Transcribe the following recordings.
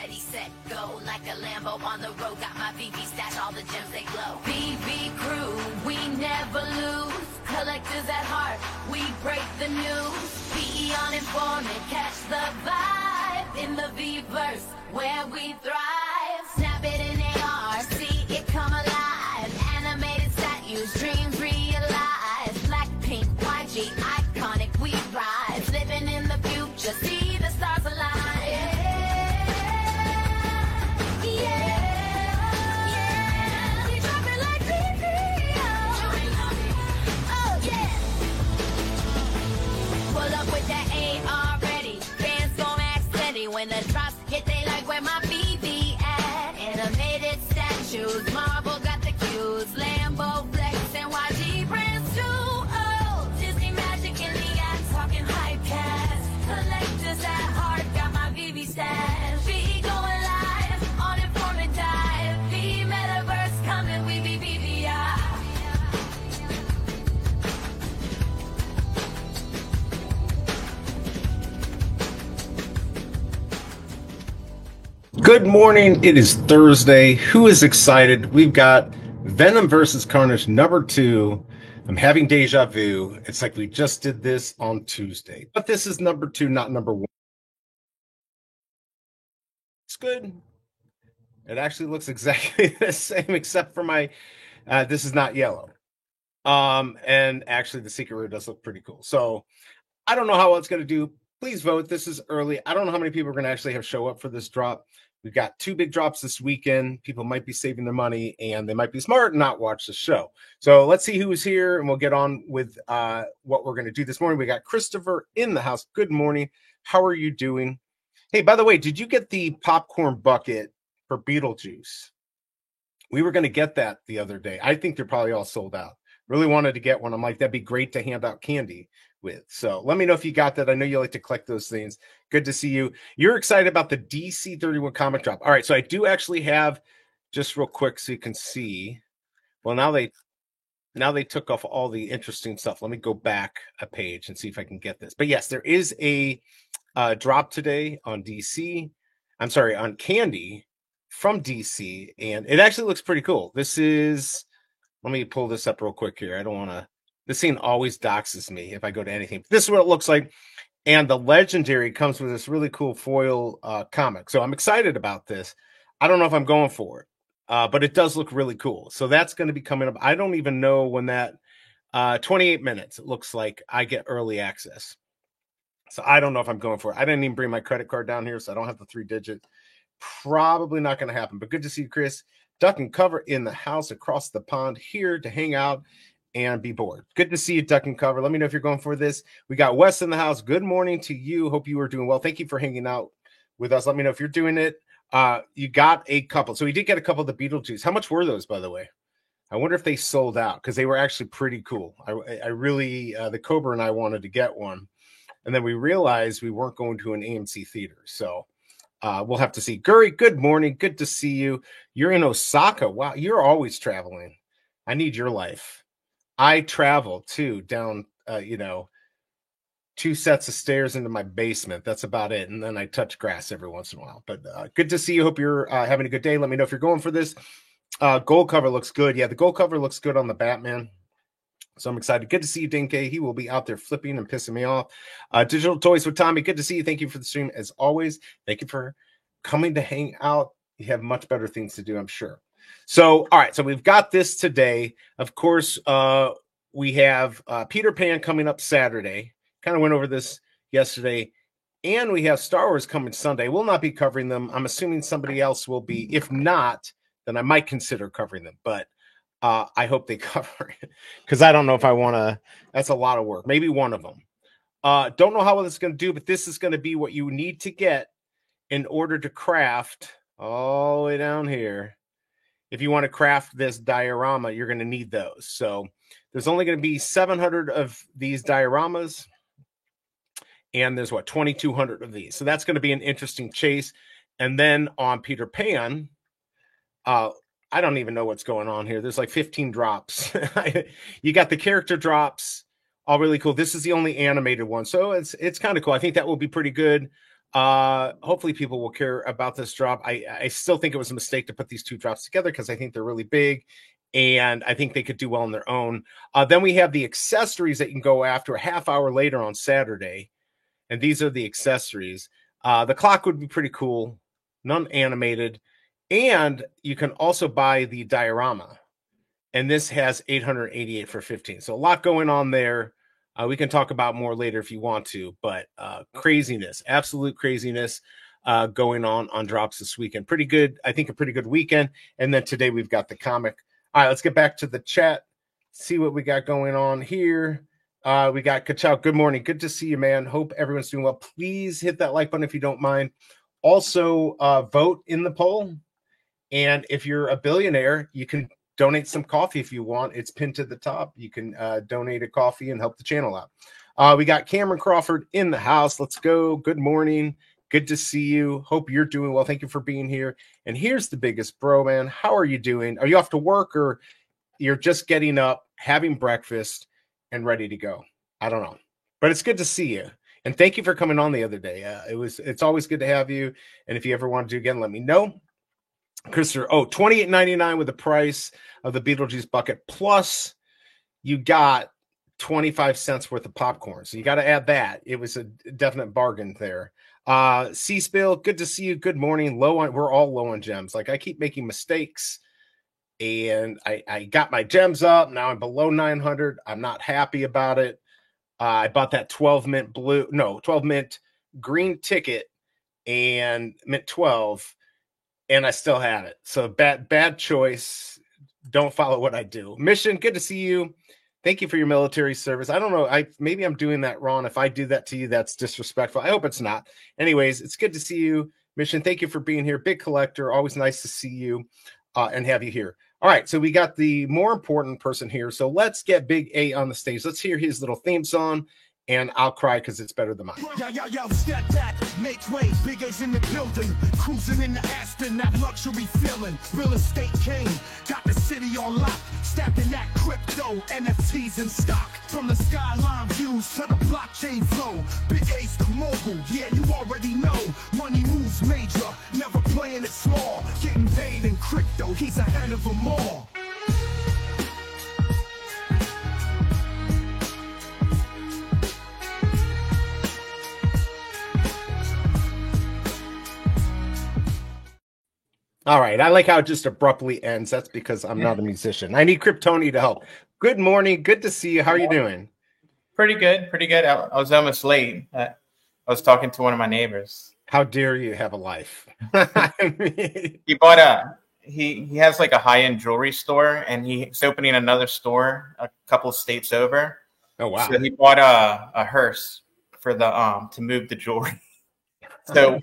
ready, set, go. Like a Lambo on the road, got my VV stash, all the gems they glow. VV crew, we never lose. Collectors at heart, we break the news. PE on informant, catch the vibe. In the V-verse, where we thrive. Snap it in AR, see it come alive. Animated statues, dreams realized. Blackpink, YG, iconic, we rise. Living in the future, see the stars align. When the drops hit, they like where my BB at. Animated statues, Marvel got the cues. Lambo flex and YG brands too. Oh, Disney magic in the act, talking hype cast. Collectors at heart, got my VV stash. VE going live, on informant dive. VE metaverse coming, we be BVI. Good morning. It is Thursday. Who is excited? We've got Venom versus Carnage #2. I'm having deja vu. It's like we just did this on Tuesday, but this is #2, not #1. It's good. It actually looks exactly the same, except for my, this is not yellow. And actually the secret rare does look pretty cool. So I don't know how it's going to do. Please vote. This is early. I don't know how many people are going to actually have show up for this drop. We've got 2 big drops this weekend. People might be saving their money and they might be smart and not watch the show. So let's see who's here and we'll get on with what we're going to do this morning. We got Christopher in the house. Good morning. How are you doing? Hey, by the way, did you get the popcorn bucket for Beetlejuice? We were going to get that the other day. I think they're probably all sold out. Really wanted to get one. I'm like, that'd be great to hand out candy with. So let me know if you got that. I know you like to collect those things. Good to see you. You're excited about the DC 31 comic drop. All right, so I do actually have, just real quick so you can see. Well, now they took off all the interesting stuff. Let me go back a page and see if I can get this. But yes, there is a drop today on DC. I'm sorry, on candy from DC, and it actually looks pretty cool. This is, let me pull this up real quick here. I don't want to, this thing always doxes me if I go to anything. This is what it looks like. And the Legendary comes with this really cool foil comic. So I'm excited about this. I don't know if I'm going for it, but it does look really cool. So that's going to be coming up. I don't even know when that, 28 minutes, it looks like I get early access. So I don't know if I'm going for it. I didn't even bring my credit card down here, so I don't have the 3-digit. Probably not going to happen, but good to see you, Chris. Duck and Cover in the house across the pond, here to hang out and be bored. Good to see you, Duck and Cover. Let me know if you're going for this. We got Wes in the house. Good morning to you. Hope you are doing well. Thank you for hanging out with us. Let me know if you're doing it. You got a couple. So we did get a couple of the Beetlejuice. How much were those, by the way? I wonder if they sold out, because they were actually pretty cool. I really, the Cobra and I wanted to get one. And then we realized we weren't going to an AMC theater. So we'll have to see. Guri, good morning. Good to see you. You're in Osaka. Wow, you're always traveling. I need your life. I travel too, down, 2 sets of stairs into my basement. That's about it. And then I touch grass every once in a while. But good to see you. Hope you're having a good day. Let me know if you're going for this. Gold cover looks good. Yeah, the gold cover looks good on the Batman. So I'm excited. Good to see you, Dinky. He will be out there flipping and pissing me off. Digital Toys with Tommy. Good to see you. Thank you for the stream as always. Thank you for coming to hang out. You have much better things to do, I'm sure. So, all right. So we've got this today. Of course, we have Peter Pan coming up Saturday. Kind of went over this yesterday. And we have Star Wars coming Sunday. We'll not be covering them. I'm assuming somebody else will be. If not, then I might consider covering them. But I hope they cover it, because I don't know if I want to. That's a lot of work. Maybe one of them. Don't know how well this is going to do, but this is going to be what you need to get in order to craft all the way down here. If you want to craft this diorama, you're going to need those. So there's only going to be 700 of these dioramas, and there's 2,200 of these. So that's going to be an interesting chase. And then on Peter Pan, I don't even know what's going on here. There's like 15 drops. You got the character drops, all really cool. This is the only animated one, so it's kind of cool. I think that will be pretty good. Hopefully people will care about this drop. I still think it was a mistake to put these two drops together because I think they're really big and I think they could do well on their own. Then we have the accessories that you can go after a half hour later on Saturday. And these are the accessories. The clock would be pretty cool, non-animated. And you can also buy the diorama. And this has 888 for 15. So a lot going on there. We can talk about more later if you want to, but craziness, absolute craziness going on drops this weekend. Pretty good. I think a pretty good weekend. And then today we've got the comic. All right, let's get back to the chat. See what we got going on here. We got Kachow. Good morning. Good to see you, man. Hope everyone's doing well. Please hit that like button if you don't mind. Also, vote in the poll. And if you're a billionaire, you can donate some coffee if you want. It's pinned to the top. You can donate a coffee and help the channel out. We got Cameron Crawford in the house. Let's go. Good morning. Good to see you. Hope you're doing well. Thank you for being here. And here's the biggest bro, man. How are you doing? Are you off to work or you're just getting up, having breakfast, and ready to go? I don't know. But it's good to see you. And thank you for coming on the other day. It's always good to have you. And if you ever want to do again, let me know. Christopher, $28.99 with the price of the Beetlejuice bucket. Plus, you got 25 cents worth of popcorn. So you got to add that. It was a definite bargain there. C-Spill, good to see you. Good morning. We're all low on gems. Like, I keep making mistakes. And I got my gems up. Now I'm below 900. I'm not happy about it. I bought that 12 mint green ticket and mint 12. And I still had it. So bad choice. Don't follow what I do. Mission, good to see you. Thank you for your military service. I don't know. Maybe I'm doing that wrong. If I do that to you, that's disrespectful. I hope it's not. Anyways, it's good to see you. Mission, thank you for being here. Big collector. Always nice to see you and have you here. All right. So we got the more important person here. So let's get Big A on the stage. Let's hear his little theme song. And I'll cry because it's better than mine. Yo, step back, make way, Big A's in the building, cruising in the Aston, that luxury feeling, real estate king, got the city on lock, stacking that crypto, NFTs in stock, from the skyline views to the blockchain flow, Big A's the mogul, yeah, you already know, money moves major, never playing it small, getting paid in crypto, he's ahead of them all. All right. I like how it just abruptly ends. That's because I'm not a musician. I need Kryptoni to help. Good morning. Good to see you. How are you doing? Pretty good. Pretty good. I was almost late. I was talking to one of my neighbors. How dare you have a life? He bought he has like a high-end jewelry store, and he's opening another store a couple states over. Oh, wow. So he bought a hearse for the to move the jewelry. So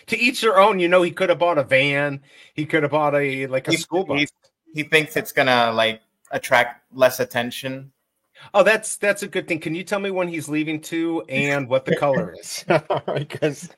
to each their own. You know, he could have bought a van. He could have bought a school bus. He thinks it's gonna like attract less attention. Oh, that's a good thing. Can you tell me when he's leaving to and what the color is? Because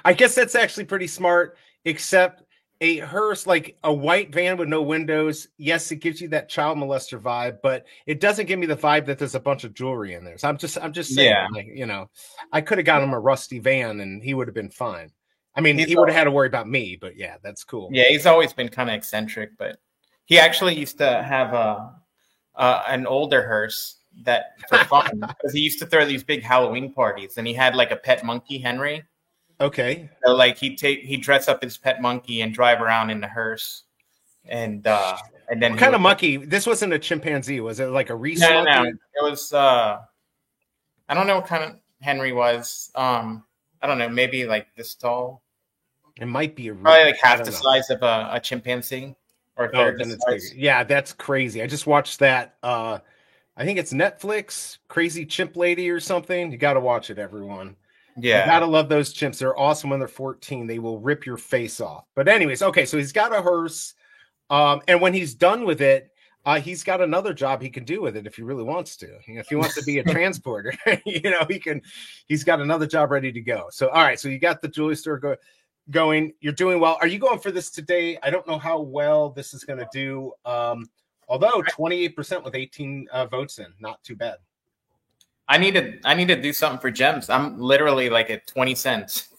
I guess that's actually pretty smart. Except a hearse, like a white van with no windows. Yes, it gives you that child molester vibe, but it doesn't give me the vibe that there's a bunch of jewelry in there. So I'm just saying, Yeah. like, you know, I could have got him a rusty van and he would have been fine. I mean, he would have had to worry about me, but yeah, that's cool. Yeah, he's always been kind of eccentric, but he actually used to have an older hearse that for fun because he used to throw these big Halloween parties, and he had like a pet monkey, Henry. Okay. So like he'd dress up his pet monkey and drive around in the hearse, and then What kind of monkey? This wasn't a chimpanzee, was it? Like a Reese monkey? No, it was. I don't know what kind of Henry was. I don't know, maybe like this tall. It might be Probably like half the size of a chimpanzee, or third the size. Yeah, that's crazy. I just watched that. I think it's Netflix, Crazy Chimp Lady or something. You got to watch it, everyone. Yeah. You gotta love those chimps. They're awesome when they're 14. They will rip your face off. But anyways, okay, so he's got a hearse. And when he's done with it, he's got another job he can do with it if he really wants to. You know, if he wants to be a transporter, you know, he's got another job ready to go. So all right, so you got the jewelry store going. You're doing well. Are you going for this today? I don't know how well this is gonna do. Although 28% with 18 votes in, not too bad. I need to do something for gems. I'm literally like at 20 cents.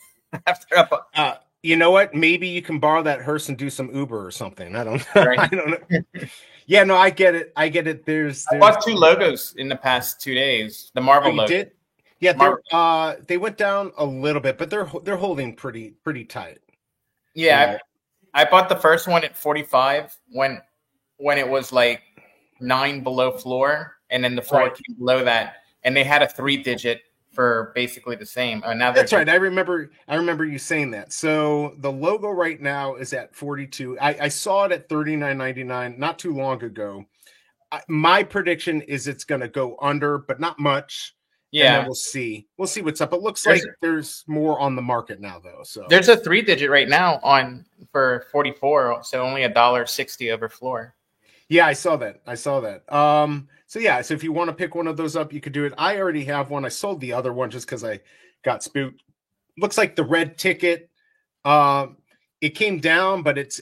after a bu- You know what? Maybe you can borrow that hearse and do some Uber or something. I don't know. Right. I don't know. Yeah, no, I get it. I get it. There's I bought 2 logos in the past 2 days. The Marvel you logo. did? Yeah, Marvel. they went down a little bit, but they're holding pretty tight. Yeah, I bought the first one at 45 when it was like 9 below floor, and then the floor Right. came below that, and they had a 3-digit for basically the same. Now That's right. I remember you saying that. So the logo right now is at 42. I saw it at $39.99 not too long ago. My prediction is it's going to go under, but not much. And then Yeah, we'll see. We'll see what's up. It looks like there's more on the market now, though. So there's a 3-digit right now on for 44, so only $1.60 over floor. yeah, I saw that. So yeah, so if you want to pick one of those up, you could do it. I already have one. I sold the other one just because I got spooked. Looks like the red ticket. It came down, but it's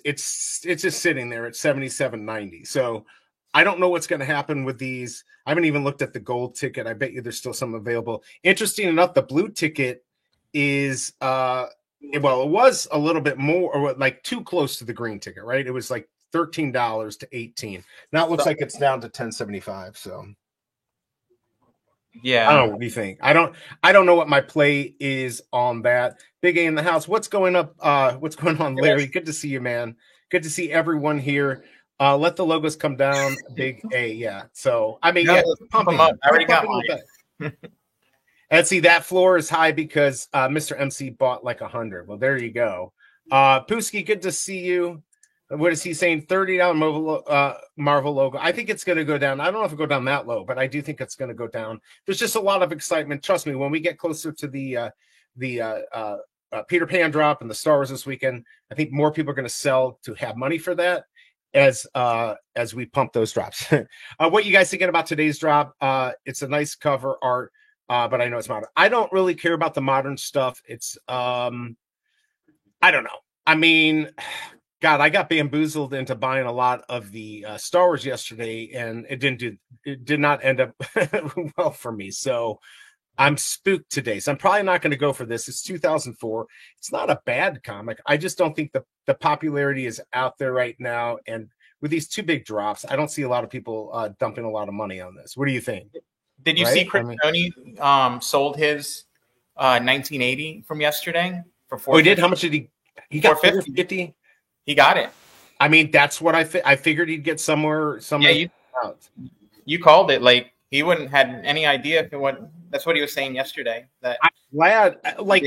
just sitting there at 77.90. So I don't know what's going to happen with these. I haven't even looked at the gold ticket. I bet you there's still some available. Interesting enough, the blue ticket is well, it was a little bit more, or like too close to the green ticket, right? It was like $13 to $18. Now it looks like it's down to $10.75. So Yeah, I don't know. What do you think? I don't know what my play is on that. Big A in the house. What's going up? What's going on, Larry? Good to see you, man. Good to see everyone here. Let the logos come down. Big A, yeah. So I mean, No, yeah, pump them up. I already got mine. And see, that floor is high because Mr. MC bought like 100. Well, there you go. Pooski, good to see you. What is he saying? $30 Marvel logo. I think it's going to go down. I don't know if it'll go down that low, but I do think it's going to go down. There's just a lot of excitement. Trust me, when we get closer to the Peter Pan drop and the Star Wars this weekend, I think more people are going to sell to have money for that as we pump those drops. What you guys thinking about today's drop? It's a nice cover art, but I know it's modern. I don't really care about the modern stuff. It's I don't know. I mean, God, I got bamboozled into buying a lot of the Star Wars yesterday, and it did not end up well for me. So I'm spooked today. So I'm probably not going to go for this. It's 2004. It's not a bad comic. I just don't think the popularity is out there right now. And with these 2 big drops, I don't see a lot of people dumping a lot of money on this. What do you think? Did you see Chris Tony sold his 1980 from yesterday for $450? Oh, he did? How much did he? He got $450. He got it. I mean, that's what I figured he'd get somewhere. Yeah, you called it. Like he wouldn't had any idea if it went. That's what he was saying yesterday. That I'm glad. Like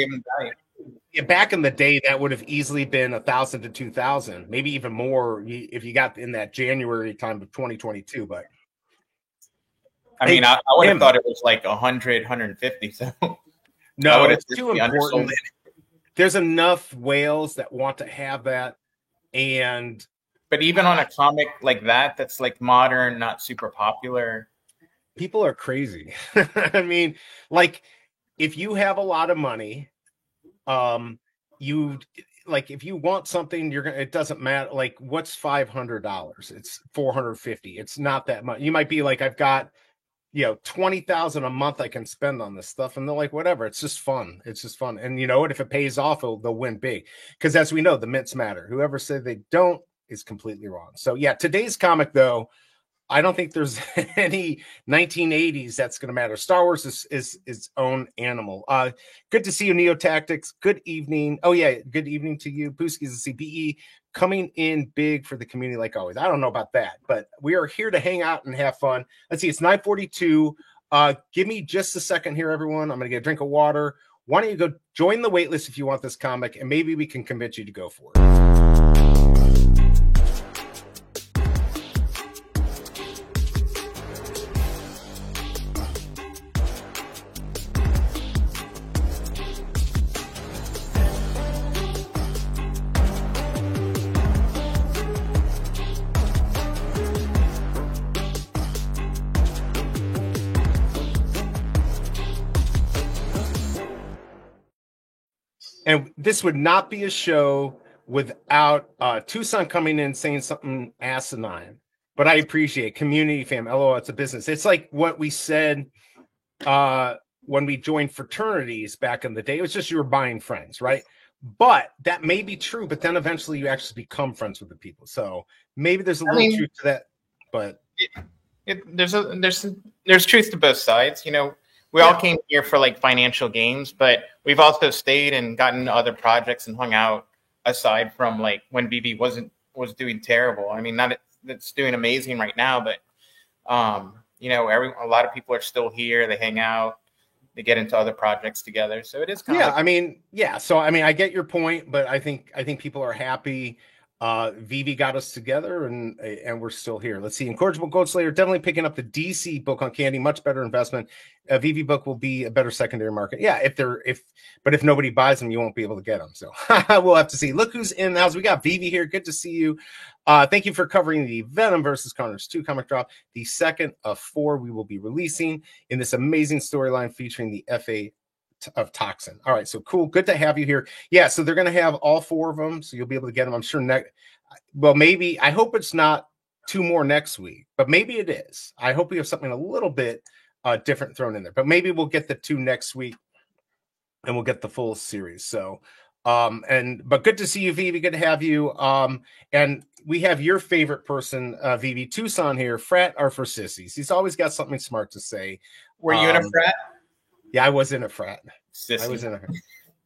back in the day, that would have easily been 1,000 to 2,000, maybe even more if you got in that January time of 2022. But I mean, I would have thought it was like 100, 150. So no, it's too important. There's enough whales that want to have that. But even on a comic like that, that's like modern, not super popular, people are crazy. I mean, like if you have a lot of money, you like if you want something, it doesn't matter. Like what's $500? It's $450. It's not that much. You might be like, I've got $20,000 a month I can spend on this stuff, and they're like, whatever. It's just fun. And you know what? If it pays off, they'll win big. Because as we know, the mints matter. Whoever said they don't is completely wrong. So yeah, today's comic though, I don't think there's any 1980s that's going to matter. Star Wars is its own animal. Good to see you, Neo Tactics. Good evening. Oh yeah, good evening to you, Pooskies and CBE. Coming in big for the community like always. I don't know about that, but we are here to hang out and have fun. Let's see, it's 9:42. Give me just a second here, everyone. I'm going to get a drink of water. Why don't you go join the waitlist if you want this comic, and maybe we can convince you to go for it. And this would not be a show without Tucson coming in saying something asinine. But I appreciate community fam. LOL, it's a business. It's like what we said when we joined fraternities back in the day, it was just you were buying friends, right? But that may be true, but then eventually you actually become friends with the people. So maybe there's a little truth to that, but there's truth to both sides. You know, we all came here for like financial gains, but we've also stayed and gotten into other projects and hung out aside from like when BB was doing terrible. I mean, it's doing amazing right now, but you know, a lot of people are still here. They hang out, they get into other projects together. So it is kind of I mean, So I mean, I get your point, but I think people are happy. Vivi got us together, and we're still here. Let's see. Incorrigible Gold Slayer definitely picking up the DC book on Candy, much better investment. A Vivi book will be a better secondary market. Yeah, but if nobody buys them, you won't be able to get them. So we'll have to see. Look who's in the house. We got Vivi here. Good to see you. Thank you for covering the Venom versus Carnage 2 comic drop, the second of 4 we will be releasing in this amazing storyline featuring the FA of Toxin. All right, so cool. Good to have you here. Yeah, so they're going to have all 4 of them, so you'll be able to get them. I'm sure maybe I hope it's not 2 more next week, but maybe it is. I hope we have something a little bit different thrown in there, but maybe we'll get the 2 next week and we'll get the full series. So but good to see you, Vivi. Good to have you. And we have your favorite person, Vivi Tucson here. Frat are for sissies. He's always got something smart to say. Were you in a frat? Yeah, I was in a frat. Sissy. I was in a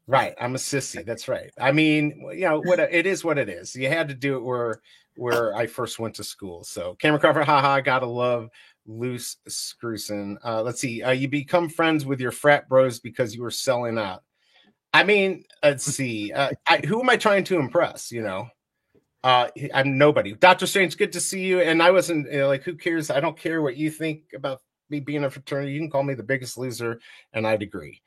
right. I'm a sissy. That's right. I mean, you know, it is what it is. You had to do it where I first went to school. So Cameron Crawford, haha, gotta love Loose Screwson. Let's see. You become friends with your frat bros because you were selling out. I mean, let's see. Who am I trying to impress? You know, I'm nobody. Dr. Strange, good to see you. And I wasn't like, who cares? I don't care what you think about me being a fraternity. You can call me the biggest loser, and I'd agree.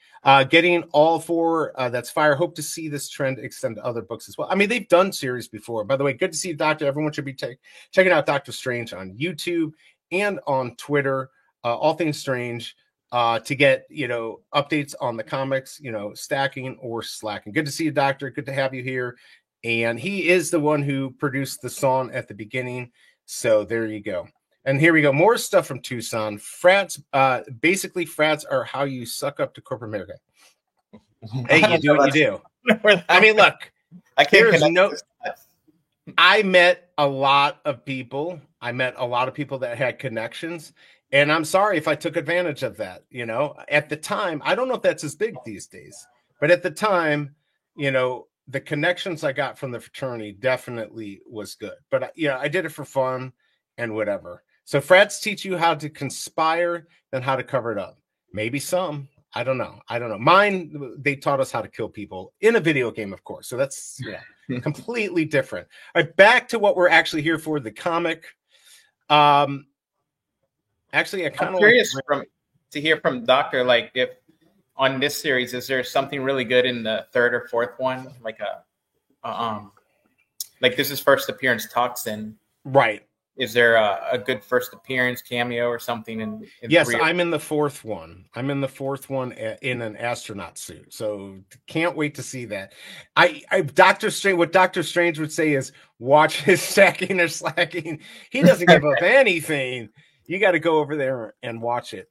Getting all 4, that's fire. Hope to see this trend extend to other books as well. I mean, they've done series before. By the way, good to see you, Doctor. Everyone should be checking out Doctor Strange on YouTube and on Twitter. All Things Strange. To get, you know, updates on the comics, you know, stacking or slacking. Good to see you, Doctor. Good to have you here. And he is the one who produced the song at the beginning. So there you go. And here we go. More stuff from Tucson. Frats, basically, frats are how you suck up to corporate America. Hey, you do what you do. I mean, look, I met a lot of people. That had connections. And I'm sorry if I took advantage of that. You know, at the time, I don't know if that's as big these days, but at the time, you know, the connections I got from the fraternity definitely was good. But, you know, I did it for fun and whatever. So frats teach you how to conspire and how to cover it up. Maybe some. I don't know. Mine, they taught us how to kill people in a video game, of course. So that's completely different. All right, back to what we're actually here for, the comic. Actually, I'm curious to hear from Doctor, like, if on this series, is there something really good in the 3rd or 4th one? Like like this is first appearance Toxin. Right. Is there a good first appearance cameo or something? In yes, I'm in the 4th one. I'm in the 4th one in an astronaut suit. So can't wait to see that. Doctor Strange, what Doctor Strange would say is watch his stacking or slacking. He doesn't give up anything. You got to go over there and watch it.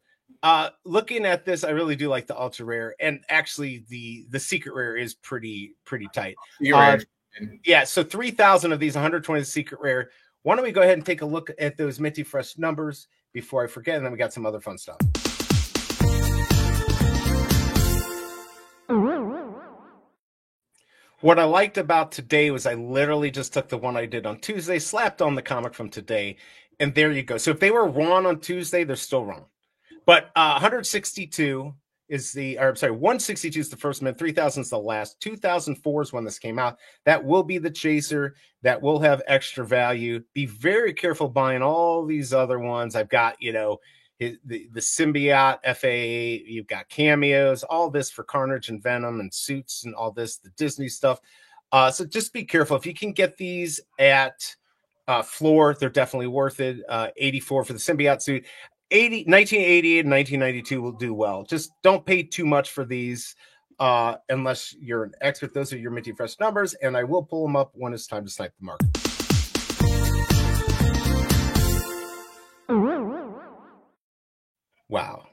Looking at this, I really do like the ultra rare, and actually the secret rare is pretty tight. Yeah, so 3,000 of these, 120 secret rare. Why don't we go ahead and take a look at those minty fresh numbers before I forget, and then we got some other fun stuff. What I liked about today was I literally just took the one I did on Tuesday, slapped on the comic from today, and there you go. So if they were wrong on Tuesday, they're still wrong. But 162 is 162 is the first mint, 3,000 is the last, 2004 is when this came out. That will be the chaser. That will have extra value. Be very careful buying all these other ones. I've got, you know, the symbiote FAA, you've got cameos, all this for Carnage and Venom and suits and all this, the Disney stuff. So just be careful. If you can get these at floor, they're definitely worth it. 84 for the symbiote suit. 1988 and 1992 will do well. Just don't pay too much for these unless you're an expert. Those are your minty fresh numbers, and I will pull them up when it's time to snipe the market. Wow.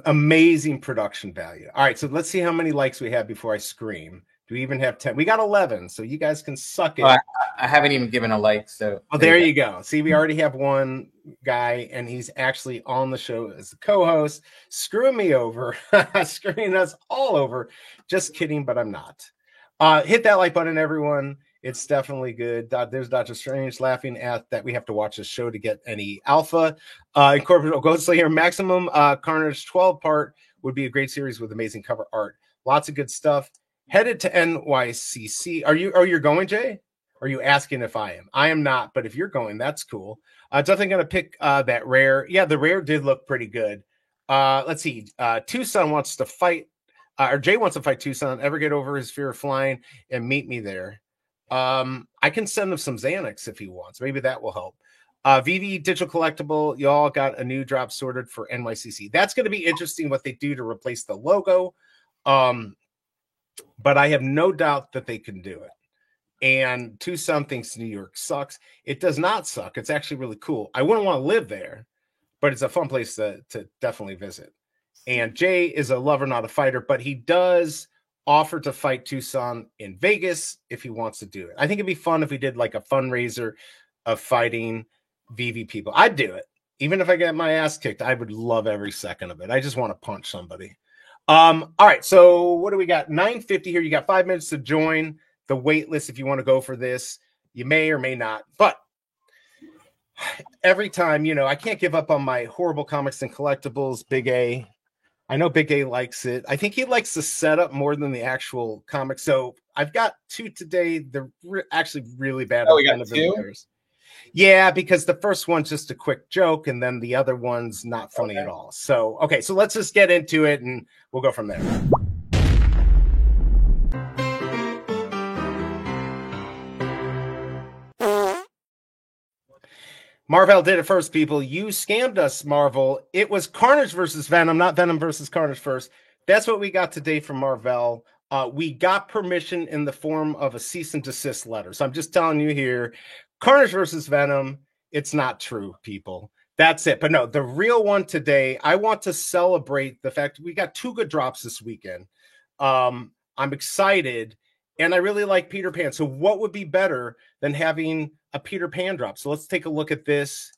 Amazing production value. All right, so let's see how many likes we have before I scream. Do we even have 10? We got 11, so you guys can suck it. I haven't even given a like, so. Well, there you go. See, we already have one guy, and he's actually on the show as a co-host, screwing me over, screwing us all over. Just kidding, but I'm not. Hit that like button, everyone. It's definitely good. There's Dr. Strange laughing at that we have to watch this show to get any alpha. Incorporated Ghost Slayer Maximum Carnage 12-part would be a great series with amazing cover art. Lots of good stuff. Headed to NYCC. Are you going, Jay? Are you asking if I am? I am not, but if you're going, that's cool. Definitely going to pick that rare. Yeah, the rare did look pretty good. Let's see. Tucson wants to fight, or Jay wants to fight Tucson. Ever get over his fear of flying and meet me there? I can send him some Xanax if he wants. Maybe that will help. VV Digital Collectible, y'all got a new drop sorted for NYCC. That's going to be interesting what they do to replace the logo. But I have no doubt that they can do it. And Tucson thinks New York sucks. It does not suck. It's actually really cool. I wouldn't want to live there, but it's a fun place to definitely visit. And Jay is a lover, not a fighter, but he does offer to fight Tucson in Vegas if he wants to do it. I think it'd be fun if we did like a fundraiser of fighting VV people. I'd do it. Even if I get my ass kicked, I would love every second of it. I just want to punch somebody. All right, so what do we got? 9:50 here. You got 5 minutes to join the wait list if you want to go for this. You may or may not, but every time, I can't give up on my horrible comics and collectibles. Big A. I know Big A likes it. I think he likes the setup more than the actual comic. So I've got 2 today. They're actually really bad. Oh, we got 2? Yeah, because the first one's just a quick joke, and then the other one's not funny at all. So, okay, so let's just get into it, and we'll go from there. Marvel did it first, people. You scammed us, Marvel. It was Carnage versus Venom, not Venom versus Carnage first. That's what we got today from Marvel. We got permission in the form of a cease and desist letter. So I'm just telling you here, Carnage versus Venom, it's not true, people. That's it. But no, the real one today, I want to celebrate the fact we got 2 good drops this weekend. I'm excited, and I really like Peter Pan. So what would be better than having a Peter Pan drop? So let's take a look at this.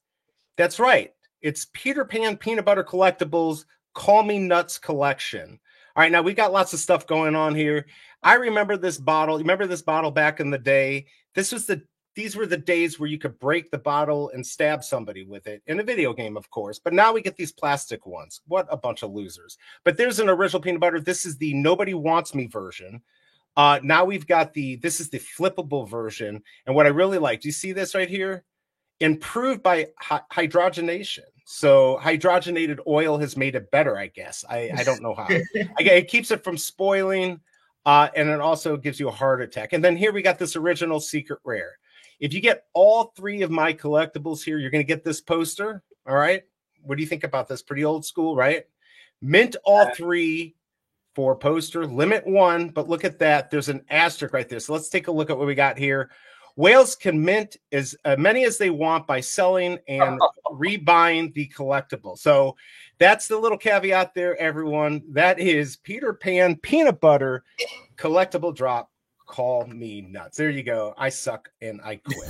That's right. It's Peter Pan Peanut Butter Collectibles Call Me Nuts collection. All right, now we got lots of stuff going on here. I remember this bottle. You remember this bottle back in the day? These were the days where you could break the bottle and stab somebody with it in a video game, of course. But now we get these plastic ones. What a bunch of losers. But there's an original peanut butter. This is the Nobody Wants Me version. Now we've got this is the flippable version. And what I really like, do you see this right here? Improved by hydrogenation. So hydrogenated oil has made it better, I guess. I don't know how. It keeps it from spoiling, and it also gives you a heart attack. And then here we got this original secret rare. If you get all 3 of my collectibles here, you're going to get this poster. All right. What do you think about this? Pretty old school, right? Mint all 3 for poster. Limit 1, but look at that. There's an asterisk right there. So let's take a look at what we got here. Whales can mint as many as they want by selling and rebuying the collectible. So that's the little caveat there, everyone. That is Peter Pan Peanut Butter collectible drop. Call me nuts. There you go. I suck and I quit.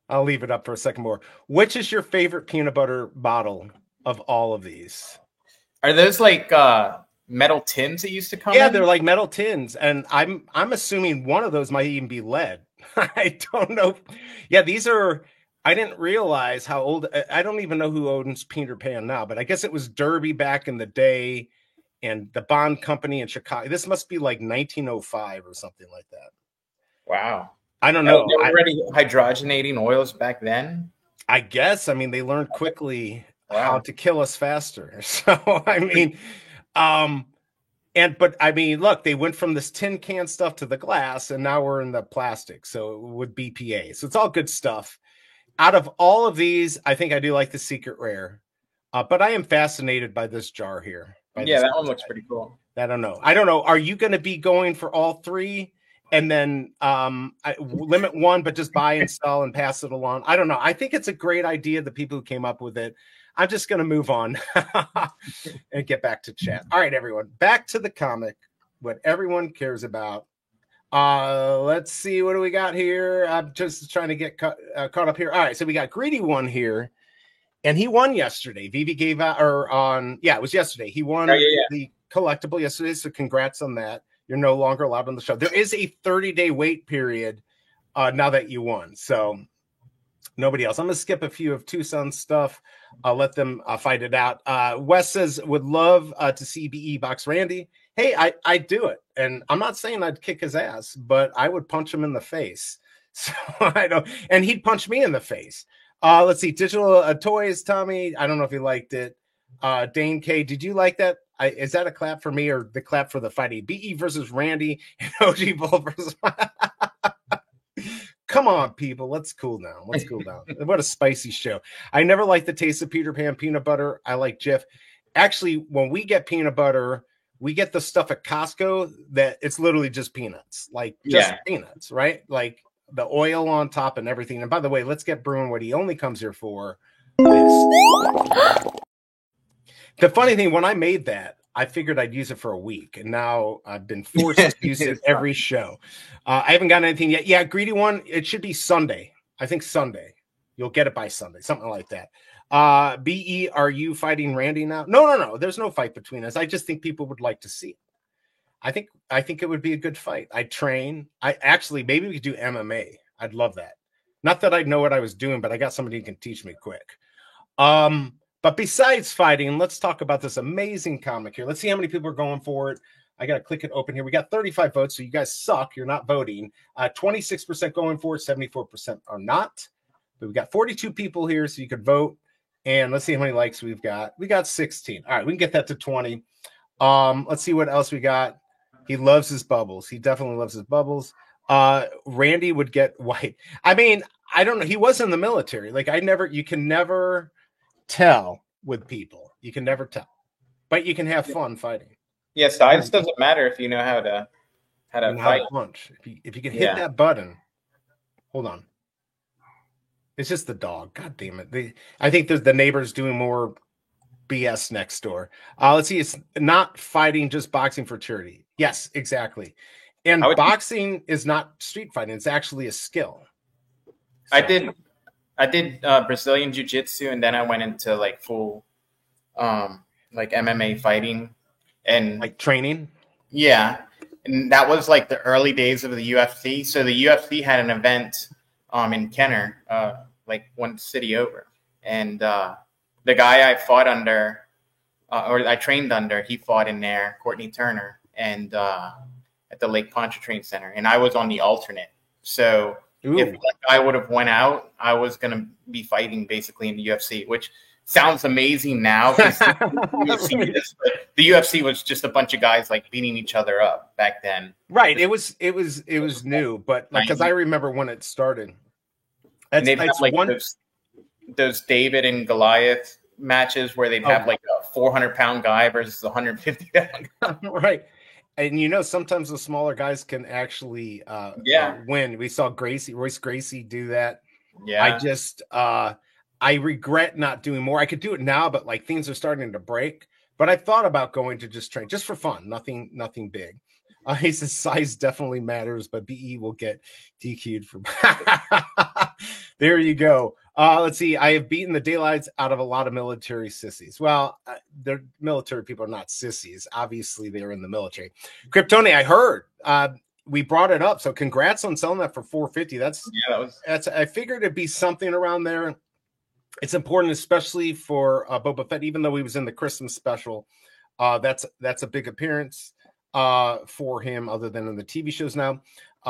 I'll leave it up for a second more. Which is your favorite peanut butter bottle of all of these? Are those like metal tins that used to come Yeah, in? they're like metal tins. And I'm assuming one of those might even be lead. I don't know. Yeah, these are... I didn't realize how old. I don't even know who owns Peter Pan now, but I guess it was Derby back in the day and the Bond Company in Chicago. This must be like 1905 or something like that. Wow. I don't know. They were already hydrogenating oils back then? I guess. I mean, they learned quickly how to kill us faster. So, I mean, but I mean, look, they went from this tin can stuff to the glass, and now we're in the plastic. So with BPA. So it's all good stuff. Out of all of these, I think I do like the secret rare, but I am fascinated by this jar here. Yeah, that one looks pretty cool. I don't know. Are you going to be going for all 3 and then limit one, but just buy and sell and pass it along. I don't know. I think it's a great idea. The people who came up with it. I'm just going to move on and get back to chat. All right, everyone, back to the comic. What everyone cares about. Let's see, what do we got here? I'm just trying to get caught up here. All right, so we got Greedy one here, and he won yesterday. Vivi gave out, it was yesterday. He won the collectible yesterday, so congrats on that. You're no longer allowed on the show. There is a 30-day wait period now that you won, so nobody else. I'm going to skip a few of Tucson's stuff. I'll let them fight it out. Wes says, would love to see BE box Randy. Hey, I do it. And I'm not saying I'd kick his ass, but I would punch him in the face. So I don't, and he'd punch me in the face. Let's see. Digital Toys, Tommy. I don't know if he liked it. Dane K, did you like that? Is that a clap for me or the clap for the fighting? BE versus Randy and OG Bull versus. Come on, people. Let's cool down. What a spicy show. I never liked the taste of Peter Pan peanut butter. I like Jif. Actually, when we get peanut butter, we get the stuff at Costco that it's literally just peanuts, like just peanuts, right? Like the oil on top and everything. And by the way, let's get Bruin what he only comes here for. The funny thing, when I made that, I figured I'd use it for a week, and now I've been forced to use it every show. I haven't gotten anything yet. Yeah, Greedy one, it should be Sunday. I think Sunday. You'll get it by Sunday, something like that. BE, are you fighting Randy now? No. There's no fight between us. I just think people would like to see it. I think it would be a good fight. I train. Maybe we could do MMA. I'd love that. Not that I know what I was doing, but I got somebody who can teach me quick. But besides fighting, let's talk about this amazing comic here. Let's see how many people are going for it. I got to click it open here. We got 35 votes, so you guys suck. You're not voting. 26% going for it, 74% are not. But we got 42 people here, so you could vote. And let's see how many likes we've got. We got 16. All right, we can get that to 20. Let's see what else we got. He loves his bubbles. He definitely loves his bubbles. Randy would get white. I mean, I don't know. He was in the military. Like you can never tell with people. You can never tell. But you can have fun fighting. Yeah, size doesn't matter if you know how to fight. How to punch. If you can hit that button. Hold on. It's just the dog. God damn it. I think the neighbors doing more BS next door. Let's see. It's not fighting, just boxing for charity. Yes, exactly. And boxing is not street fighting. It's actually a skill. So, I did Brazilian jiu-jitsu, and then I went into like full like MMA fighting and like training. Yeah. And that was like the early days of the UFC. So the UFC had an event in Kenner, like one city over. And the guy I fought under, or I trained under, he fought in there, Courtney Turner, and at the Lake Pontchartrain Center. And I was on the alternate. So if that guy would have went out, I was going to be fighting basically in the UFC, which sounds amazing now. The UFC was just a bunch of guys like beating each other up back then. Right. It was new, but like, cause I remember when it started. And they'd have like those David and Goliath matches where they'd have like a 400-pound guy versus a 150-pound guy. Right. And sometimes the smaller guys can actually win. We saw Royce Gracie do that. Yeah. I regret not doing more. I could do it now, but like things are starting to break. But I thought about going to just train just for fun, nothing big. He says size definitely matters, but BE will get DQ'd for. There you go. Let's see. I have beaten the daylights out of a lot of military sissies. Well, the military people are not sissies. Obviously, they're in the military. Kryptoni, I heard. We brought it up, so congrats on selling that for $450. That's. I figured it'd be something around there. It's important, especially for Boba Fett, even though he was in the Christmas special. That's a big appearance for him, other than in the TV shows now.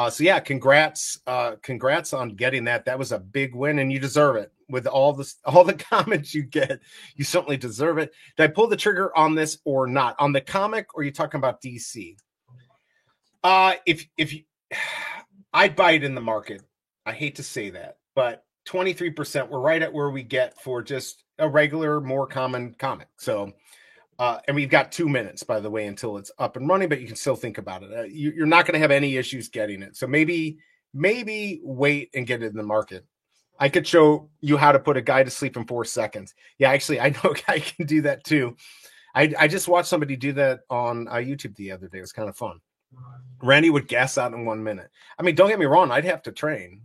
So yeah, congrats on getting that. That was a big win, and you deserve it. With all the comments you get, you certainly deserve it. Did I pull the trigger on this or not? On the comic, or are you talking about DC? If you, I'd buy it in the market. I hate to say that, but 23%, we're right at where we get for just a regular, more common comic. So And we've got 2 minutes, by the way, until it's up and running, but you can still think about it. You're not going to have any issues getting it. So maybe wait and get it in the market. I could show you how to put a guy to sleep in 4 seconds. Yeah, actually, I know a guy can do that too. I just watched somebody do that on YouTube the other day. It was kind of fun. Randy would gas out in 1 minute. I mean, don't get me wrong. I'd have to train.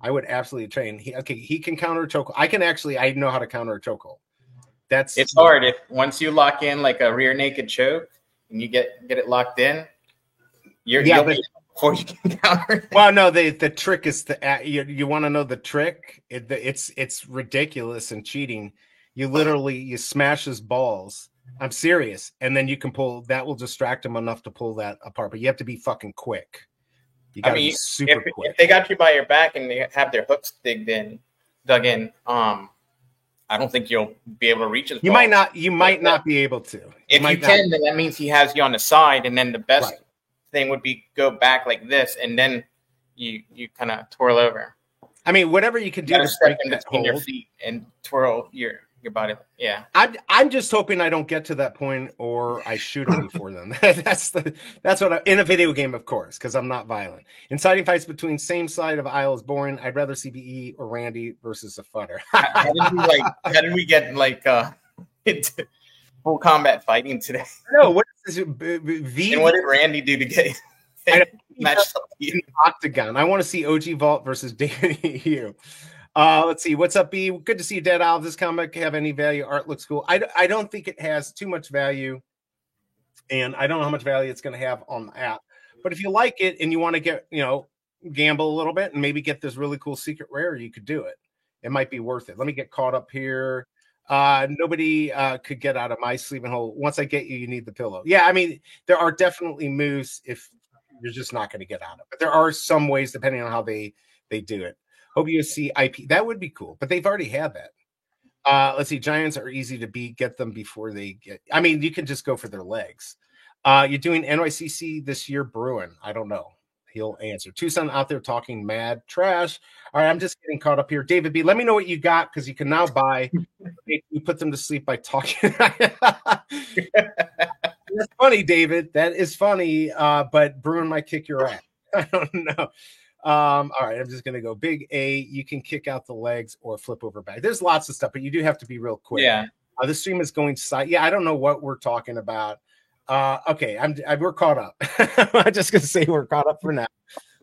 I would absolutely train. He can counter a chokehold. I know how to counter a chokehold. It's hard if once you lock in like a rear naked choke and you get it locked in. Before you can counter. Well, no, the trick is you want to know the trick. It's ridiculous and cheating. You smash his balls. I'm serious, and then you can pull. That will distract him enough to pull that apart. But you have to be fucking quick. You got to be super quick. If they got you by your back and they have their hooks dug in, I don't think you'll be able to reach his ball. You might not be able to. If you can, then that means he has you on the side, and then the best thing would be go back like this, and then you kind of twirl over. I mean, whatever you can do to step in between your feet and twirl your body. Yeah, I'm just hoping I don't get to that point, or I shoot him before then. That's what in a video game, of course, because I'm not violent. Inciting fights between same side of aisle is boring. I'd rather see BE or Randy versus a futter. How did we get into full combat fighting today? No, what is this? V? And what did Randy do to get matched up in the octagon? I want to see OG Vault versus Danny Hugh. Let's see. What's up, B? Good to see you, Dead Owl. Does this comic have any value? Art looks cool. I don't think it has too much value, and I don't know how much value it's going to have on the app. But if you like it and you want to get, gamble a little bit and maybe get this really cool secret rare, you could do it. It might be worth it. Let me get caught up here. Nobody could get out of my sleeping hole. Once I get you, you need the pillow. Yeah, I mean, there are definitely moves if you're just not going to get out of it. But there are some ways depending on how they do it. Hope you see IP. That would be cool, but they've already had that. Let's see. Giants are easy to beat. Get them before they get. I mean, you can just go for their legs. You're doing NYCC this year, Bruin. I don't know. He'll answer. Tucson out there talking mad trash. All right, I'm just getting caught up here. David B, let me know what you got because you can now buy. You put them to sleep by talking. That's funny, David. That is funny. But Bruin might kick your ass. I don't know. All right, I'm just gonna go big A. You can kick out the legs or flip over back. There's lots of stuff, but you do have to be real quick. Yeah. The stream is going side. Yeah, I don't know what we're talking about. Okay, we're caught up. I'm just gonna say we're caught up for now.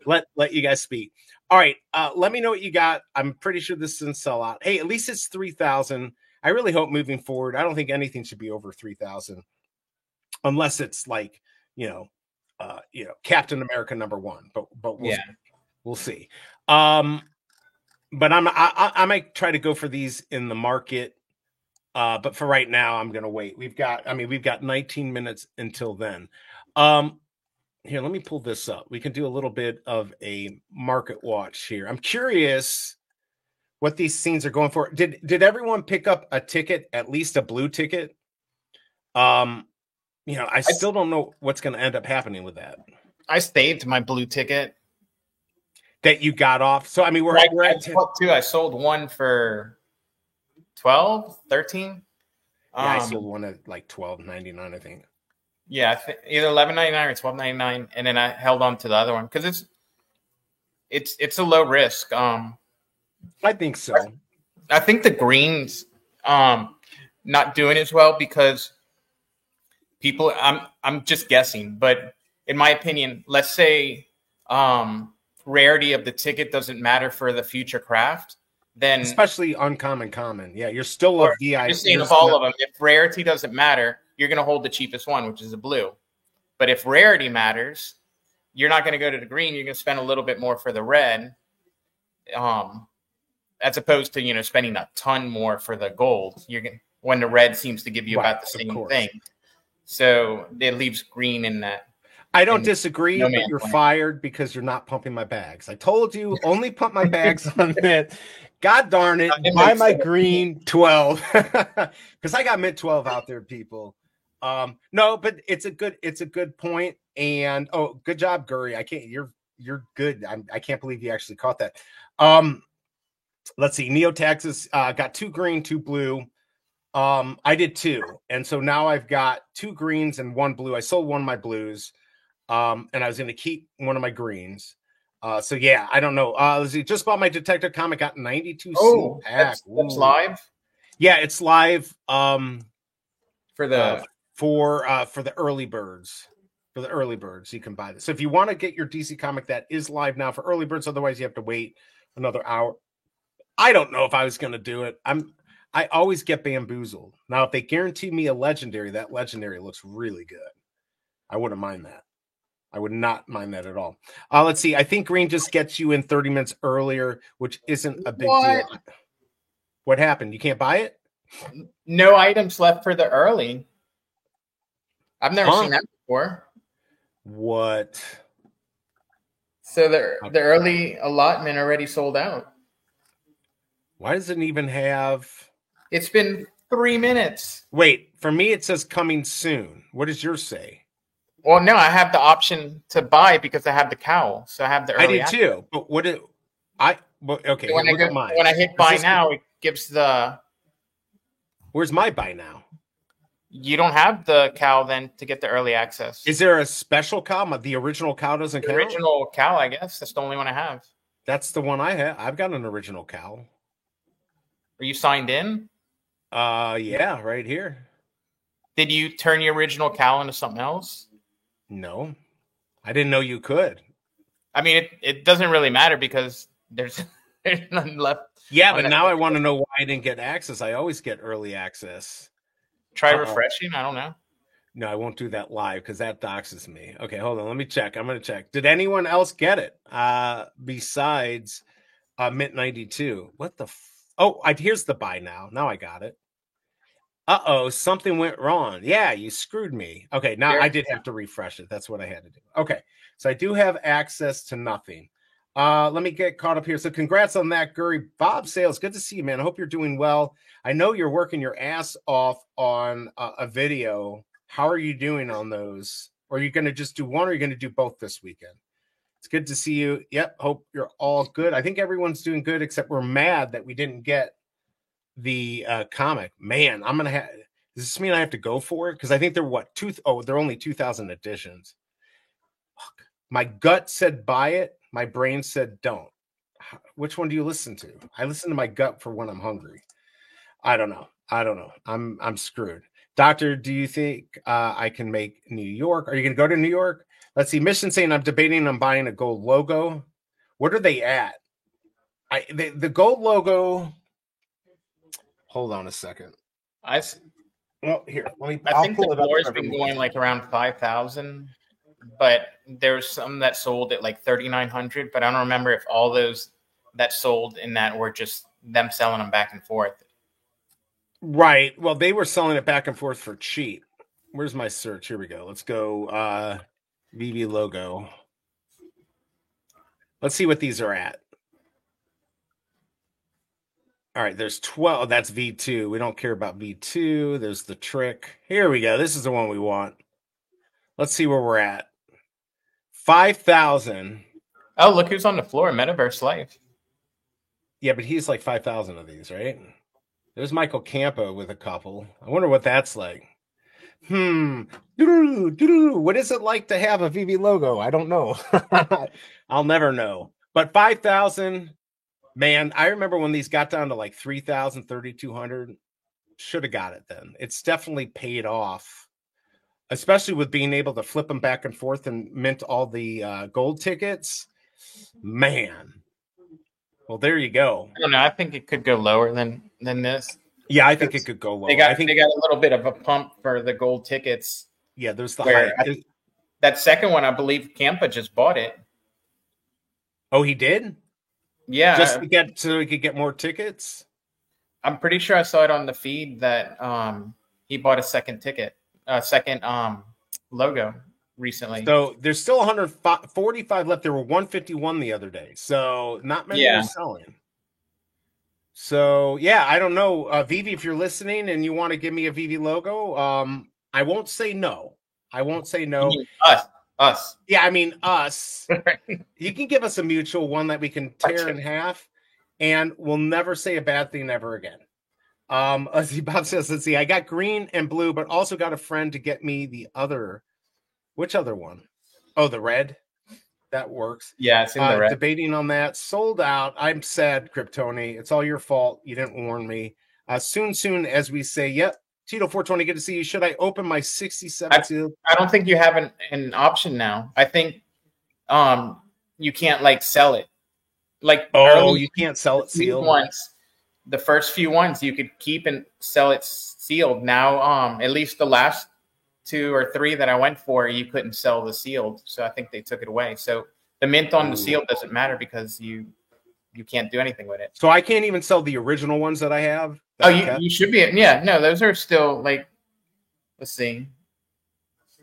Let you guys speak. All right, let me know what you got. I'm pretty sure this isn't sell out. Hey, at least it's 3,000. I really hope moving forward, I don't think anything should be over 3,000, unless it's like Captain America #1. But we'll see. But I might try to go for these in the market. But for right now, I'm gonna wait. We've got 19 minutes until then. Here, let me pull this up. We can do a little bit of a market watch here. I'm curious what these scenes are going for. Did everyone pick up a ticket, at least a blue ticket? I still don't know what's going to end up happening with that. I saved my blue ticket that you got off. So I mean, we're at 10. I sold one for 12, 13. I sold one at like $12.99, I think. Yeah, either $11.99 or $12.99, and then I held on to the other one because it's a low risk. I think so. I think the greens not doing as well because people. I'm just guessing, but in my opinion, let's say rarity of the ticket doesn't matter for the future craft. Then especially uncommon, common. Yeah, you're still a VI. Just saying of all of them, if rarity doesn't matter, you're going to hold the cheapest one, which is the blue. But if rarity matters, you're not going to go to the green. You're going to spend a little bit more for the red, as opposed to spending a ton more for the gold. When the red seems to give you about the same thing. So it leaves green in that. I don't disagree, but you're fired because you're not pumping my bags. I told you only pump my bags on mint. God darn it! Buy my green 12 because I got mint 12 out there, people. No, but it's a good point. And good job, Guri. You're good. I can't believe you actually caught that. Let's see. Neo Texas got 2 green, 2 blue. I did too, and so now I've got 2 greens and 1 blue. I sold one of my blues, and I was going to keep one of my greens. So yeah, I don't know. Let's see, just bought my Detective comic, got 92 Oh, pack. that's live Yeah, it's live. for the For the early birds. For the early birds, you can buy this. So if you want to get your DC comic, that is live now for early birds. Otherwise, you have to wait another hour. I don't know if I was going to do it. I always get bamboozled. Now, if they guarantee me a legendary, that legendary looks really good. I wouldn't mind that. I would not mind that at all. Let's see. I think green just gets you in 30 minutes earlier, which isn't a big deal. What happened? You can't buy it? no items left for the early. I've never seen that before. What? So the early allotment already sold out. Why does it even have? It's been 3 minutes. Wait, for me it says coming soon. What does yours say? Well, no, I have the option to buy because I have the cowl, so I have the early. I did too, but what it? Okay. So when I hit buy now, it gives the. Where's my buy now? You don't have the cowl then to get the early access. Is there a special cowl? The original cowl doesn't count? The original cowl, I guess. That's the only one I have. That's the one I have. I've got an original cowl. Are you signed in? Yeah, right here. Did you turn your original cowl into something else? No. I didn't know you could. I mean, it doesn't really matter because there's nothing left. Yeah, but now I want to know why I didn't get access. I always get early access. Try refreshing. I don't know. No, I won't do that live because that doxes me. Okay, hold on. Let me check. I'm going to check. Did anyone else get it besides Mint 92? What the? Here's the buy now. Now I got it. Something went wrong. Yeah, you screwed me. Okay, now I did have to refresh it. That's what I had to do. Okay, so I do have access to nothing. Let me get caught up here. So congrats on that, Guri. Bob Sales, good to see you, man. I hope you're doing well. I know you're working your ass off on a video. How are you doing on those? Or are you going to just do one or are you going to do both this weekend? It's good to see you. Yep, hope you're all good. I think everyone's doing good except we're mad that we didn't get the comic. Man, I'm going to have... Does this mean I have to go for it? Because I think they're they're only 2,000 editions. Fuck. My gut said buy it. My brain said don't. Which one do you listen to? I listen to my gut for when I'm hungry. I don't know. I'm screwed. Doctor, do you think I can make New York? Are you going to go to New York? Let's see. Mission saying I'm debating on buying a gold logo. What are they at? The gold logo. Hold on a second. Here. I think the floor's been going like around 5,000. But there's some that sold at like 3,900, but I don't remember if all those that sold in that were just them selling them back and forth. Right. Well, they were selling it back and forth for cheap. Where's my search? Here we go. Let's go VV logo. Let's see what these are at. All right, there's 12. That's V2. We don't care about V2. There's the trick. Here we go. This is the one we want. Let's see where we're at. 5,000. Oh, look who's on the floor. Metaverse Life. Yeah, but he's like 5,000 of these, right? There's Michael Campo with a couple. I wonder what that's like. What is it like to have a VV logo? I don't know. I'll never know. But 5,000, man, I remember when these got down to like 3,000, 3,200. Should have got it then. It's definitely paid off. Especially with being able to flip them back and forth and mint all the gold tickets. Man. Well, there you go. I don't know. I think it could go lower than this. Yeah, I think it could go lower. They got a little bit of a pump for the gold tickets. Yeah, there's the hype. That second one, I believe Campa just bought it. Oh, he did? Yeah. Just so he could get more tickets? I'm pretty sure I saw it on the feed that he bought a second logo recently. So there's still 145 left. There were 151 the other day. So not many are selling. So yeah, I don't know. Vivi, if you're listening and you want to give me a Vivi logo, I won't say no. Us. Yeah, I mean us. You can give us a mutual one that we can tear in half, and we'll never say a bad thing ever again. Let's see. Bob says, let's see. I got green and blue, but also got a friend to get me the other. Which other one? Oh, the red. That works. Yeah, it's in the red. Debating on that. Sold out. I'm sad, Kryptoni. It's all your fault. You didn't warn me. Soon, as we say, yep. Tito 420, good to see you. Should I open my 67 sealed? I don't think you have an option now. I think you can't like sell it. Like You can't sell it sealed. The first few ones you could keep and sell it sealed. Now, at least the last 2 or 3 that I went for, you couldn't sell the sealed. So I think they took it away. So the mint on the sealed doesn't matter because you can't do anything with it. So I can't even sell the original ones that I have. Oh, you should be. Yeah, no, those are still like. Let's see.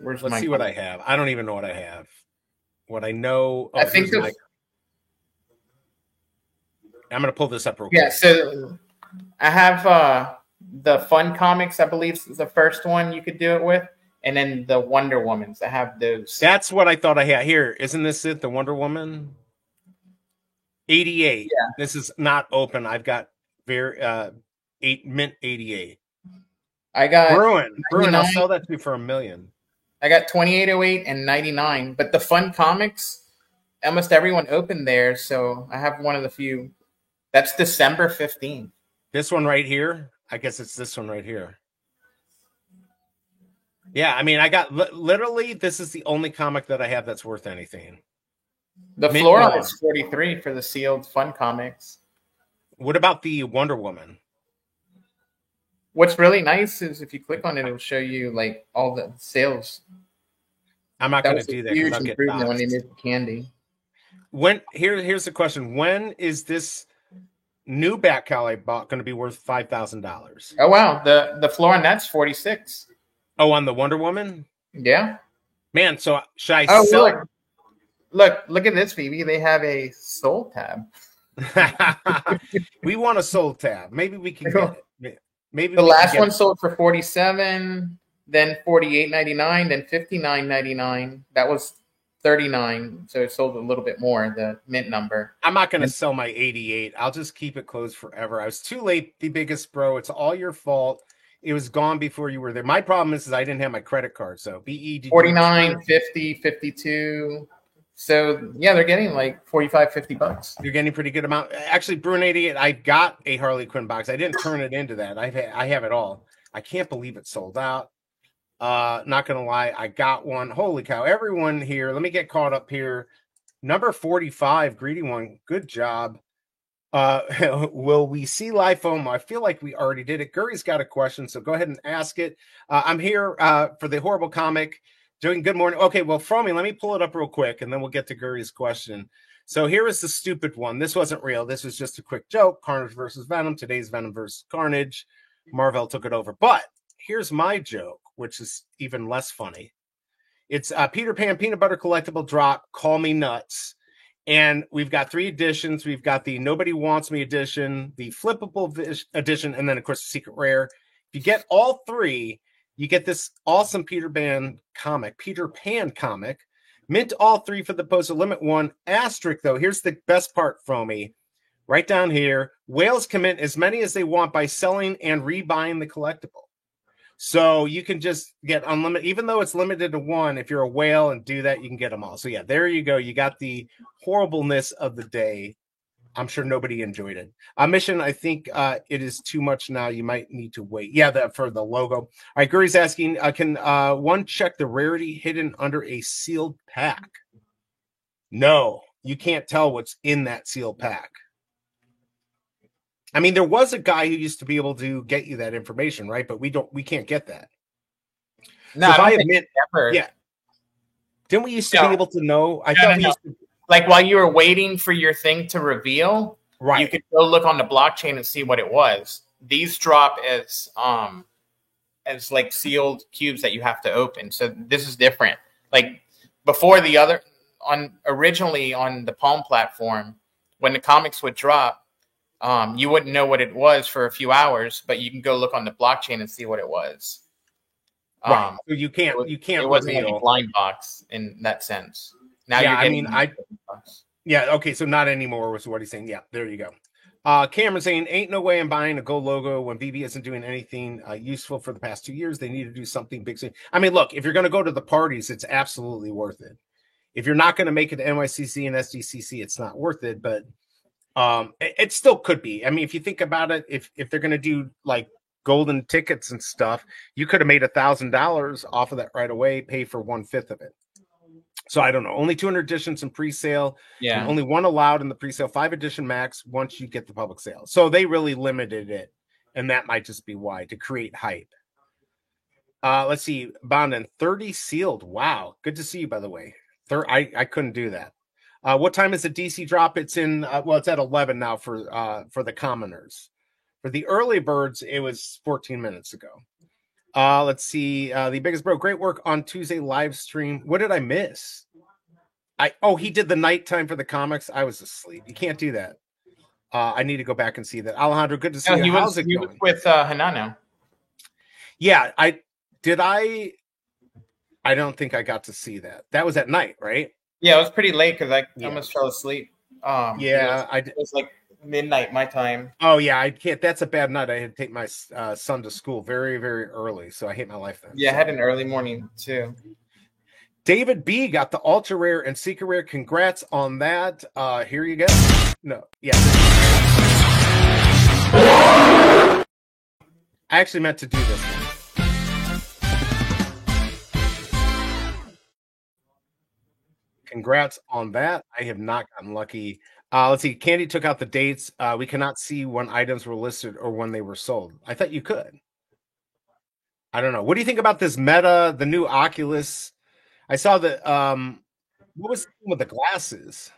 Let's see what I have. I don't even know what I have. What I know. I think I'm going to pull this up real quick. Yeah, so I have the Fun Comics, I believe, is the first one you could do it with, and then the Wonder Womans. I have those. That's what I thought I had here. Isn't this it? The Wonder Woman 88. Yeah. This is not open. I've got mint 88. I got Bruin. I'll sell that to you for $1 million. I got 2808 and 99. But the Fun Comics, almost everyone opened there, so I have one of the few. That's December 15th. This one right here. I guess it's this one right here. Yeah, I mean, I got literally. This is the only comic that I have that's worth anything. The floral is 43 for the sealed Fun Comics. What about the Wonder Woman? What's really nice is if you click on it, it'll show you like all the sales. I'm not going to do that. Huge improvement when they made candy. Here's the question: when is this new Batcowl I bought going to be worth $5,000? Oh wow, the floor on that's 46. Oh, on the Wonder Woman? Yeah, man. So should I sell? Look at this, Phoebe. They have a soul tab. We want a soul tab. Maybe we can get it. Maybe the last one sold for 47, then 48.99, then 59.99. That was 39, so it sold a little bit more. The mint number. I'm not going to sell my 88. I'll just keep it closed forever. I was too late, the biggest bro. It's all your fault. It was gone before you were there. My problem is I didn't have my credit card. So BE 49, 50, 52. So yeah, they're getting like $45-$50. You're getting a pretty good amount. Actually, Bruin 88, I got a Harley Quinn box. I didn't turn it into that. I have it all. I can't believe it sold out. Not gonna lie, I got one. Holy cow! Everyone here, let me get caught up here. Number 45, greedy one. Good job. Will we see live FOMO? I feel like we already did it. Guri's got a question, so go ahead and ask it. I'm here for the horrible comic. Doing good morning. Okay, well, Fromy, let me pull it up real quick, and then we'll get to Guri's question. So here is the stupid one. This wasn't real. This was just a quick joke. Carnage versus Venom. Today's Venom versus Carnage. Marvel took it over. But here's my joke, which is even less funny. It's Peter Pan Peanut Butter Collectible Drop. Call me nuts. And we've got 3 editions. We've got the Nobody Wants Me edition, the flippable edition, and then, of course, the secret rare. If you get all 3, you get this awesome Peter Pan comic. Mint all 3 for the poster. Limit 1. Asterisk, though. Here's the best part, Fromy. Right down here. Whales can mint as many as they want by selling and rebuying the collectible. So you can just get unlimited, even though it's limited to 1. If you're a whale and do that, you can get them all. So yeah, there you go. You got the horribleness of the day. I'm sure nobody enjoyed it. Mission, I think it is too much now. You might need to wait. Yeah, for the logo. All right, Guri's asking, can one check the rarity hidden under a sealed pack? No, you can't tell what's in that sealed pack. I mean, there was a guy who used to be able to get you that information, right? But we can't get that. No, so I admit, yeah. Didn't we used to be able to know? I thought we used to. Like while you were waiting for your thing to reveal, right? You could go look on the blockchain and see what it was. These drop as like sealed cubes that you have to open. So this is different. Like before originally on the Palm platform, when the comics would drop, you wouldn't know what it was for a few hours, but you can go look on the blockchain and see what it was. Right. So you can't. It wasn't like a blind box in that sense. Now yeah, you're getting okay, so not anymore was what he's saying. Yeah, there you go. Cameron saying, ain't no way I'm buying a Go logo when VB isn't doing anything useful for the past 2 years. They need to do something big. I mean, look, if you're going to go to the parties, it's absolutely worth it. If you're not going to make it to NYCC and SDCC, it's not worth it. But it still could be. I mean, if you think about it, if they're going to do like golden tickets and stuff, you could have made $1,000 off of that right away, pay for 1/5 of it. So I don't know. Only 200 editions in pre-sale. Yeah. And only one allowed in the pre-sale. 5 edition max once you get the public sale. So they really limited it, and that might just be why, to create hype. Let's see. Bondin, 30 sealed. Wow. Good to see you, by the way. I couldn't do that. What time is the DC drop? It's in. Well, it's at 11 now for the commoners. For the early birds, it was 14 minutes ago. Let's see. The biggest bro, great work on Tuesday live stream. What did I miss? He did the nighttime for the comics. I was asleep. You can't do that. I need to go back and see that. Alejandro, good to see you. How's it going? Was with Hanano. Yeah, I don't think I got to see that. That was at night, right? Yeah, it was pretty late because I almost fell asleep. It was like midnight my time. Oh yeah, I can't. That's a bad night. I had to take my son to school very, very early, so I hate my life then. Yeah, I had an early morning too. David B got the ultra rare and secret rare. Congrats on that. Here you go. No, yeah. I actually meant to do this one. Congrats on that. I have not gotten lucky. Let's see. Candy took out the dates. We cannot see when items were listed or when they were sold. I thought you could. I don't know. What do you think about this Meta, the new Oculus? I saw that. What was the thing with the glasses?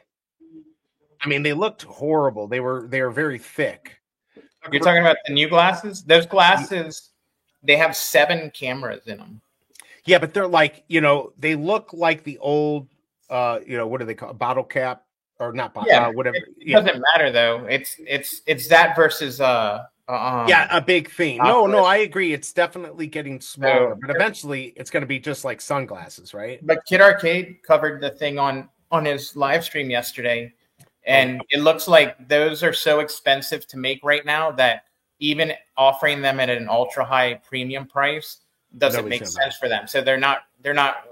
I mean, they looked horrible. They were very thick. You're talking about the new glasses? Those glasses, they have 7 cameras in them. Yeah, but they're like, they look like the old, what do they call it? Bottle cap or not bottle, whatever. It doesn't matter though. It's that versus a big thing. No, I agree. It's definitely getting smaller, but eventually it's going to be just like sunglasses, right? But Kid Arcade covered the thing on his live stream yesterday, and it looks like those are so expensive to make right now that even offering them at an ultra high premium price doesn't make sense for them. So they're not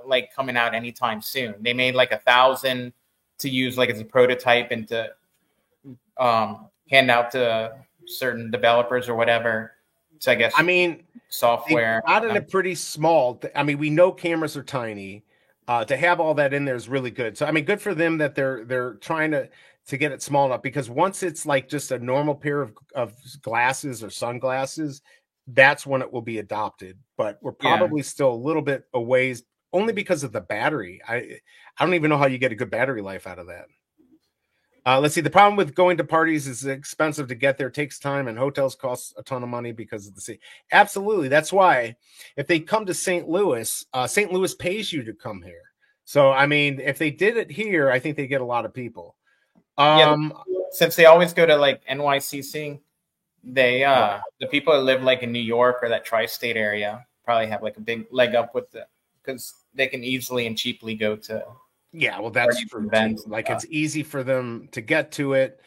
like coming out anytime soon. They made like 1,000 to use like as a prototype and to hand out to certain developers or whatever. So I guess software. They got in a pretty small. I mean, we know cameras are tiny. To have all that in there is really good. So I mean, good for them that they're trying to get it small enough, because once it's like just a normal pair of glasses or sunglasses, that's when it will be adopted. But we're probably still a little bit a ways, only because of the battery. I don't even know how you get a good battery life out of that. Let's see. The problem with going to parties is it's expensive to get there. It takes time, and hotels cost a ton of money because of the city. Absolutely. That's why if they come to St. Louis pays you to come here. So, I mean, if they did it here, I think they get a lot of people. Since they always go to like NYCC, they the people that live like in New York or that tri-state area probably have like a big leg up with because they can easily and cheaply go to. Yeah, well, that's true. Like it's easy for them to get to it.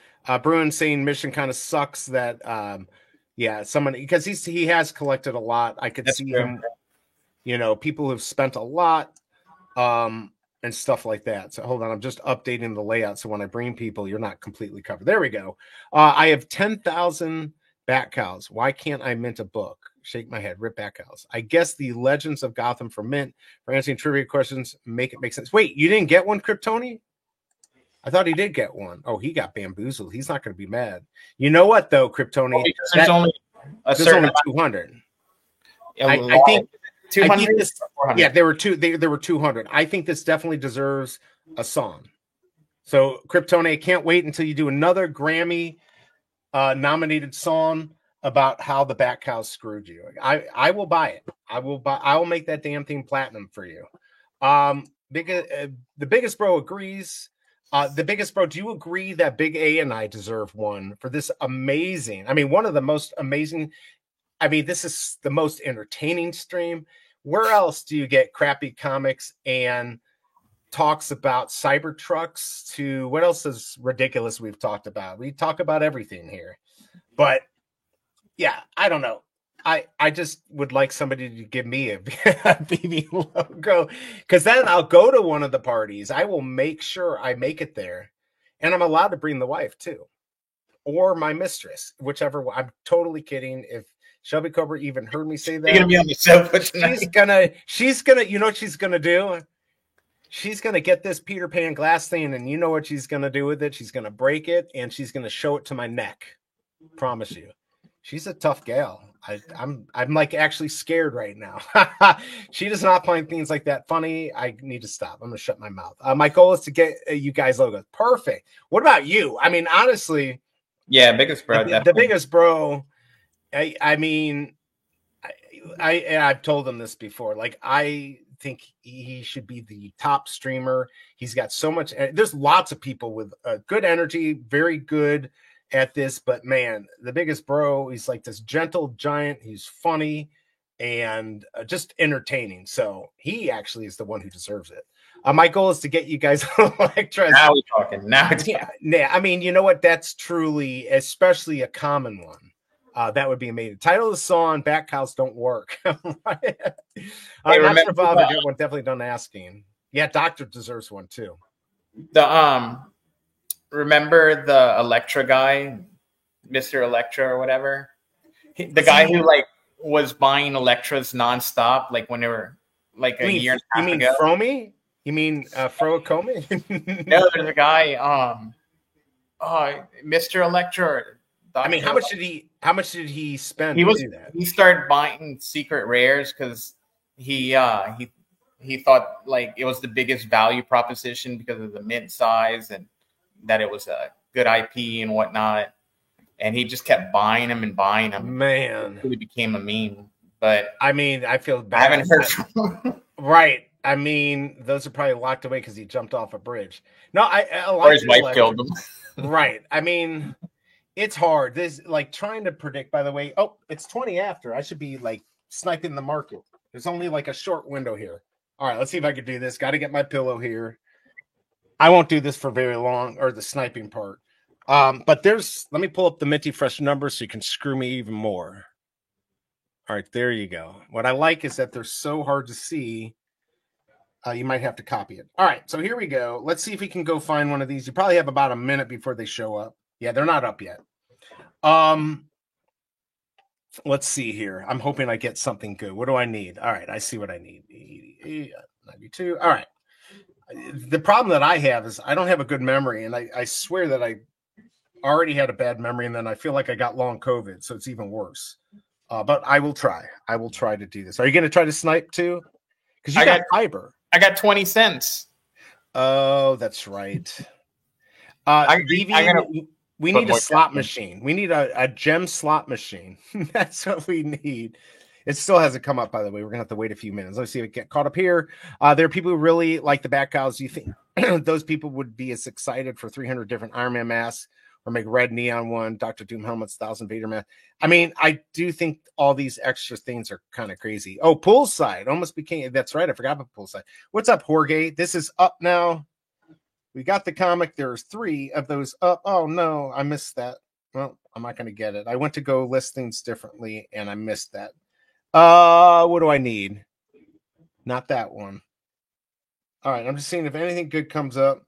Bruin saying Mission kind of sucks that someone, because he has collected a lot. I could see him, people who've spent a lot and stuff like that. So hold on, I'm just updating the layout so when I bring people, you're not completely covered. There we go. I have 10,000 bat cows. Why can't I mint a book? Shake my head. Rip bat cows. I guess the Legends of Gotham for mint for answering trivia questions make sense. Wait, you didn't get one, Kryptoni? I thought he did get one. Oh, he got bamboozled. He's not going to be mad. You know what though, Kryptoni? Well, there's only a certain 200. I think 200. Yeah, there were 200. I think this definitely deserves a song. So, Kryptoni, I can't wait until you do another Grammy nominated song about how the bat cows screwed you. I will buy it. I will make that damn thing platinum for you. The biggest bro agrees. The biggest bro, do you agree that Big A and I deserve one for this amazing? I mean, one of the most amazing. I mean, this is the most entertaining stream. Where else do you get crappy comics and talks about Cybertrucks to what else is ridiculous we've talked about. We talk about everything here. But yeah, I don't know. I just would like somebody to give me a BB logo, because then I'll go to one of the parties. I will make sure I make it there, and I'm allowed to bring the wife too, or my mistress, whichever one. I'm totally kidding. If Shelby Cobra even heard me say that, You're gonna be on the sofa tonight. she's gonna, you know what she's gonna do? She's gonna get this Peter Pan glass thing, and you know what she's gonna do with it? She's gonna break it, and she's gonna show it to my neck. Promise you. She's a tough gal. I'm like actually scared right now. She does not find things like that funny. I need to stop. I'm gonna shut my mouth. My goal is to get you guys logos. Perfect. What about you? I mean, honestly, Yeah, biggest bro. the biggest bro. I mean, I've told him this before. Like, I think he should be the top streamer. He's got so much. There's lots of people with good energy, very good at this, but man, the biggest bro, he's like this gentle giant. He's funny and just entertaining. So he actually is the one who deserves it. My goal is to get you guys Electra. Now we're talking. Yeah. I mean, you know what? That's truly, especially a common one. That would be amazing. Title of the song: "Bat Cows Don't Work." Right? I'm not sure if I'll get one. Definitely done asking. Yeah, Doctor deserves one too. Remember the Electra guy, Mr. Electra or whatever? The guy who like was buying Electras nonstop, like when they were like a year and a half ago. Fromy? You mean Fro Comey? No, there's a guy, Mr. Electra. I mean, how much did he spend to do that? He started buying secret rares because he thought like it was the biggest value proposition because of the mint size and that it was a good IP and whatnot. And he just kept buying them and buying them. Man, it really became a meme. But I mean, I feel bad. I haven't heard from him. Right. I mean, those are probably locked away because he jumped off a bridge. No, or his wife killed him. Right. I mean, it's hard. This like trying to predict. By the way, it's 20 after. I should be like sniping the market. There's only like a short window here. All right, let's see if I can do this. Got to get my pillow here. I won't do this for very long, or the sniping part. But let me pull up the Minty Fresh numbers so you can screw me even more. All right, there you go. What I like is that they're so hard to see. You might have to copy it. All right, so here we go. Let's see if we can go find one of these. You probably have about a minute before they show up. Yeah, they're not up yet. Let's see here. I'm hoping I get something good. What do I need? All right, I see what I need. 92. All right. The problem that I have is I don't have a good memory, and I swear that I already had a bad memory, and then I feel like I got long COVID, so it's even worse. But I will try. I will try to do this. Are you going to try to snipe too? Because you got fiber. I got 20 cents. Oh, that's right. We need a slot machine. We need a gem slot machine. That's what we need. It still hasn't come up, by the way. We're going to have to wait a few minutes. Let's see if we get caught up here. There are people who really like the Bat Cows. You think those people would be as excited for 300 different Iron Man masks or make red neon one, Dr. Doom helmets, 1,000 Vader masks? I mean, I do think all these extra things are kind of crazy. Oh, poolside almost became. That's right. I forgot about poolside. What's up, Jorge? This is up now. We got the comic. There's 3 of those up. Oh, no, I missed that. Well, I'm not going to get it. I went to go list things differently, and I missed that. What do I need? Not that one. All right, I'm just seeing if anything good comes up.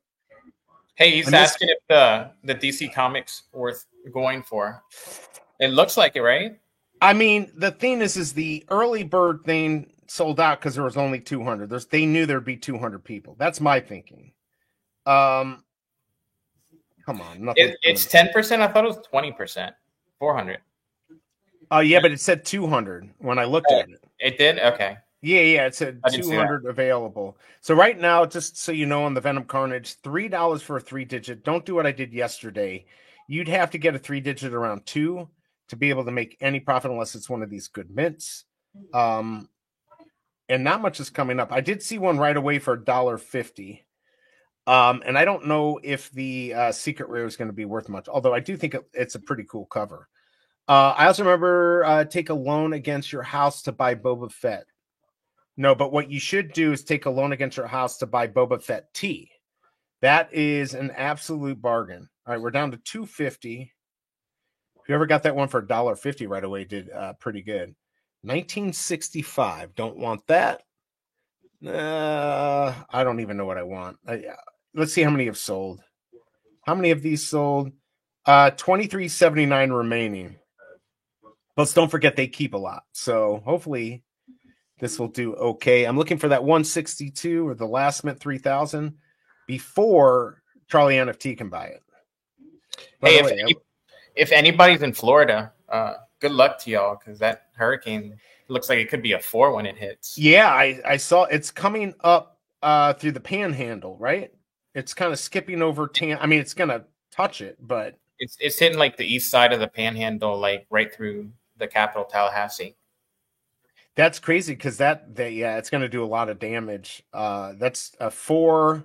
Hey, he's asking if the DC Comics worth going for. It looks like it, right? I mean, the thing is the early bird thing sold out because there was only 200. They knew there'd be 200 people. That's my thinking. Come on, it's 10%. I thought it was 20%. 400. Yeah, but it said 200 when I looked at it. It did? Okay. Yeah, it said 200 available. So right now, just so you know, on the Venom Carnage, $3 for a 3-digit. Don't do what I did yesterday. You'd have to get a 3-digit around 2 to be able to make any profit unless it's one of these good mints. And not much is coming up. I did see one right away for $1.50. And I don't know if the secret rare is going to be worth much, although I do think it's a pretty cool cover. I also remember take a loan against your house to buy Boba Fett. No, but what you should do is take a loan against your house to buy Boba Fett tea. That is an absolute bargain. All right, we're down to 250. Whoever got that one for $1.50 right away did pretty good. 1965. Don't want that. I don't even know what I want. Let's see how many have sold. How many of these sold? 2379 remaining. But don't forget they keep a lot. So hopefully this will do okay. I'm looking for that 162 or the last mint 3000 before Charlie NFT can buy it. Hey, if anybody's in Florida, good luck to y'all, because that hurricane looks like it could be a 4 when it hits. Yeah, I saw it's coming up through the Panhandle, right? It's kind of skipping over. I mean, it's gonna touch it, but it's hitting like the east side of the Panhandle, like right through the capital, Tallahassee. That's crazy because it's going to do a lot of damage. That's a 4.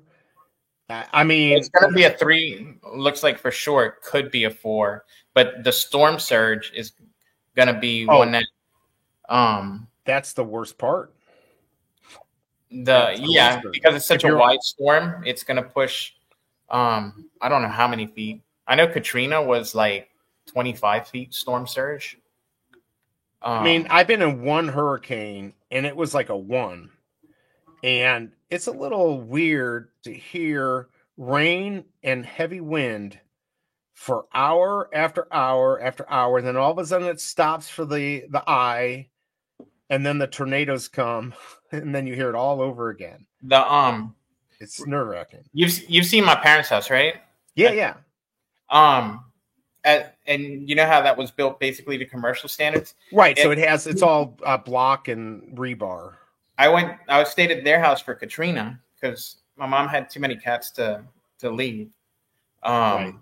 I mean, it's going to be a 3. Looks like for sure it could be a 4, but the storm surge is going to be one that. That's the worst part. Because it's such a wide storm, it's going to push. I don't know how many feet. I know Katrina was like 25 feet storm surge. I mean, I've been in one hurricane and it was like a 1. And it's a little weird to hear rain and heavy wind for hour after hour after hour. And then all of a sudden it stops for the eye. And then the tornadoes come. And then you hear it all over again. It's nerve-wracking. You've seen my parents' house, right? Yeah. And you know how that was built basically to commercial standards, right? So it's all block and rebar. I stayed at their house for Katrina because my mom had too many cats to leave. Right.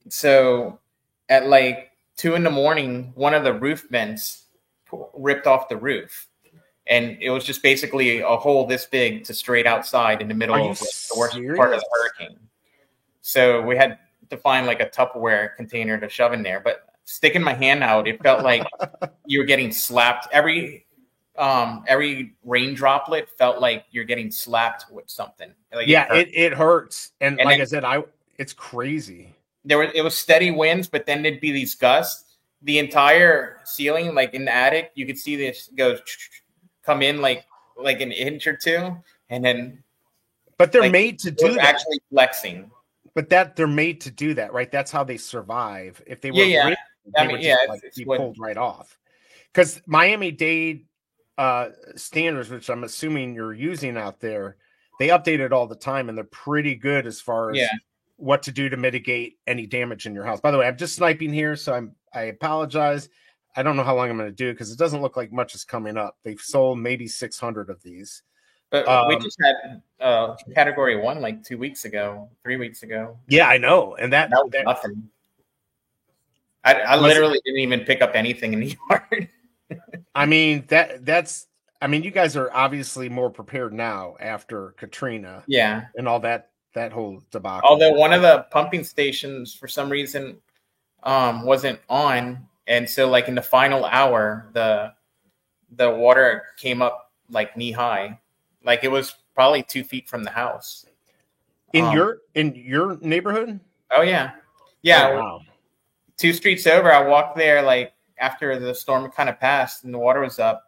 So at like 2 a.m, one of the roof vents ripped off the roof, and it was just basically a hole this big to straight outside in the middle of the worst part of the hurricane. So we had to find like a Tupperware container to shove in there, but sticking my hand out, it felt like you were getting slapped. Every rain droplet felt like you're getting slapped with something. Like it hurts. And like I said, it's crazy. It was steady winds, but then there'd be these gusts. The entire ceiling, like in the attic, you could see this come in like an inch or 2, and then. But they're made to do that. Actually flexing. But they're made to do that, right? That's how they survive. If they were, be pulled right off. Because Miami-Dade standards, which I'm assuming you're using out there, they update it all the time, and they're pretty good as far as what to do to mitigate any damage in your house. By the way, I'm just sniping here, so I apologize. I don't know how long I'm going to do it because it doesn't look like much is coming up. They've sold maybe 600 of these. But we just had category 1 like 2 weeks ago, 3 weeks ago. Yeah, I know. And that was nothing. I literally didn't even pick up anything in the yard. I mean, you guys are obviously more prepared now after Katrina. Yeah. And all that whole debacle. Although one of the pumping stations for some reason wasn't on. And so like in the final hour, the water came up like knee high. Like it was probably 2 feet from the house. In your neighborhood? Oh yeah. Yeah. Oh, wow. 2 streets over, I walked there like after the storm kind of passed and the water was up.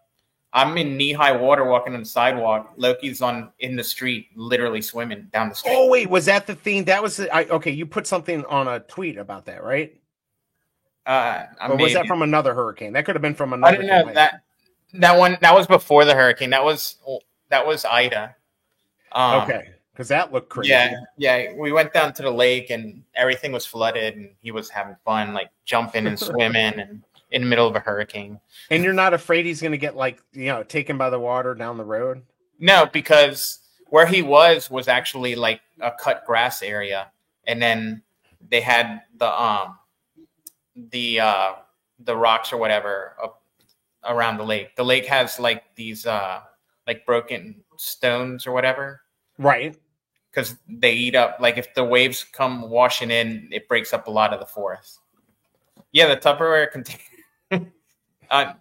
I'm in knee-high water walking on the sidewalk. Loki's in the street, literally swimming down the street. Oh wait, was that the thing? That was okay. You put something on a tweet about that, right? Or was that from another hurricane? That could have been from another. I don't know that one. That was before the hurricane. That was Ida. Okay, because that looked crazy. Yeah. We went down to the lake and everything was flooded, and he was having fun, like jumping and swimming, and in the middle of a hurricane. And you're not afraid he's going to get taken by the water down the road? No, because where he was actually like a cut grass area, and then they had the rocks or whatever up around the lake. The lake has like these like broken stones or whatever, right? Because they eat up. Like if the waves come washing in, it breaks up a lot of the forest. Yeah, the Tupperware container. And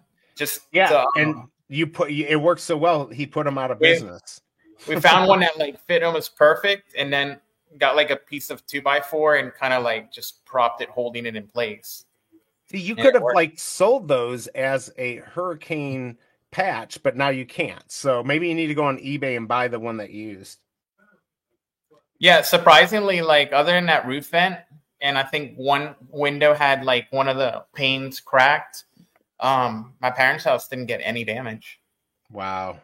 it worked so well. He put them out of We- business. We found one that like fit almost perfect, and then got like a piece of 2x4 and kind of like just propped it, holding it in place. See, you Yeah, could have or- like sold those as a hurricane patch, but now you can't. So maybe you need to go on eBay and buy the one that you used. Yeah, surprisingly, like other than that roof vent, and I think one window had like one of the panes cracked. My parents' house didn't get any damage. Wow.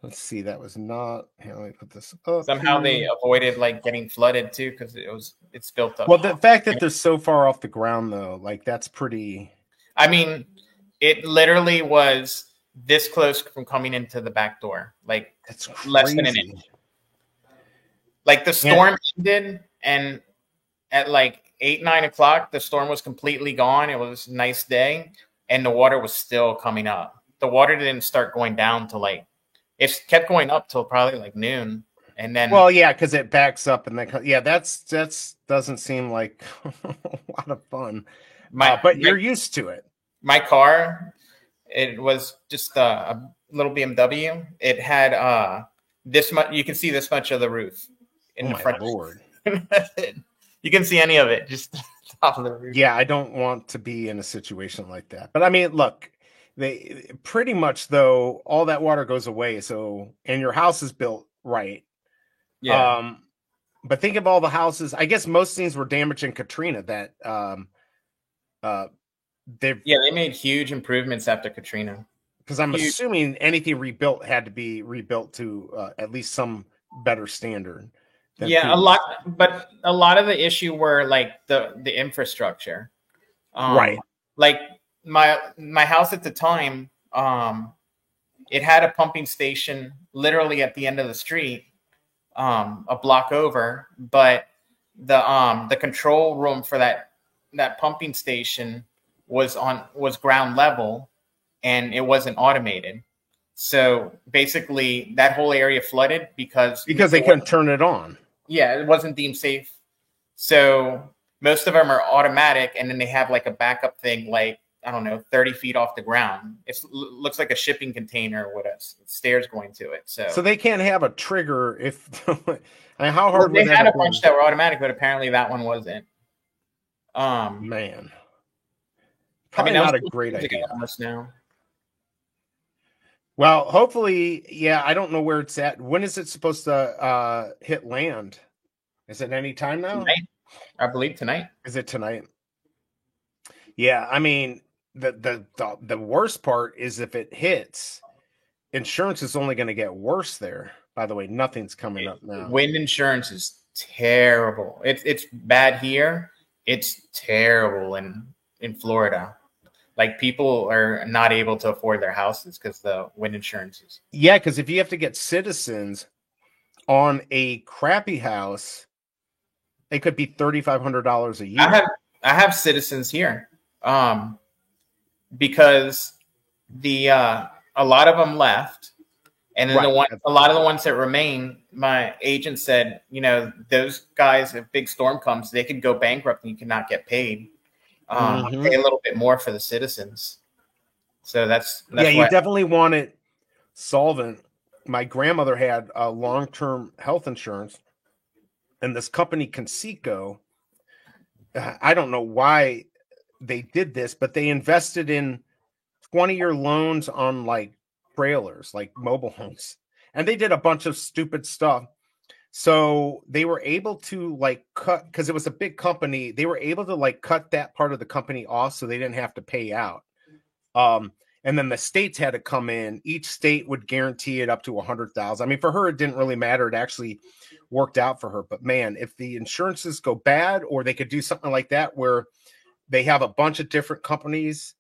Let's see. That was not. Here, let me put this up. Somehow they here. avoided like getting flooded too because it's built up. Well, the fact that they're so far off the ground, though, like that's pretty. I mean, it literally was this close from coming into the back door, like That's crazy. less than an inch. Like the storm ended, and at like 8-9 o'clock, the storm was completely gone. It was a nice day, and the water was still coming up. The water didn't start going down till like it kept going up till probably like noon, and then Well, yeah, because it backs up and then yeah, that's doesn't seem like a lot of fun. But you're used to it. my car, it was just a little BMW. It had this much. You can see this much of the roof in Oh the my front. lord! You can see any of it, just top of the roof. Yeah, I don't want to be in a situation like that. But I mean, look, they pretty much though all that water goes away. So and your house is built right. Yeah. But think of all the houses. I guess most things were damaged in Katrina that they've They made huge improvements after Katrina. because I'm huge. assuming anything rebuilt had to be rebuilt to at least some better standard. than Yeah, a previous. lot, but a lot of the issue were like the infrastructure. Right. Like my house at the time, it had a pumping station literally at the end of the street, a block over, but the control room for that pumping station was ground level, and it wasn't automated. So basically, that whole area flooded because Because they couldn't turn it on. Yeah, it wasn't deemed safe. So most of them are automatic, and then they have like a backup thing, like I don't know, 30 feet off the ground. It looks like a shipping container with stairs going to it. So they can't have a trigger if. I mean, how hard they would that had a have been? bunch that were automatic, but apparently that one wasn't. Man, I probably mean, that not a was great years ago idea. almost now. Well, hopefully, yeah. I don't know where it's at. When is it supposed to hit land? Is it any time now? Tonight, I believe tonight. Is it tonight? Yeah, I mean, the worst part is if it hits, insurance is only going to get worse there. By the way, nothing's coming up now. Wind insurance is terrible. It's bad here. It's terrible in Florida. Like people are not able to afford their houses because the wind insurance is. Yeah, because if you have to get citizens on a crappy house, it could be $3,500 a year. I have citizens here, because a lot of them left, and then Right. a lot of the ones that remain, my agent said, those guys, if big storm comes, they could go bankrupt and you cannot get paid. Mhm. Pay a little bit more for the citizens. So that's Yeah, you why- definitely want it solvent. My grandmother had a long-term health insurance, and this company, Conseco, I don't know why they did this, but they invested in 20-year loans on like trailers, like mobile homes, and they did a bunch of stupid stuff. So they were able to like cut, because it was a big company, they were able to like cut that part of the company off so they didn't have to pay out. And then the states had to come in. Each state would guarantee it up to 100,000. I mean, for her, it didn't really matter. It actually worked out for her. But man, if the insurances go bad, or they could do something like that where they have a bunch of different companies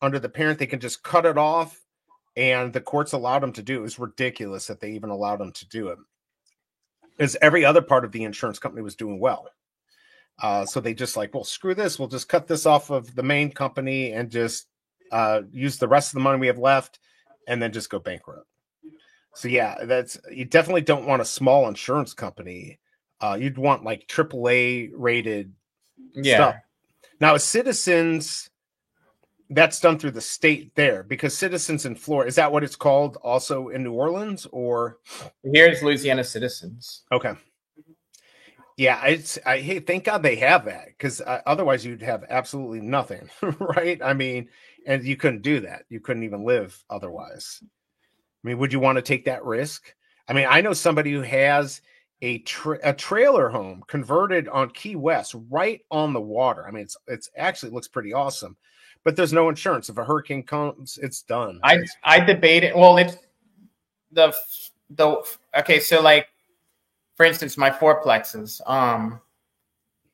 under the parent, they can just cut it off, and the courts allowed them to do it. It was ridiculous that they even allowed them to do it, because every other part of the insurance company was doing well. So they just like, well, screw this. We'll just cut this off of the main company and just use the rest of the money we have left, and then just go bankrupt. So yeah, you definitely don't want a small insurance company. You'd want like AAA rated stuff. Now, Citizens, That's done through the state there because Citizens in Florida, is that what it's called also in New Orleans or? Here's Louisiana Citizens. Okay. Yeah, hey, thank God they have that because otherwise you'd have absolutely nothing, right? I mean, and you couldn't do that. You couldn't even live otherwise. I mean, would you want to take that risk? I mean, I know somebody who has a trailer home converted on Key West, right on the water. I mean, it's actually looks pretty awesome, but there's no insurance. If a hurricane comes, it's done. I debate it. Well, it's the okay. So like, for instance, my fourplexes,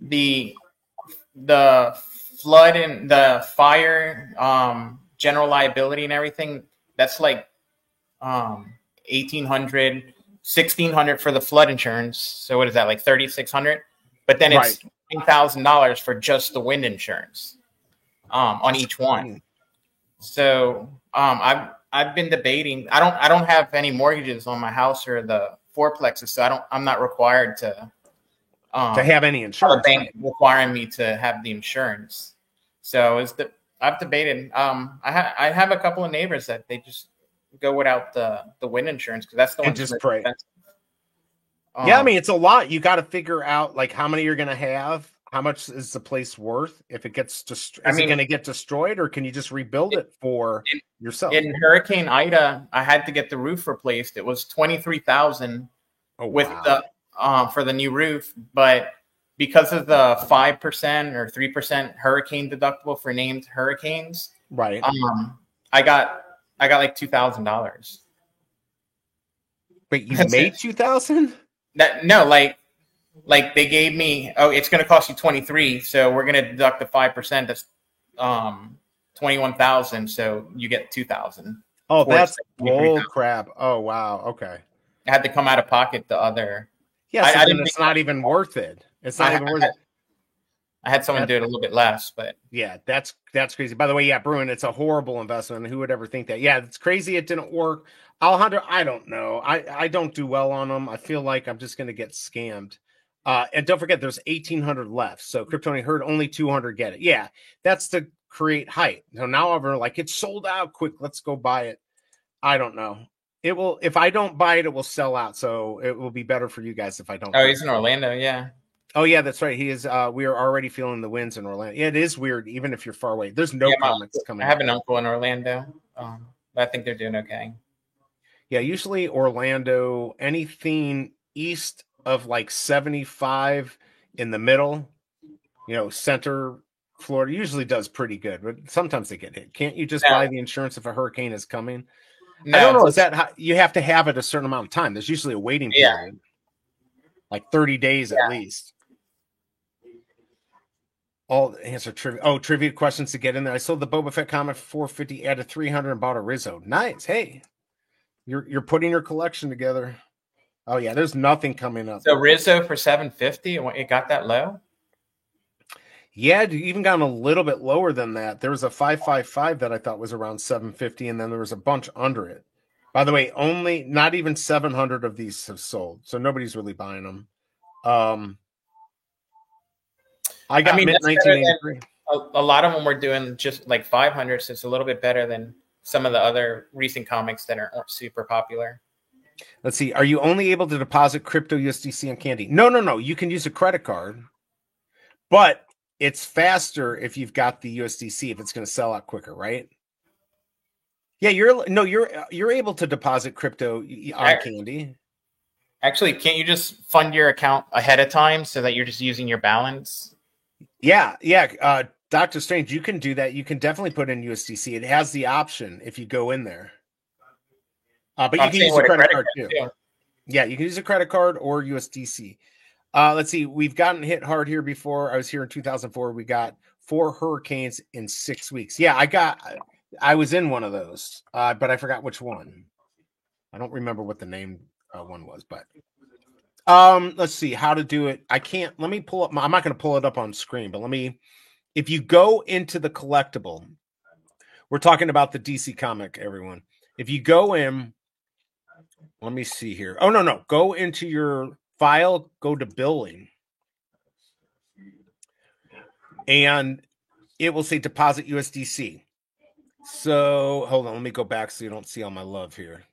the flood and the fire, general liability and everything, that's like 1,800, 1,600 for the flood insurance. So what is that, like 3,600? But then it's $10,000 for just the wind insurance on each one. So I've been debating. I don't have any mortgages on my house or the fourplexes, so I'm not required to have any insurance. The bank requiring me to have the insurance. So I've debated. I have a couple of neighbors that they just go without the wind insurance because that's the one. Just pray. Yeah, I mean it's a lot. You got to figure out like how many you're going to have. How much is the place worth? If it gets destroyed, is it going to get destroyed, or can you just rebuild it for yourself? In Hurricane Ida, I had to get the roof replaced. It was $23,000 with the for the new roof, but because of the 5% or 3% hurricane deductible for named hurricanes, right? I got like $2,000. Wait, you made 2,000? No, like they gave me, it's going to cost you 23, so we're going to deduct the 5%. That's 21,000, so you get 2,000. Oh, that's bull crap. Oh wow, okay. I had to come out of pocket the other. Yeah, so it's not even worth it. It's not even worth it. I had someone do it a little bit less, but yeah, that's crazy. By the way, yeah, Bruin, it's a horrible investment. Who would ever think that? Yeah, it's crazy. It didn't work. Alejandro, I don't know. I don't do well on them. I feel like I'm just going to get scammed. And don't forget, there's 1,800 left. So Kryptonian heard only 200 get it. Yeah, that's to create hype. So now I'm like, it's sold out. Quick, let's go buy it. I don't know. It will. If I don't buy it, it will sell out. So it will be better for you guys if I don't. Oh, he's in Orlando. Yeah. Oh yeah, that's right. He is. We are already feeling the winds in Orlando. Yeah, it is weird, even if you're far away. There's no comments coming. I have an uncle in Orlando. But I think they're doing okay. Yeah, usually Orlando, anything east of like 75 in the middle, center Florida usually does pretty good, but sometimes they get hit. Can't you just buy the insurance if a hurricane is coming? No, I don't know. Is that how you have to have it a certain amount of time? There's usually a waiting period, like 30 days at least. All the answer trivia. Oh, trivia questions to get in there. I sold the Boba Fett comic for $450, added $300, and bought a Rizzo. Nice. Hey, you're putting your collection together. Oh yeah, there's nothing coming up. So Rizzo for $750, it got that low? Yeah, it even gotten a little bit lower than that. There was a 555 that I thought was around $750, and then there was a bunch under it. By the way, not even 700 of these have sold, so nobody's really buying them. I got mid 1983. A lot of them were doing just like 500, so it's a little bit better than some of the other recent comics that aren't super popular. Let's see. Are you only able to deposit crypto USDC on Candy? No. You can use a credit card, but it's faster if you've got the USDC if it's going to sell out quicker, right? Yeah, you're able to deposit crypto on Candy. Actually, can't you just fund your account ahead of time so that you're just using your balance? Yeah. Dr. Strange, you can do that. You can definitely put in USDC. It has the option if you go in there. But you can use a credit card too. Yeah, you can use a credit card or USDC. Let's see. We've gotten hit hard here before. I was here in 2004. We got 4 hurricanes in 6 weeks. Yeah, I was in one of those, but I forgot which one. I don't remember what the name one was, but let's see how to do it. Let me pull up. I'm not going to pull it up on screen, but if you go into the collectible, we're talking about the DC comic, everyone. If you go in, let me see here. Oh, no. Go into your file, go to billing, and it will say deposit USDC. So hold on, let me go back so you don't see all my love here.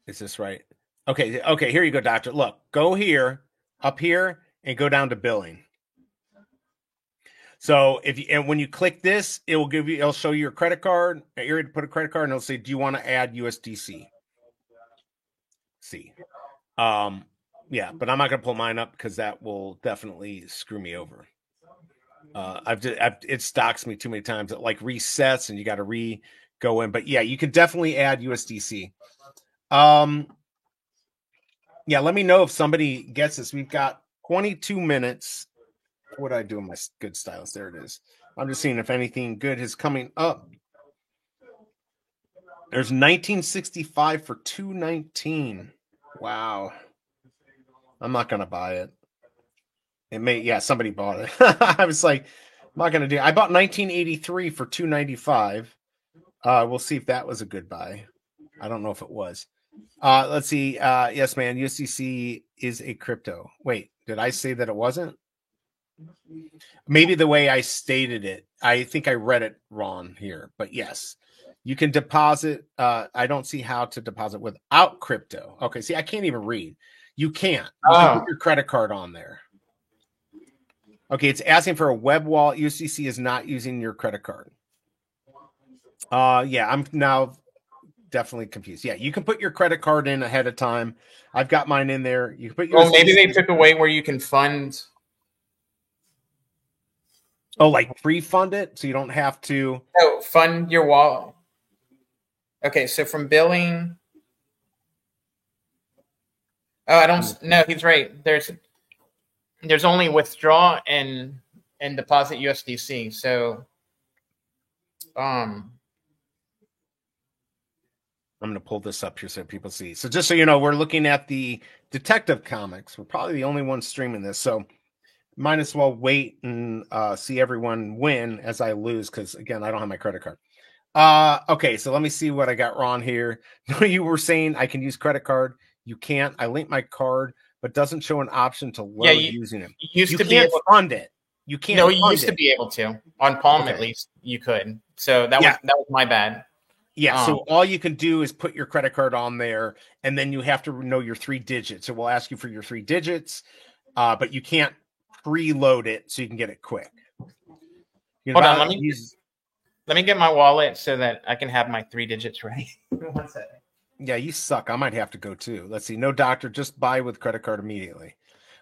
Is this right? Okay, okay, here you go, doctor. Look, go here, up here, and go down to billing. So if you and when you click this, it will give you, it'll show you your credit card, area to put a credit card, and it'll say, do you want to add USDC? See. Yeah, but I'm not gonna pull mine up because that will definitely screw me over. It stocks me too many times. It like resets and you got to go in. But yeah, you can definitely add USDC. Yeah, let me know if somebody gets this. We've got 22 minutes. What did I do in my good stylus? There it is. I'm just seeing if anything good is coming up. There's 1965 for 219. Wow. I'm not gonna buy it. It may, yeah, somebody bought it. I was like, I'm not gonna do. I bought 1983 for 295. We'll see if that was a good buy. I don't know if it was. Let's see. Yes, man. USDC is a crypto. Wait, did I say that it wasn't? Maybe the way I stated it, I think I read it wrong here. But yes, you can deposit. I don't see how to deposit without crypto. Okay, see, I can't even read. You can't. You can put your credit card on there. Okay, it's asking for a web wallet. USDC is not using your credit card. Yeah, I'm now definitely confused. Yeah, you can put your credit card in ahead of time. I've got mine in there. You can put your. Well, maybe they took away where you can fund. Oh, like pre-fund it, so you don't have to. No, fund your wallet. Okay, so from billing. Oh, I don't. No, he's right. There's only withdraw and deposit USDC. So, I'm going to pull this up here so people see. So just so you know, we're looking at the Detective Comics. We're probably the only ones streaming this, so might as well wait and see everyone win as I lose because, again, I don't have my credit card. Okay, so let me see what I got wrong here. You were saying I can use credit card. You can't. I linked my card, but doesn't show an option to load using it. You used to be able to fund it. You can't. No, you used to be able to. On Palm, at least, you could. So that was my bad. Yeah, so all you can do is put your credit card on there, and then you have to know your 3 digits. It will ask you for your 3 digits, but you can't preload it so you can get it quick. Hold on, let me get my wallet so that I can have my 3 digits ready. 1 second. Yeah, you suck. I might have to go too. Let's see. No, doctor, just buy with credit card immediately.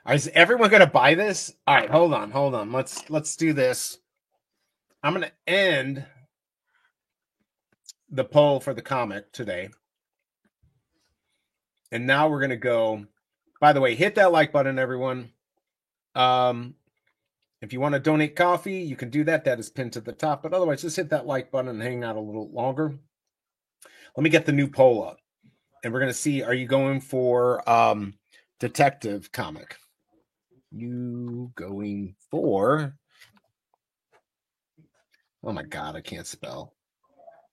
Is everyone going to buy this? All right, hold on. Let's do this. I'm going to end the poll for the comic today. And now we're going to go. By the way, hit that like button, everyone. If you want to donate coffee, you can do that. That is pinned to the top. But otherwise, just hit that like button and hang out a little longer. Let me get the new poll up. And we're going to see, are you going for Detective Comic? You going for... Oh, my God, I can't spell.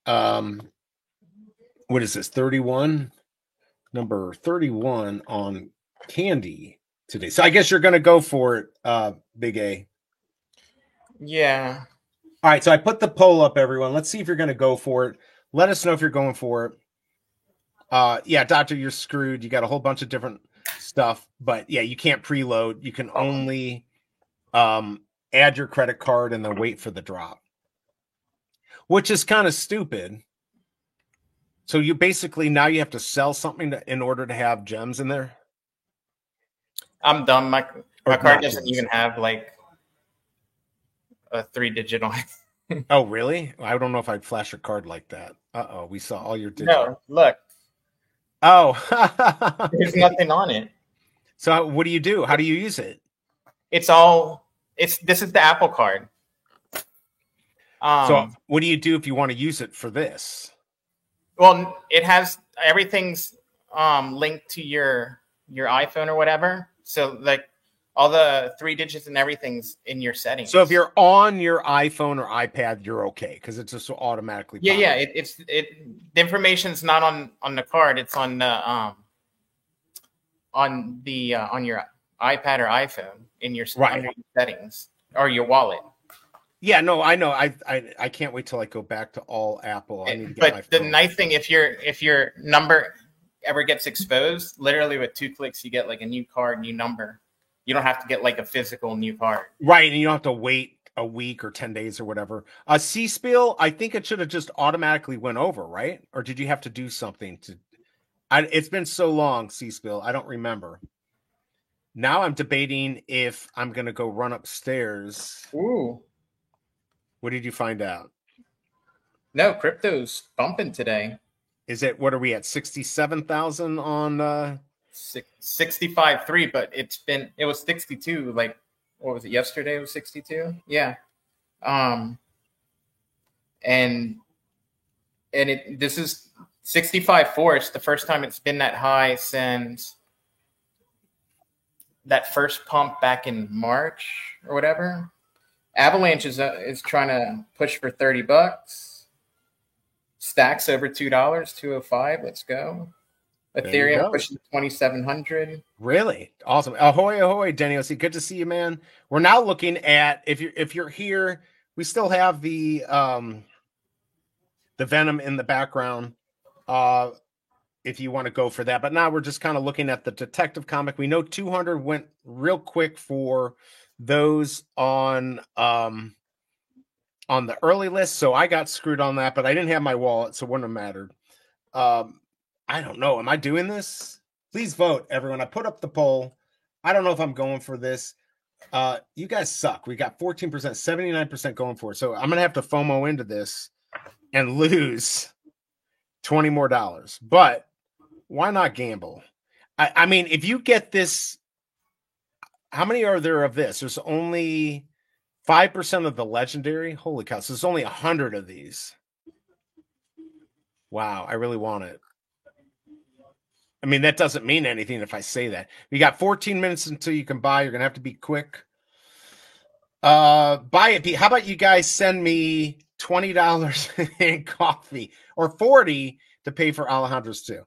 What is this, 31? Number 31 on Candy today. So I guess you're going to go for it, Big A. Yeah. All right, so I put the poll up, everyone. Let's see if you're going to go for it. Let us know if you're going for it. Yeah, doctor, you're screwed. You got a whole bunch of different stuff, but yeah, you can't preload. You can only add your credit card and then wait for the drop, which is kind of stupid. So you basically now you have to sell something in order to have gems in there. I'm dumb. My card doesn't even have like a 3-digit on it. Oh, really? I don't know if I'd flash a card like that. Uh-oh, we saw all your digits. No, look. Oh. There's nothing on it. So what do? How do you use it? This is the Apple Card. So what do you do if you want to use it for this? Well, it has everything's linked to your iPhone or whatever. So like all the 3 digits and everything's in your settings. So if you're on your iPhone or iPad, you're okay because it's just automatically. Yeah. The information's not on the card. It's on your iPad or iPhone in your settings or your wallet. Yeah, no, I know. I can't wait till I go back to all Apple. I need to get my But the phone. nice thing, if your number ever gets exposed, literally with 2 clicks, you get like a new card, new number. You don't have to get like a physical new card. Right, and you don't have to wait a week or 10 days or whatever. C-Spill, I think it should have just automatically went over, right? Or did you have to do something to? It's been so long, C-Spill. I don't remember. Now I'm debating if I'm going to go run upstairs. Ooh. What did you find out? No, crypto's bumping today. Is it, what are we at, 67,000 on 65.3, but it was 62, like, what was it, yesterday? It was 62. Yeah. And this is 65.4. It's the first time it's been that high since that first pump back in March or whatever. Avalanche is trying to push for $30. Stacks over $2, 205. Let's go. Ethereum pushing 2,700. Really awesome. Ahoy, ahoy, Denny OC. Good to see you, man. We're now looking at, if you're here, we still have the Venom in the background. If you want to go for that, but now we're just kind of looking at the detective comic. We know 200 went real quick for those on the early list, so I got screwed on that, but I didn't have my wallet, so it wouldn't have mattered. I don't know. Am I doing this? Please vote, everyone. I put up the poll. I don't know if I'm going for this. You guys suck. We got 14%, 79% going for it. So I'm gonna have to FOMO into this and lose $20 more. But why not gamble? I mean, if you get this, how many are there of this? There's only 5% of the legendary. Holy cow! So there's only 100 of these. Wow, I really want it. I mean, that doesn't mean anything if I say that. You got 14 minutes until you can buy. You're gonna have to be quick. Buy it. How about you guys send me $20 in coffee or 40 to pay for Alejandro's too?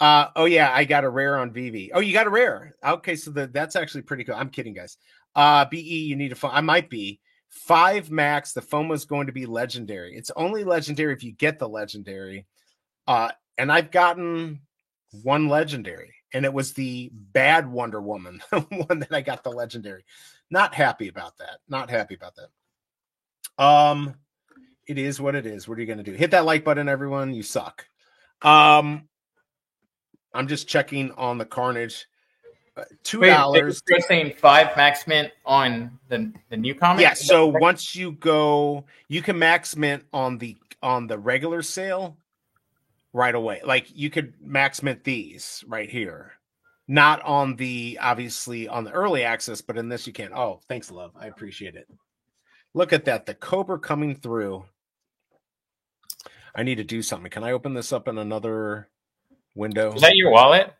Oh yeah, I got a rare on VV. Oh, you got a rare. Okay, so that's actually pretty cool. I'm kidding, guys. BE, you need a phone. I might be 5 max. The FOMO is going to be legendary. It's only legendary if you get the legendary. And I've gotten one legendary, and it was the bad Wonder Woman one that I got the legendary. Not happy about that. Not happy about that. It is what it is. What are you going to do? Hit that like button, everyone. You suck. I'm just checking on the Carnage. $2. You're saying 5 max mint on the new comic? Yeah. So once you go, you can max mint on the regular sale right away. Like you could max mint these right here, not on obviously on the early access, but in this you can. Oh, thanks, love. I appreciate it. Look at that. The Cobra coming through. I need to do something. Can I open this up in another window? Is that your wallet?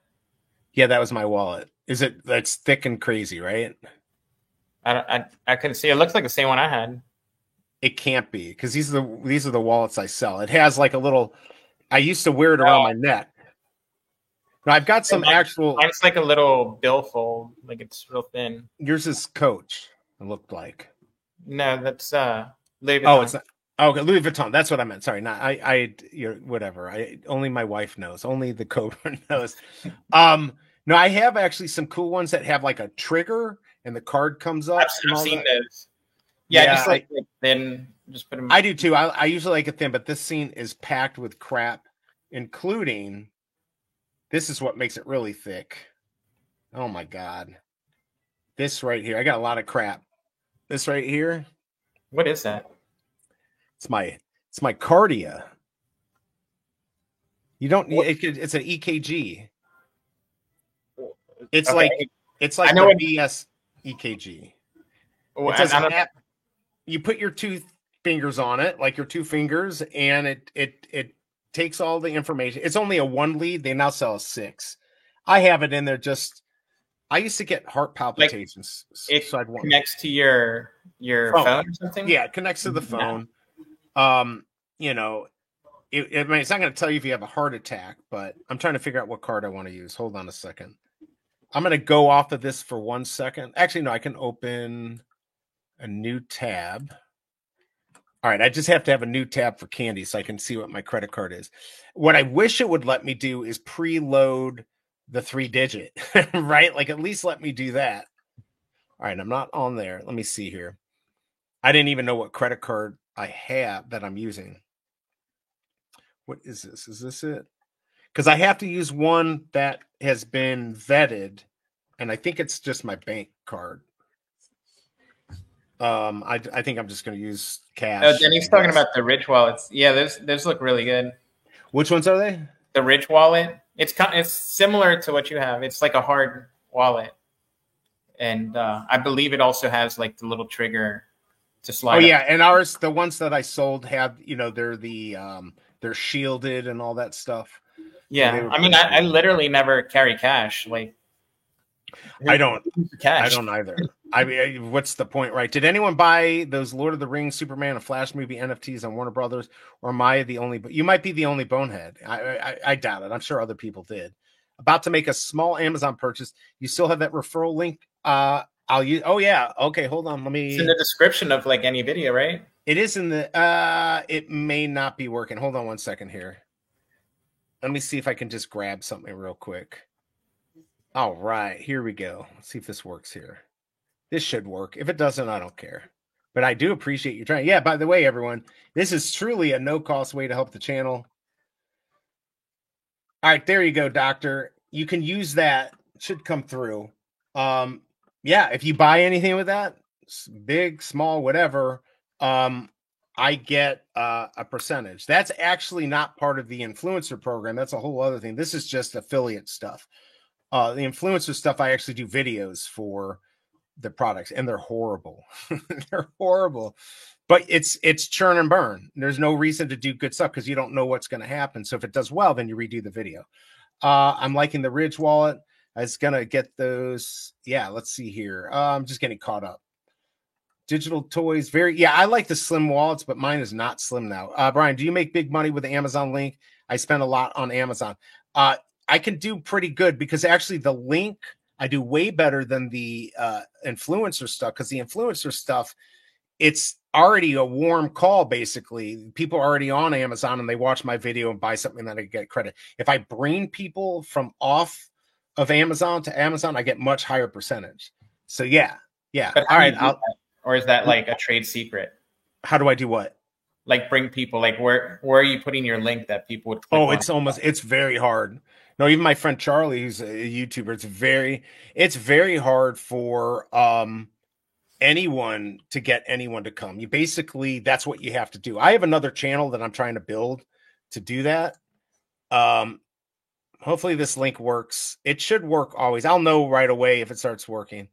Yeah, that was my wallet. That's thick and crazy, right? I couldn't see. It looks like the same one I had. It can't be, because these are the wallets I sell. It has like a little. I used to wear it around my neck. Now I've got some actual. Mine's like a little billfold, like it's real thin. Yours is Coach. It looked like. No, that's Louis Vuitton. Oh, it's not. Okay, Louis Vuitton. That's what I meant. Sorry, not whatever. Only my wife knows. Only the Cobra knows. No, I have actually some cool ones that have like a trigger and the card comes up. I've seen those. Yeah, just like thin. Just put them. I do too. I usually like it thin, but this scene is packed with crap, including. This is what makes it really thick. Oh my god, this right here. I got a lot of crap. This right here. What is that? It's my Cardia. You don't need it's an EKG. It's okay. it's like I know the BS EKG. Well, it doesn't have, you put your 2 fingers on it, like your 2 fingers, and it takes all the information. It's only a 1 lead. They now sell a 6. I have it in there. I used to get heart palpitations. Like so I'd want connects to your phone or something. Yeah, it connects to the phone. You know, it's not going to tell you if you have a heart attack, but I'm trying to figure out what card I want to use. Hold on a second. I'm going to go off of this for 1 second. Actually, no, I can open a new tab. All right, I just have to have a new tab for candy so I can see what my credit card is. What I wish it would let me do is preload the 3-digit, right? Like at least let me do that. All right, I'm not on there. Let me see here. I didn't even know what credit card I have that I'm using. What is this? Is this it? Because I have to use one that has been vetted, and I think it's just my bank card. I think I'm just going to use cash. Then he's talking about the Ridge wallets. Yeah, those look really good. Which ones are they? The Ridge wallet. It's similar to what you have. It's like a hard wallet, and I believe it also has like the little trigger to slide. Oh yeah, and ours, the ones that I sold have, they're shielded and all that stuff. Yeah, I mean, I literally never carry cash. Like, I don't. Cash. I don't either. I mean, what's the point, right? Did anyone buy those Lord of the Rings, Superman, and Flash movie NFTs on Warner Brothers, or am I the only? You might be the only bonehead. I doubt it. I'm sure other people did. About to make a small Amazon purchase. You still have that referral link? I'll use. Oh yeah. Okay, hold on. Let me. It's in the description of like any video, right? It is in the. It may not be working. Hold on one second here. Let me see if I can just grab something real quick. All right, here we go. Let's see if this works here. This should work. If it doesn't, I don't care. But I do appreciate you trying. Yeah, by the way, everyone, this is truly a no-cost way to help the channel. All right, there you go, Doctor. You can use that. It should come through. Yeah, if you buy anything with that, big, small, whatever, I get a percentage. That's actually not part of the influencer program. That's a whole other thing. This is just affiliate stuff. The influencer stuff, I actually do videos for the products, and they're horrible. They're horrible, but it's churn and burn. There's no reason to do good stuff because you don't know what's going to happen. So if it does well, then you redo the video. I'm liking the Ridge wallet. I was going to get those. Yeah, let's see here. I'm just getting caught up. Digital toys. I like the slim wallets, but mine is not slim now. Brian, do you make big money with the Amazon link? I spend a lot on Amazon. I can do pretty good because actually the link, I do way better than the influencer stuff, because the influencer stuff, it's already a warm call, basically. People are already on Amazon and they watch my video and buy something that I get credit. If I bring people from off of Amazon to Amazon, I get much higher percentage. So yeah. But all right. Or is that like a trade secret? How do I do what? Like bring people, like where are you putting your link that people would click on? It's very hard. No, even my friend Charlie, who's a YouTuber, it's very hard for anyone to get anyone to come. You basically, that's what you have to do. I have another channel that I'm trying to build to do that. Hopefully this link works. It should work always. I'll know right away if it starts working.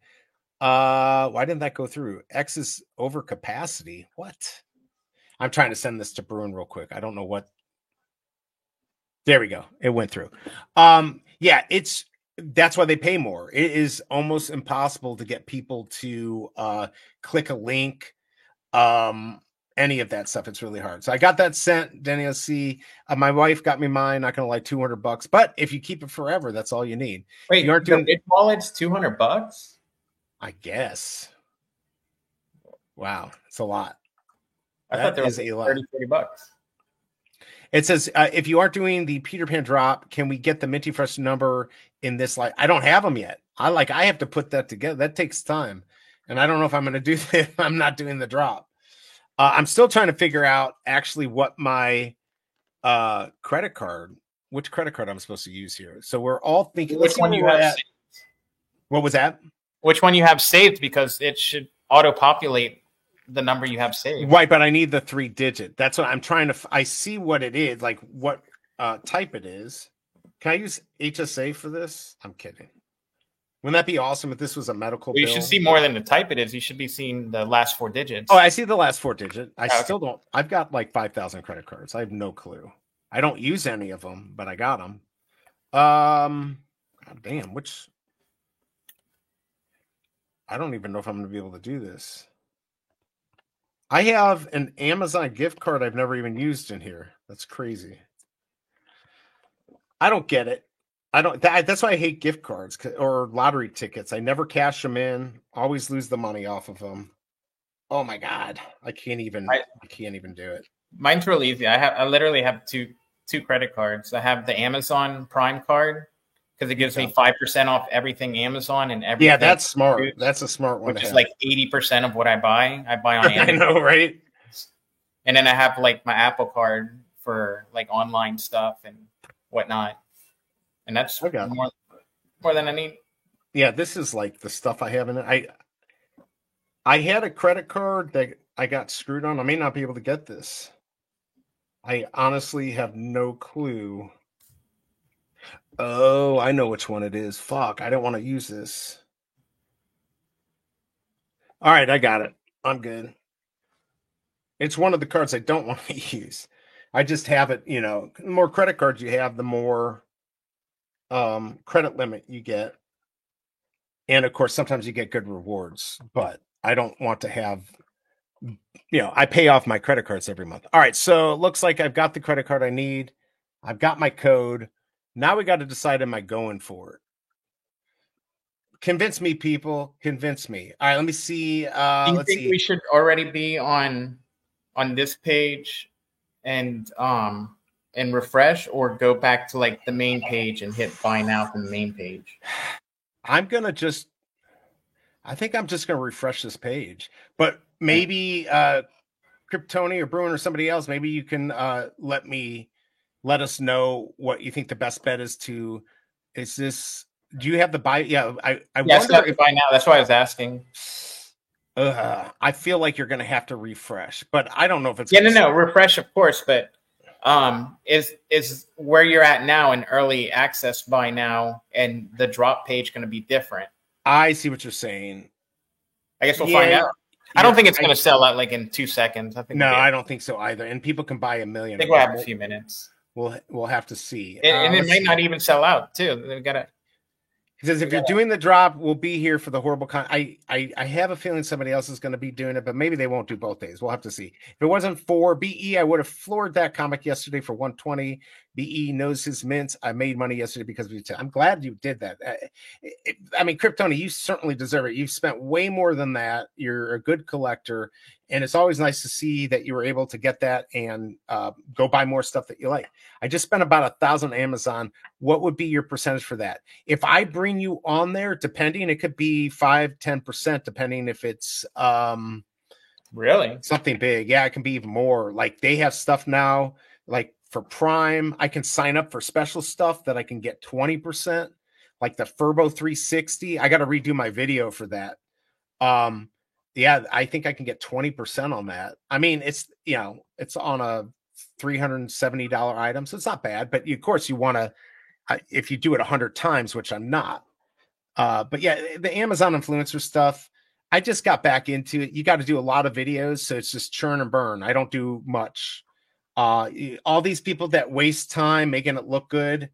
Why didn't that go through? X is over capacity. What? I'm trying to send this to Bruin real quick. I don't know what. There we go. It went through. Yeah, that's why they pay more. It is almost impossible to get people to click a link. Any of that stuff. It's really hard. So I got that sent. Daniel C. My wife got me mine. Not gonna lie, $200. But if you keep it forever, that's all you need. Wait, you aren't doing Ridge wallet's $200? I guess. Wow, it's a lot. I thought there was $30, $40. It says, if you aren't doing the Peter Pan drop, can we get the Minty Fresh number in this live? I don't have them yet. I have to put that together. That takes time. And I don't know if I'm going to do that. I'm not doing the drop. I'm still trying to figure out actually what my which credit card I'm supposed to use here. So we're all thinking. Which one you have saved? What was that? Which one you have saved, because it should auto-populate the number you have saved. Right, but I need the 3-digit. That's what I'm trying to. I see what it is, like what type it is. Can I use HSA for this? I'm kidding. Wouldn't that be awesome if this was a medical bill? You should see more than the type it is. You should be seeing the last 4 digits. Oh, I see the last 4 digit. I still don't. I've got like 5,000 credit cards. I have no clue. I don't use any of them, but I got them. God damn, which. I don't even know if I'm going to be able to do this. I have an Amazon gift card I've never even used in here. That's crazy. I don't get it. That's why I hate gift cards or lottery tickets. I never cash them in. Always lose the money off of them. Oh my god, I can't even do it. Mine's real easy. I literally have two credit cards. I have the Amazon Prime card because it gives me 5% off everything Amazon and everything. Yeah, that's smart. That's a smart one. Which is like 80% of what I buy. I buy on Amazon. I know, right? And then I have like my Apple card for like online stuff and whatnot. And that's more than I need. Yeah, this is like the stuff I have in it. I had a credit card that I got screwed on. I may not be able to get this. I honestly have no clue. Oh, I know which one it is. Fuck, I don't want to use this. All right, I got it. I'm good. It's one of the cards I don't want to use. I just have it, you know, the more credit cards you have, the more credit limit you get. And of course, sometimes you get good rewards, but I don't want to have, you know, I pay off my credit cards every month. All right, so it looks like I've got the credit card I need. I've got my code. Now we got to decide, am I going for it? Convince me, people. Convince me. All right, let me see. Do you think we should already be on this page and refresh, or go back to like the main page and hit buy now from the main page? I think I'm just going to refresh this page, but maybe Kryptoni or Bruin or somebody else, maybe you can let us know what you think the best bet is to. Is this? Do you have the buy? Yeah, I wonder if buy now. That's why I was asking. I feel like you're going to have to refresh, but I don't know if it's no refresh, of course, but is where you're at now in early access buy now, and the drop page going to be different? I see what you're saying. I guess we'll find out. I don't think it's going to sell out like in 2 seconds. I don't think so either. And people can buy 1 million. I think we'll have a few minutes. We'll have to see. And it might not even sell out too. They've got to. He says, if you're doing the drop, we'll be here for the horrible I have a feeling somebody else is going to be doing it, but maybe they won't do both days. We'll have to see. If it wasn't for BE, I would have floored that comic yesterday for 120. BE knows his mints. I made money yesterday because of you. I'm glad you did that. I mean, Kryptoni, you certainly deserve it. You've spent way more than that. You're a good collector, and it's always nice to see that you were able to get that and go buy more stuff that you like. I just spent about 1,000 Amazon. What would be your percentage for that? If I bring you on there, depending, it could be 5-10%, depending if it's really something big. Yeah, it can be even more. Like they have stuff now, like for Prime, I can sign up for special stuff that I can get 20%, like the Furbo 360. I got to redo my video for that. Yeah, I think I can get 20% on that. I mean, it's, you know, it's on a $370 item, so it's not bad. But of course, you want to, if you do it 100 times, which I'm not. But yeah, the Amazon influencer stuff, I just got back into it. You got to do a lot of videos, so it's just churn and burn. I don't do much. All these people that waste time making it look good,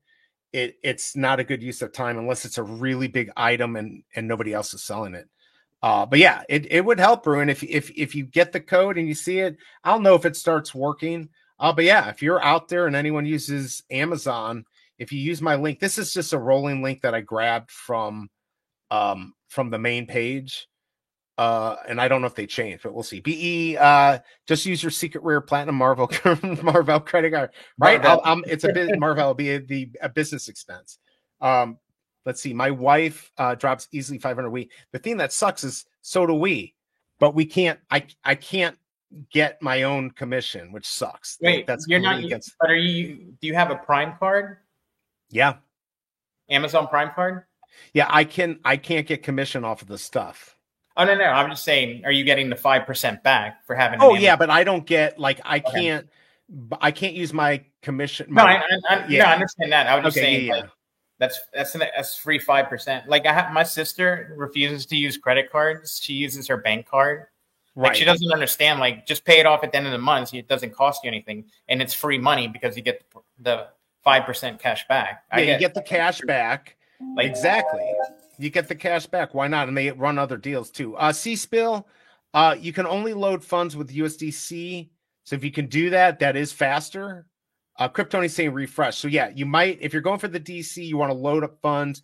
it's not a good use of time unless it's a really big item and nobody else is selling it. But yeah, it would help, Bruin, if you get the code and you see it. I'll know if it starts working. But yeah, if you're out there and anyone uses Amazon, if you use my link, this is just a rolling link that I grabbed from the main page. And I don't know if they changed, but we'll see. BE, just use your secret rare platinum Marvel credit card, right? It's a bit Marvel will be a business expense. Let's see. My wife drops easily 500 we. The thing that sucks is so do we, but we can't. I can't get my own commission, which sucks. Wait, you're not. But are you? Do you have a Prime card? Yeah. Amazon Prime card. Yeah, I can't get commission off of the stuff. Oh no! I'm just saying, are you getting the 5% back for having? Oh yeah, but I don't get I can't use my commission. I understand that. I was just saying, like, that's free 5%. Like my sister refuses to use credit cards. She uses her bank card. Like right. She doesn't understand. Like just pay it off at the end of the month. So it doesn't cost you anything, and it's free money because you get the 5% cash back. Yeah, you get the cash back. Like, exactly. You get the cash back. Why not? And they run other deals too. C-Spill, you can only load funds with USDC. So if you can do that, that is faster. Kryptoni's saying refresh. So yeah, you might, if you're going for the DC, you want to load up funds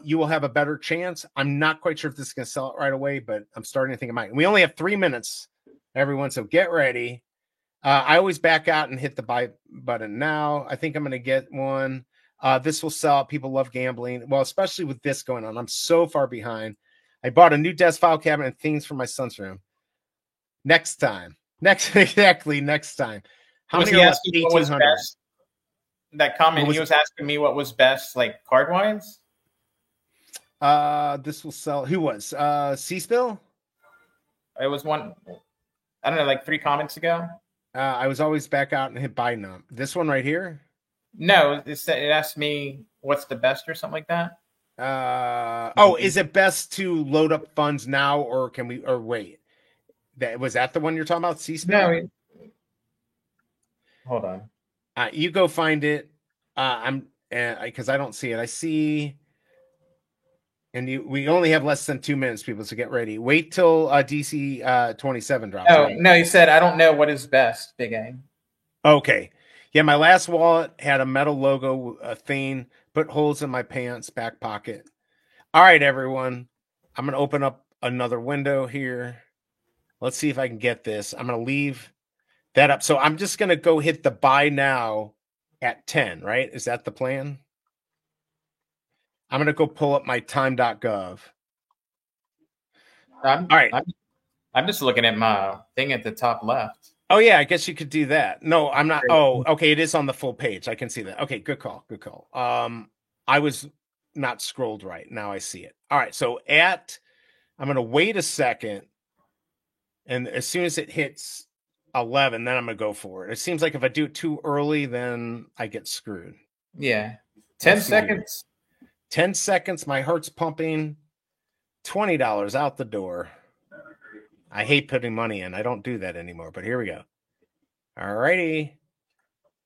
you will have a better chance. I'm not quite sure if this is going to sell it right away, but I'm starting to think it might. We only have 3 minutes, everyone, so get ready. I always back out and hit the buy button now. I think I'm going to get one. This will sell. People love gambling. Well, especially with this going on. I'm so far behind. I bought a new desk file cabinet and things for my son's room. Next time. Next time. How Was many he are asking what was 1,800? best? That comment, he was asking me what was best, like card wise. This will sell. Who was? C-Spill? It was one, I don't know, like 3 comments ago. I was always back out and hit buy now. This one right here? No, it asked me what's the best or something like that. Is it best to load up funds now, or can we? Or wait, was that the one you're talking about? C-Spill? No, hold on. You go find it. I'm because I don't see it. I see, and we only have less than 2 minutes, people. So get ready. Wait till DC 27 drops. Oh right? no, he said I don't know what is best. Big A. Okay. Yeah, my last wallet had a metal logo thing, put holes in my pants, back pocket. All right, everyone. I'm going to open up another window here. Let's see if I can get this. I'm going to leave that up. So I'm just going to go hit the buy now at 10, right? Is that the plan? I'm going to go pull up my time.gov. All right. I'm just looking at my thing at the top left. Oh, yeah, I guess you could do that. No, I'm not. Oh, okay. It is on the full page. I can see that. Okay, good call. Good call. I was not scrolled right. Now I see it. All right. So I'm going to wait a second. And as soon as it hits 11, then I'm going to go for it. It seems like if I do it too early, then I get screwed. Yeah. 10 seconds. 10 seconds. My heart's pumping. $20 out the door. I hate putting money in. I don't do that anymore, but here we go. All righty.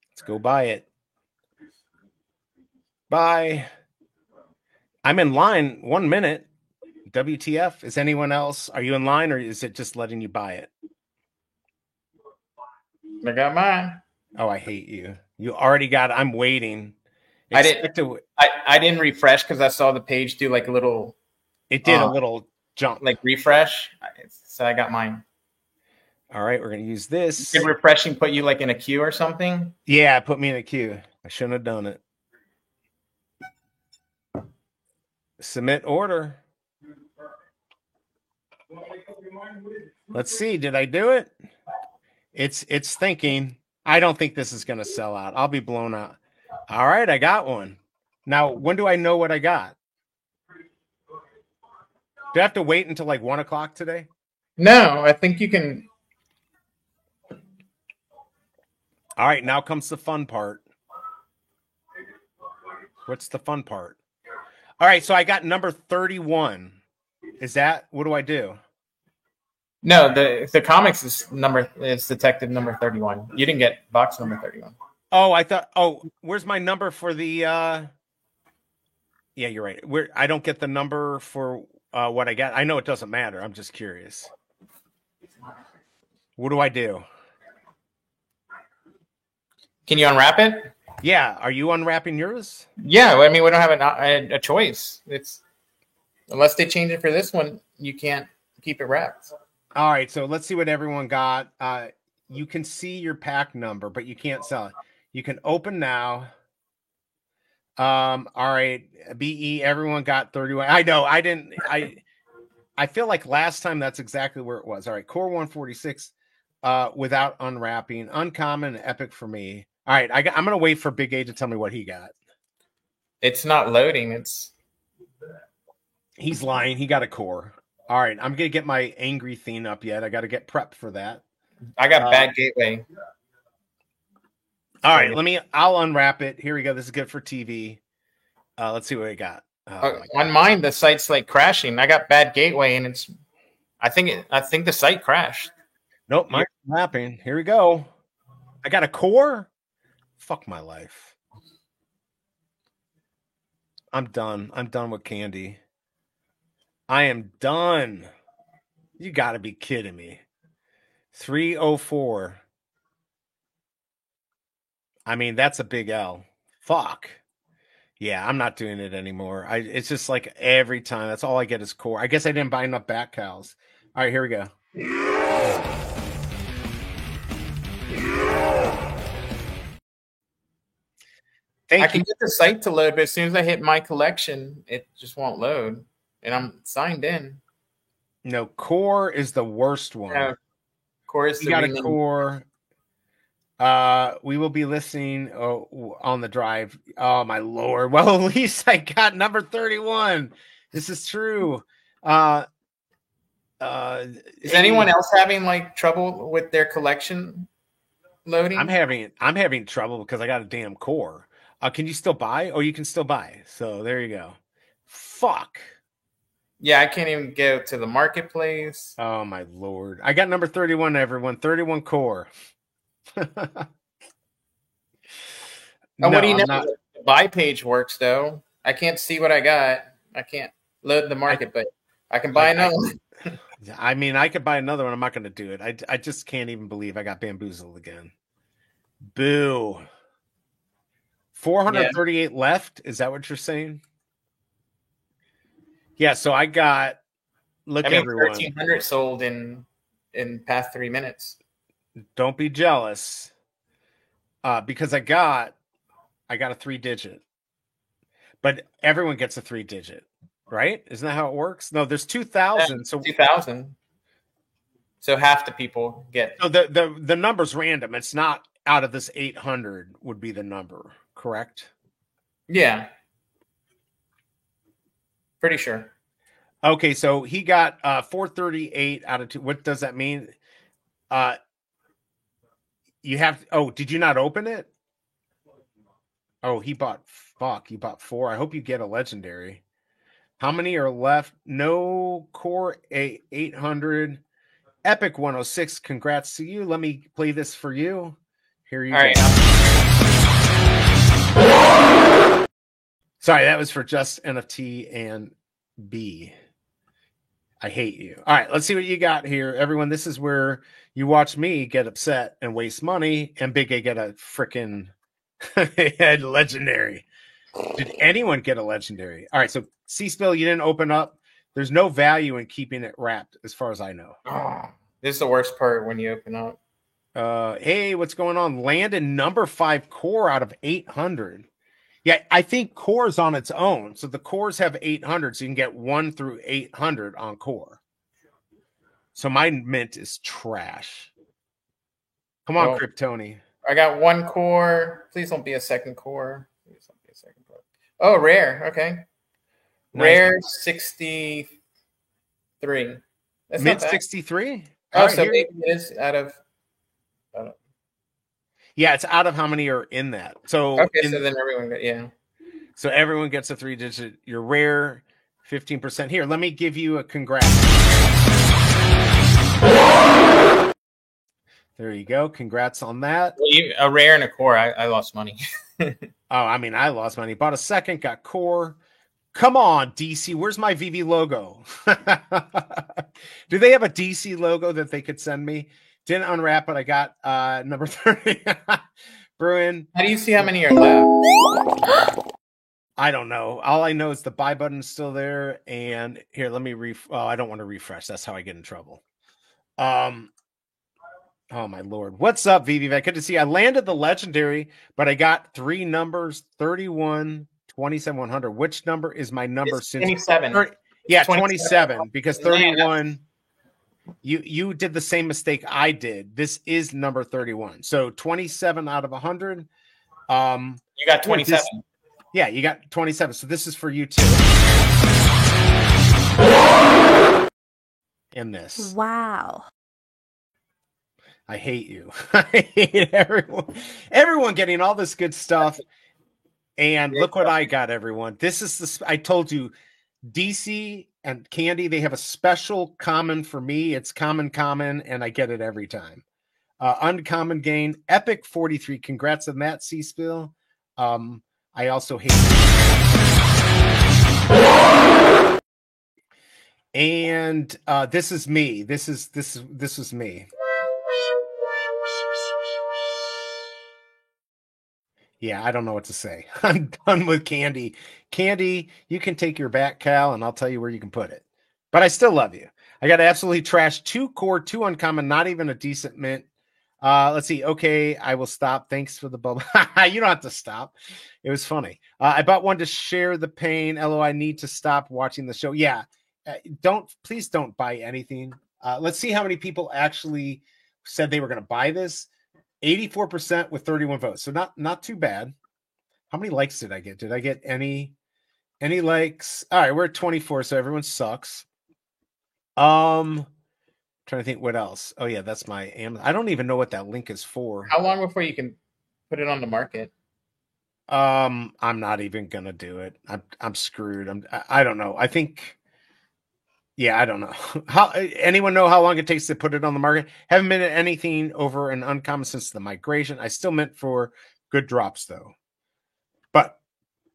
Let's go buy it. Buy. I'm in line 1 minute. WTF? Is anyone else? Are you in line, or is it just letting you buy it? I got mine. Oh, I hate you. You already got it. I'm waiting. I didn't refresh because I saw the page do like a little. It did a little jump. Like refresh. So I got mine. All right, we're going to use this. Did refreshing put you like in a queue or something? Yeah, it put me in a queue. I shouldn't have done it. Submit order. Let's see. Did I do it? It's thinking. I don't think this is going to sell out. I'll be blown out. All right, I got one. Now, when do I know what I got? Do I have to wait until like 1 o'clock today? No, I think you can. All right, now comes the fun part. What's the fun part? All right, so I got number 31. Is that, what do I do? No, the comics is detective number 31. You didn't get box number 31. Oh, I thought, where's my number for the, yeah, you're right. I don't get the number for what I got. I know it doesn't matter. I'm just curious. What do I do? Can you unwrap it? Yeah. Are you unwrapping yours? Yeah. I mean, we don't have a choice. It's unless they change it for this one, you can't keep it wrapped. All right. So let's see what everyone got. You can see your pack number, but you can't sell it. You can open now. All right. BE, everyone got 31. I know. I feel like last time that's exactly where it was. All right. Core 146 without unwrapping. Uncommon, epic for me. All right. I'm going to wait for Big A to tell me what he got. It's not loading. He's lying. He got a core. All right. I'm going to get my angry theme up yet. I got to get prepped for that. I got bad gateway. All right. I'll unwrap it. Here we go. This is good for TV. Let's see what we got. On mine, the site's like crashing. I got bad gateway, and I think the site crashed. Nope, mine's mapping. Here we go. I got a core. Fuck my life. I'm done. I'm done with candy. I am done. You got to be kidding me. 304. I mean, that's a big L. Fuck. Yeah, I'm not doing it anymore. It's just like every time. That's all I get is core. I guess I didn't buy enough bat cows. All right, here we go. I Thank can you. get the site to load, but as soon as I hit my collection, it just won't load. And I'm signed in. No, core is the worst one. Core is We the got a rename. core. We will be listening on the drive. Oh my lord! Well, at least I got number 31. This is true. Is anyone else having like trouble with their collection loading? I'm having trouble because I got a damn core. Can you still buy? Oh, you can still buy. So there you go. Fuck. Yeah, I can't even go to the marketplace. Oh my lord! I got number 31. Everyone, 31 core. What do you know? The buy page works though. I can't see what I got. I can't load the market, but I can buy another one. I mean, I could buy another one. I'm not going to do it. I just can't even believe I got bamboozled again. Boo. 438 left. Is that what you're saying? Yeah. So I got. Look, everyone. 1,300 sold in past 3 minutes. Don't be jealous. Because I got a 3-digit, but everyone gets a 3-digit, right? Isn't that how it works? No, there's 2,000. Yeah, so 2,000. So half the people get. So the number's random. It's not out of this 800 would be the number, correct? Yeah. Pretty sure. Okay, so he got 438 out of 2. What does that mean? You have. Oh, did you not open it? Oh, he bought 4. I hope you get a legendary. How many are left? No core 800. Epic 106. Congrats to you. Let me play this for you. Here you go. Right. Sorry, that was for just NFT and B. I hate you. All right, let's see what you got here. Everyone, this is where you watch me get upset and waste money, and Big A get a freaking legendary. Did anyone get a legendary? All right, so C-Spill, you didn't open up. There's no value in keeping it wrapped, as far as I know. Oh, this is the worst part when you open up. Hey, what's going on? Landon number 5 core out of 800. Yeah, I think core's on its own. So the cores have 800, so you can get 1 through 800 on core. So my mint is trash. Come on, Kryptoni. I got 1 core. Please don't be a second core. Please don't be a second core. Oh, rare. Okay. Nice. Rare 63. That's mint 63? Oh, right, so maybe it is out of. Yeah, it's out of how many are in that. So okay, so then everyone So everyone gets a 3-digit. You're rare, 15%. Here, let me give you a congrats. There you go. Congrats on that. Well, a rare and a core. I lost money. Oh, I mean, I lost money. Bought a second, got core. Come on, DC. Where's my VV logo? Do they have a DC logo that they could send me? Didn't unwrap it. I got number 30. Bruin. How do you see how many are left? I don't know. All I know is the buy button is still there. And here, let me I don't want to refresh. That's how I get in trouble. Oh my lord. What's up, VV? Good to see you. I landed the legendary, but I got 3 numbers: 31, 27, 100. Which number is my number? It's 27. 27, because 31. You did the same mistake I did. This is number 31. So 27 out of 100. You got 27. Yeah, you got 27. So this is for you too. In this. Wow. I hate you. I hate everyone. Everyone getting all this good stuff. And look what I got, everyone. This is I told you, DC and Candy, they have a special common for me. It's common, and I get it every time. Uncommon gain, Epic 43. Congrats on that, C-Spill. I also hate it. And this is me. This is me. Yeah, I don't know what to say. I'm done with Candy. Candy, you can take your back, Cal, and I'll tell you where you can put it. But I still love you. I got absolutely trashed 2 core, 2 uncommon, not even a decent mint. Let's see. Okay, I will stop. Thanks for the bubble. You don't have to stop. It was funny. I bought one to share the pain. LO, I need to stop watching the show. Yeah, please don't buy anything. Let's see how many people actually said they were going to buy this. 84% with 31 votes. So not too bad. How many likes did I get? Did I get any likes? All right, we're at 24, so everyone sucks. Trying to think what else. Oh yeah, that's my Amazon. I don't even know what that link is for. How long before you can put it on the market? I'm not even gonna do it. I'm screwed. I don't know. I think. Yeah, I don't know. How anyone know how long it takes to put it on the market? Haven't been anything over an uncommon since the migration. I still meant for good drops though. But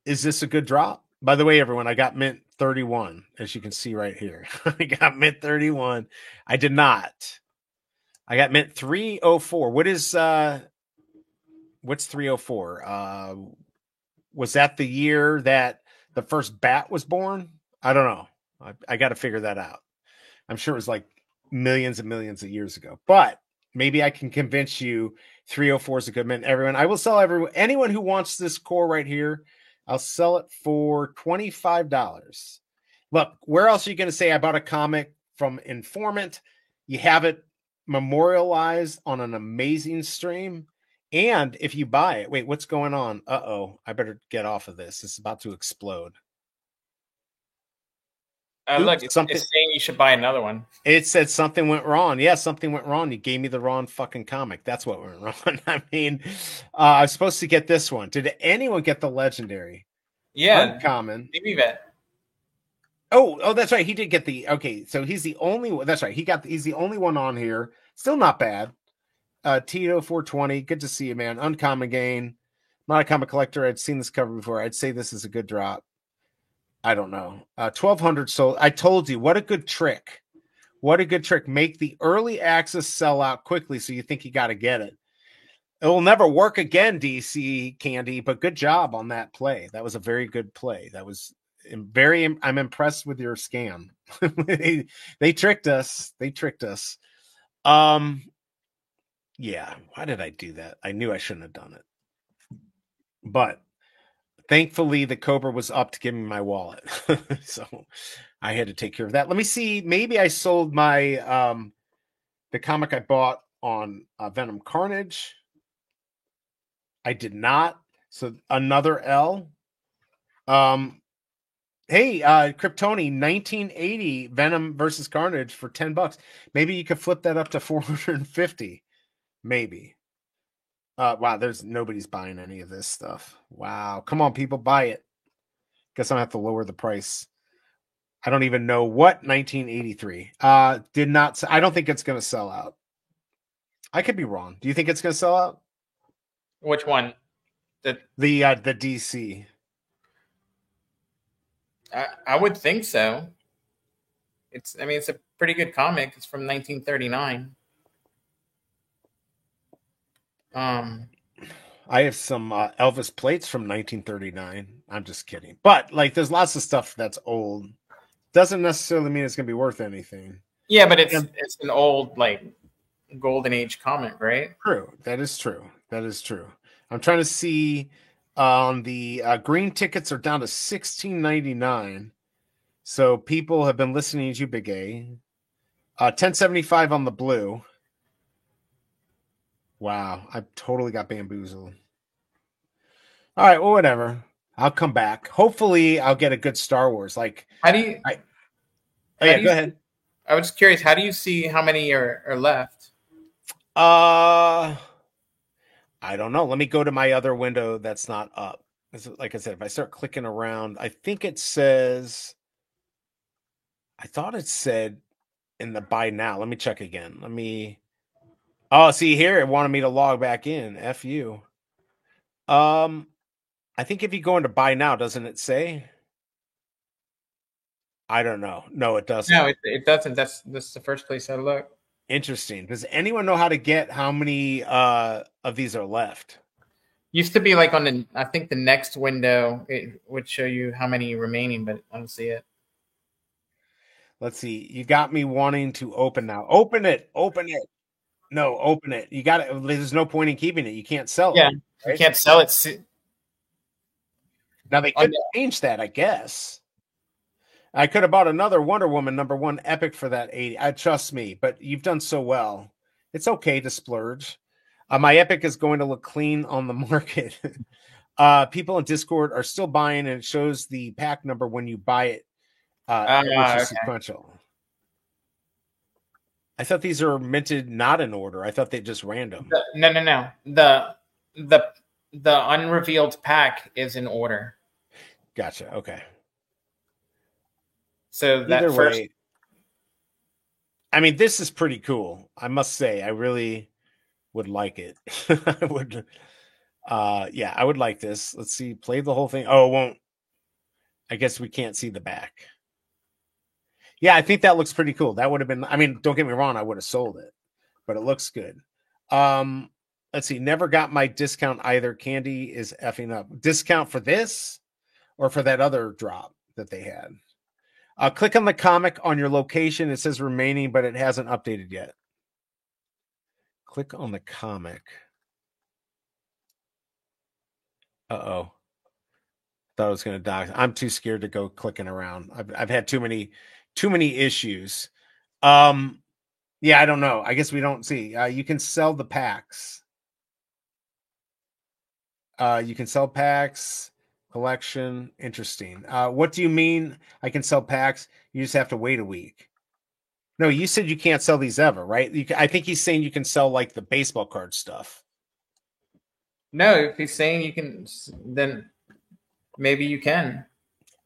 is this a good drop? By the way, everyone, I got mint 31, as you can see right here. I got mint 31. I did not. I got mint 304. What's 304? Was that the year that the first bat was born? I don't know. I got to figure that out. I'm sure it was like millions and millions of years ago, but maybe I can convince you 304 is a good mint. Everyone, I will sell anyone who wants this core right here. I'll sell it for $25. Look, where else are you going to say I bought a comic from Informant? You have it memorialized on an amazing stream. And if you buy it, wait, what's going on? Uh-oh, I better get off of this. It's about to explode. Look, it's saying you should buy another one. It said something went wrong. Yeah, something went wrong. You gave me the wrong fucking comic. That's what went wrong. I mean, I was supposed to get this one. Did anyone get the legendary? Yeah, uncommon. Maybe that. Oh, that's right. He did get the. Okay, so he's the only one. That's right. He's the only one on here. Still not bad. Tito 420. Good to see you, man. Uncommon gain. Not a comic collector. I'd seen this cover before. I'd say this is a good drop. I don't know. 1,200 sold. I told you, what a good trick. What a good trick. Make the early access sell out quickly so you think you got to get it. It will never work again, DC Candy, but good job on that play. That was a very good play. That was I'm impressed with your scam. They tricked us. Yeah. Why did I do that? I knew I shouldn't have done it. But thankfully, the Cobra was up to give me my wallet. So I had to take care of that. Let me see. Maybe I sold my the comic I bought on Venom Carnage. I did not. So another L. Hey, Kryptoni, 1980 Venom versus Carnage for $10. Maybe you could flip that up to 450. Maybe. Wow, nobody's buying any of this stuff. Wow. Come on, people, buy it. Guess I'm gonna have to lower the price. I don't even know what 1983. Did not. I don't think it's gonna sell out. I could be wrong. Do you think it's gonna sell out? Which one? The DC. I would think so. It's a pretty good comic. It's from 1939. I have some Elvis plates from 1939. I'm just kidding. But like there's lots of stuff that's old. Doesn't necessarily mean it's gonna be worth anything. Yeah, but it's an old like golden age comic, right? True. That is true. I'm trying to see on the green tickets are down to $16.99. So people have been listening to you, Big A. 1075 on the blue. Wow, I totally got bamboozled. All right, well, whatever. I'll come back. Hopefully, I'll get a good Star Wars. Like, how do you? Go ahead. I was just curious. How do you see how many are left? I don't know. Let me go to my other window that's not up. Like I said, if I start clicking around, I think it says. I thought it said in the buy now. Let me check again. Oh, see here, it wanted me to log back in. F you. I think if you go into buy now, doesn't it say? I don't know. No, it doesn't. No, it doesn't. That's the first place I look. Interesting. Does anyone know how to get how many of these are left? Used to be like on the, I think the next window it would show you how many remaining, but I don't see it. Let's see. You got me wanting to open now. Open it. Open it. No, open it. You got it. There's no point in keeping it. You can't sell it. Yeah, you right? can't sell it. Now they could change that, I guess. I could have bought another Wonder Woman #1 Epic for that 80. Trust me, but you've done so well. It's okay to splurge. My Epic is going to look clean on the market. People in Discord are still buying, and it shows the pack number when you buy it, which is sequential. I thought these are minted not in order. I thought they just random. No. The unrevealed pack is in order. Gotcha. Okay. So that Either first, way, I mean, this is pretty cool. I must say, I really would like it. I would, yeah, I would like this. Let's see, play the whole thing. Oh, it won't. I guess we can't see the back. Yeah, I think that looks pretty cool. That would have been, I mean, don't get me wrong, I would have sold it, but it looks good. Let's see, never got my discount either. Candy is effing up. Discount for this or for that other drop that they had? Click on the comic on your location. It says remaining, but it hasn't updated yet. Click on the comic. Uh-oh. Thought I was going to die. I'm too scared to go clicking around. I've had too many issues. Yeah, I don't know. I guess we don't see. You can sell the packs. You can sell packs, collection. Interesting. What do you mean I can sell packs? You just have to wait a week. No, you said you can't sell these ever, right? I think he's saying you can sell like the baseball card stuff. No, if he's saying you can, then maybe you can.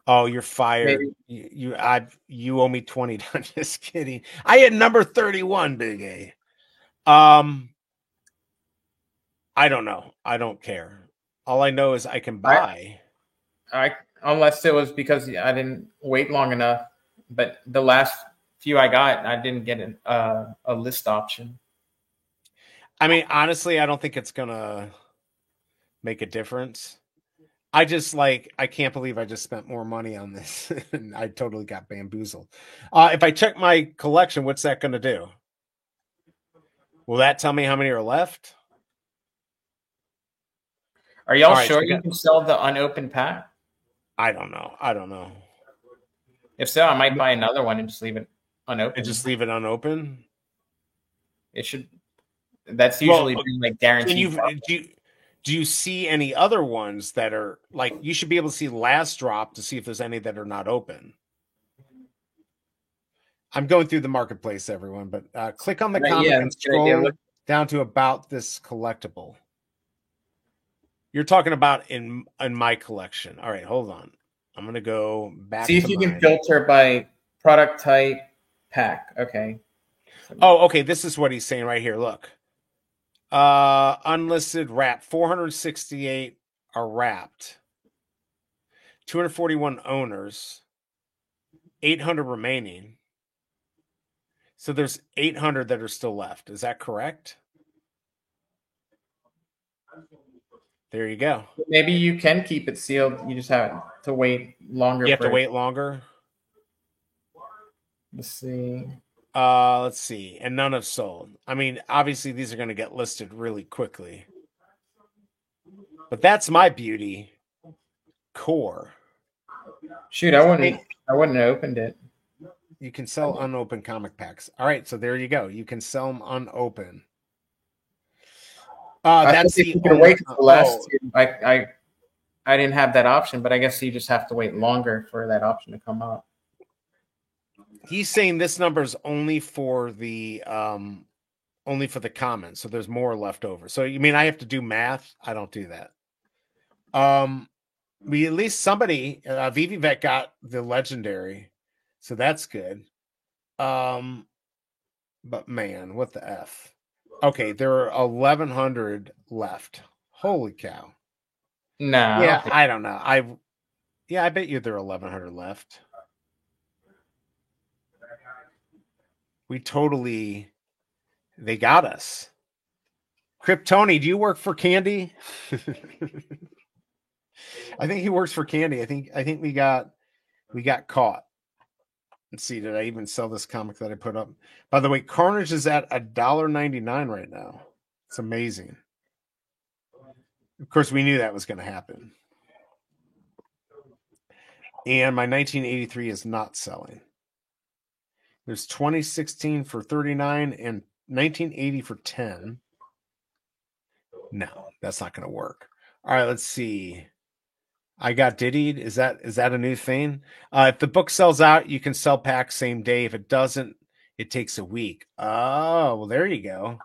Oh, you're fired. You owe me 20. I'm just kidding. I had number 31, Big A. I don't know. I don't care. All I know is I can buy. Unless it was because I didn't wait long enough. But the last few I got, I didn't get a list option. I mean, honestly, I don't think it's gonna make a difference. I can't believe I just spent more money on this. And I totally got bamboozled. If I check my collection, what's that going to do? Will that tell me how many are left? Are y'all sure you can sell the unopened pack? I don't know. If so, I might buy another one and just leave it unopened. And just leave it unopened? It should. That's usually like guaranteed. Do you see any other ones that are like, you should be able to see last drop to see if there's any that are not open. I'm going through the marketplace, everyone, but click on the comment and scroll down to about this collectible. You're talking about in my collection. All right, hold on. I'm going to go back. See if you can filter by product type, pack. Okay. Oh, okay. This is what he's saying right here. Look. Unlisted wrap. 468 are wrapped. 241 owners. 800 remaining. So there's 800 that are still left. Is that correct? There you go. Maybe you can keep it sealed. You just have to wait longer. You have to wait longer? Let's see. Let's see. And none have sold. I mean, obviously these are going to get listed really quickly. But that's my beauty. Core. Shoot, I wouldn't have opened it. You can sell unopened comic packs. All right, so there you go. You can sell them unopened. That's the you can wait for the last two. I didn't have that option, but I guess you just have to wait longer for that option to come up. He's saying this number is only for the comments, so there's more left over. So you mean I have to do math? I don't do that. We at least somebody VVVet got the legendary, so that's good. But man, what the F? Okay, there are 1,100 left. Holy cow! No, yeah, I don't know. I bet you there are 1,100 left. They got us. Kryptoni, do you work for Candy? I think he works for Candy. I think we got caught. Let's see, did I even sell this comic that I put up? By the way, Carnage is at $1.99 right now. It's amazing. Of course, we knew that was going to happen. And my 1983 is not selling. There's 2016 for 39 and 1980 for 10. No, that's not going to work. All right, let's see. I got Diddied. Is that a new thing? If the book sells out, you can sell packs same day. If it doesn't, it takes a week. Oh, well, there you go.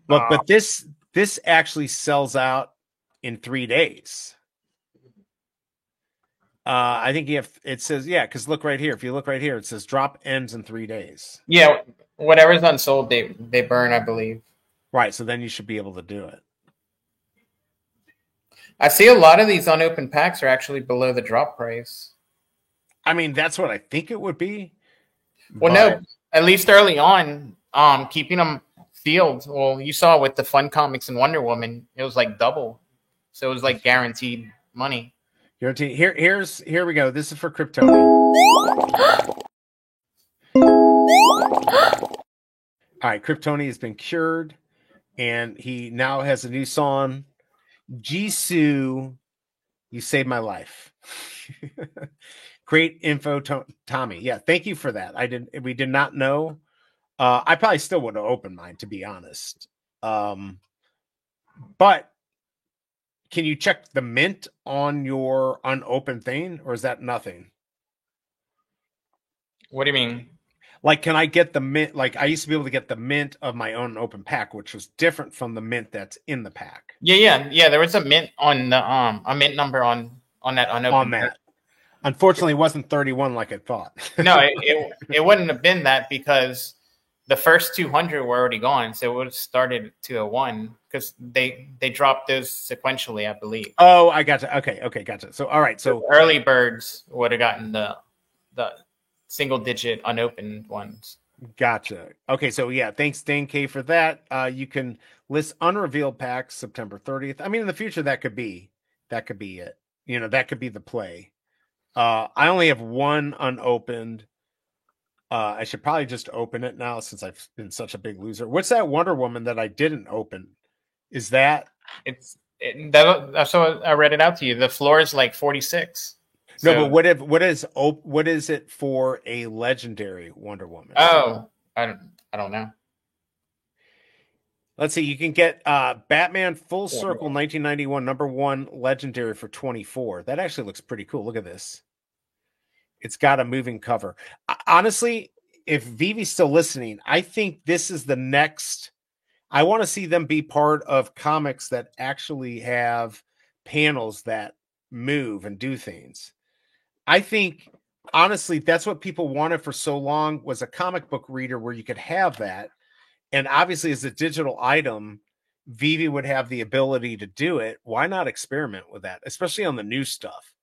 Look, but this actually sells out in 3 days. I think it says, yeah, because look right here. If you look right here, it says drop ends in 3 days. Yeah, whatever's unsold, they burn, I believe. Right, so then you should be able to do it. I see a lot of these unopened packs are actually below the drop price. I mean, that's what I think it would be. Well, no, at least early on, keeping them sealed. Well, you saw with the Fun Comics and Wonder Woman, it was like double. So it was like guaranteed money. Guaranteed. Here we go. This is for Kryptoni. All right, Kryptoni has been cured, and he now has a new song. Jisoo, you saved my life. Great info, Tommy. Yeah, thank you for that. We did not know. I probably still would have opened mine, to be honest. But can you check the mint on your unopened thing, or is that nothing? What do you mean? Like, can I get the mint? Like, I used to be able to get the mint of my own open pack, which was different from the mint that's in the pack. Yeah. There was a mint on the a mint number on that unopened. On that, unfortunately, it wasn't 31 like I thought. No, it wouldn't have been that because the first 200 were already gone, so it would have started at 201 because they dropped those sequentially, I believe. Oh, I gotcha. Okay, gotcha. So, all right, so early birds would have gotten the single digit unopened ones. Gotcha. Okay, so yeah, thanks Dane K for that. You can list unrevealed packs September 30th. I mean, in the future that could be it. You know, that could be the play. I only have one unopened. I should probably just open it now since I've been such a big loser. What's that Wonder Woman that I didn't open? Is that so I read it out to you. The floor is like 46. No, but what is it for a legendary Wonder Woman? Oh, I don't know. Let's see. You can get Batman Full Circle 1991 #1 legendary for 24. That actually looks pretty cool. Look at this. It's got a moving cover. Honestly, if Vivi's still listening, I think this is the next. I want to see them be part of comics that actually have panels that move and do things. I think, honestly, that's what people wanted for so long, was a comic book reader where you could have that. And obviously, as a digital item, Vivi would have the ability to do it. Why not experiment with that, especially on the new stuff?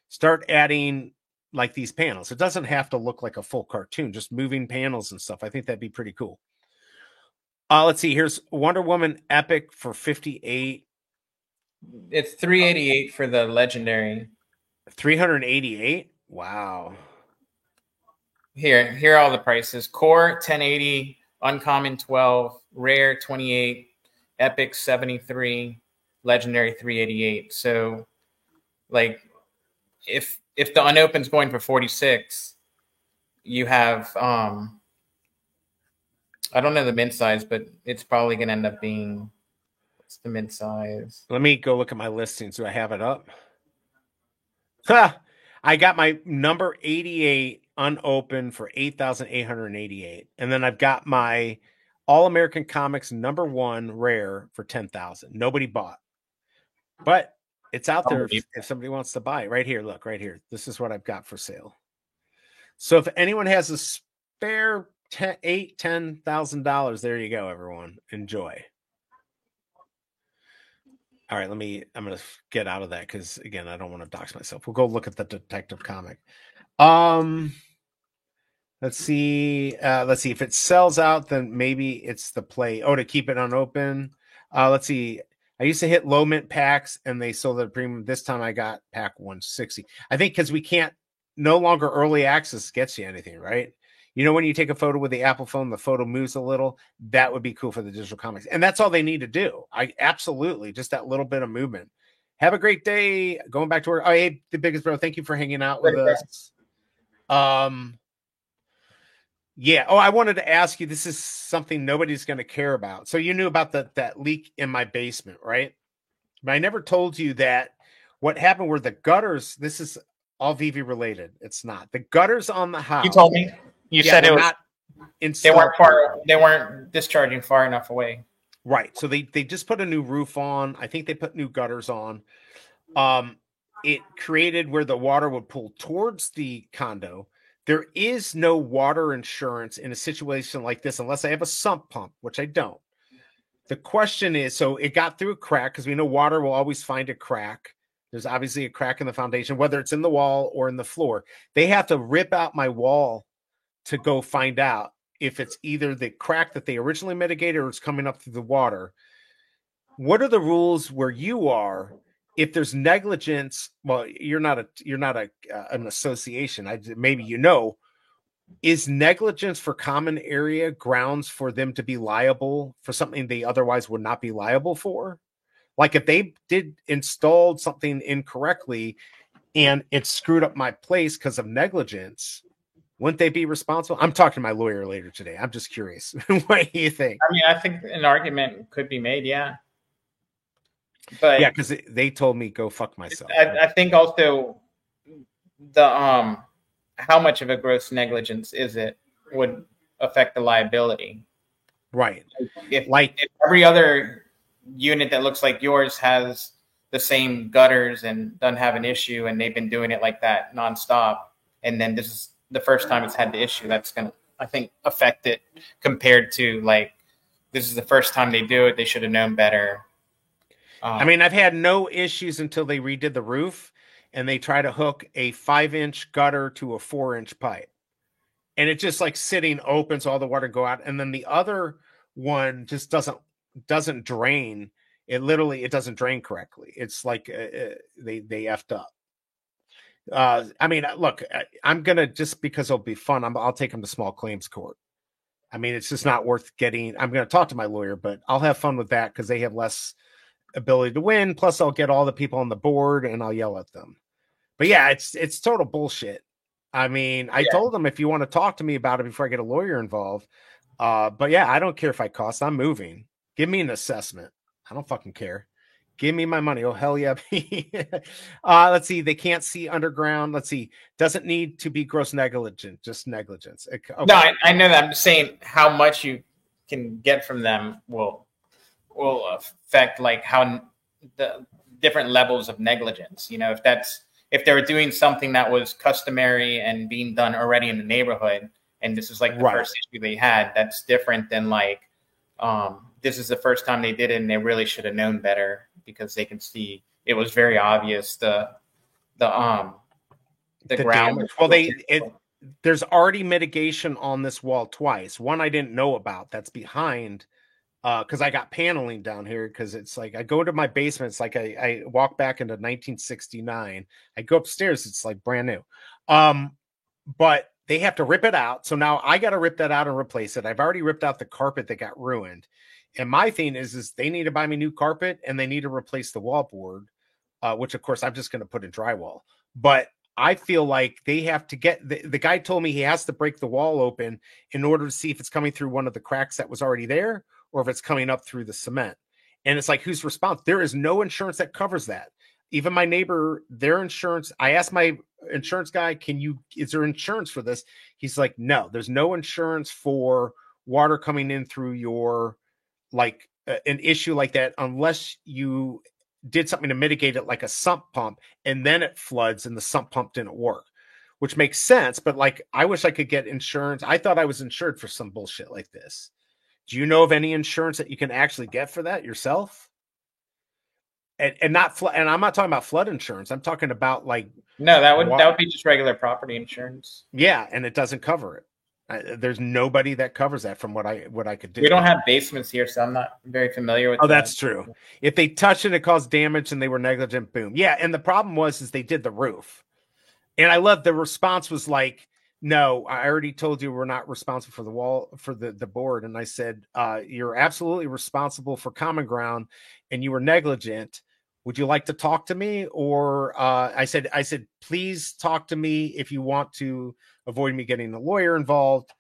Start adding like these panels. It doesn't have to look like a full cartoon, just moving panels and stuff. I think that'd be pretty cool. Let's see. Here's Wonder Woman Epic for 58. It's 388 for the legendary. 388. Wow. Here are all the prices. Core 1080, uncommon 12, rare 28, epic 73, legendary 388. So, like, if the unopened's going for 46, you have I don't know the mint size, but it's probably gonna end up being, what's the mint size? Let me go look at my listings. Do I have it up? I got my number 88 unopened for 8,888. And then I've got my All American Comics #1 rare for 10,000. Nobody bought. But it's out there if somebody wants to buy it. Right here, look, right here. This is what I've got for sale. So if anyone has a spare $10,000, there you go, everyone. Enjoy. All right, I'm going to get out of that because, again, I don't want to dox myself. We'll go look at the detective comic. Let's Let's see. Let's see if it sells out. Then maybe it's the play. Oh, to keep it unopened. Let's see. I used to hit low mint packs, and they sold at a premium. This time I got pack 160. I think because we can't. No longer early access gets you anything, right? You know, when you take a photo with the Apple phone, the photo moves a little. That would be cool for the digital comics, and that's all they need to do. I absolutely just that little bit of movement. Have a great day. Going back to work. Oh, hey, the biggest bro. Thank you for hanging out with us. Yeah. Oh, I wanted to ask you. This is something nobody's going to care about. So you knew about that leak in my basement, right? But I never told you that what happened were the gutters. This is all VV related. It's not the gutters on the house. You told me. You said it was not they weren't far. They weren't discharging far enough away. Right. So they just put a new roof on. I think they put new gutters on. It created where the water would pull towards the condo. There is no water insurance in a situation like this unless I have a sump pump, which I don't. The question is, so it got through a crack because we know water will always find a crack. There's obviously a crack in the foundation, whether it's in the wall or in the floor. They have to rip out my wall to go find out if it's either the crack that they originally mitigated or it's coming up through the water. What are the rules where you are? If there's negligence, well, you're not an association. Maybe you know, is negligence for common area grounds for them to be liable for something they otherwise would not be liable for? Like if they installed something incorrectly and it screwed up my place because of negligence, wouldn't they be responsible? I'm talking to my lawyer later today. I'm just curious. What do you think? I mean, I think an argument could be made, yeah. But yeah, because they told me go fuck myself. I think also the how much of a gross negligence is it would affect the liability. Right. If every other unit that looks like yours has the same gutters and doesn't have an issue and they've been doing it like that nonstop, and then this is the first time it's had the issue, that's going to, I think, affect it compared to like, this is the first time they do it. They should have known better. I mean, I've had no issues until they redid the roof and they try to hook a 5-inch gutter to a 4-inch pipe. And it just like sitting open so all the water go out. And then the other one just doesn't drain. It doesn't drain correctly. It's like they effed up. I mean, look, I'm going to, just because it'll be fun, I'll take them to small claims court. I mean, it's just not worth getting. I'm going to talk to my lawyer, but I'll have fun with that because they have less ability to win. Plus I'll get all the people on the board and I'll yell at them. But yeah, it's total bullshit. I mean, I told them if you want to talk to me about it before I get a lawyer involved. But yeah, I don't care if I cost. I'm moving. Give me an assessment. I don't fucking care. Give me my money. Oh, hell yeah. Let's see. They can't see underground. Let's see. Doesn't need to be gross negligence, just negligence. Okay. No, I know that. I'm just saying how much you can get from them will affect like how the different levels of negligence. You know, if they were doing something that was customary and being done already in the neighborhood, and this is like the first issue they had, that's different than like, this is the first time they did it and they really should have known better because they can see it was very obvious the ground. Damage. Well, there's already mitigation on this wall twice. One I didn't know about that's behind because I got paneling down here because it's like I go to my basement. It's like I walk back into 1969. I go upstairs. It's like brand new. But they have to rip it out. So now I got to rip that out and replace it. I've already ripped out the carpet that got ruined. And my thing is they need to buy me new carpet and they need to replace the wallboard, which of course I'm just going to put in drywall. But I feel like they have to get the guy told me he has to break the wall open in order to see if it's coming through one of the cracks that was already there or if it's coming up through the cement. And it's like, who's responsible? There is no insurance that covers that. Even my neighbor, their insurance, I asked my insurance guy, is there insurance for this? He's like, no, there's no insurance for water coming in through your, like an issue like that, unless you did something to mitigate it, like a sump pump, and then it floods and the sump pump didn't work, which makes sense. But like, I wish I could get insurance. I thought I was insured for some bullshit like this. Do you know of any insurance that you can actually get for that yourself? And not and I'm not talking about flood insurance. I'm talking about like that would be just regular property insurance. Yeah, and it doesn't cover it. There's nobody that covers that from what I could do. We don't have basements here, so I'm not very familiar with. Oh, that's true. If they touch it, it caused damage, and they were negligent. Boom. Yeah, and the problem is they did the roof, and I love the response was like, "No, I already told you we're not responsible for the wall for the board." And I said, "You're absolutely responsible for common ground, and you were negligent. Would you like to talk to me?" Or I said, please talk to me if you want to avoid me getting a lawyer involved.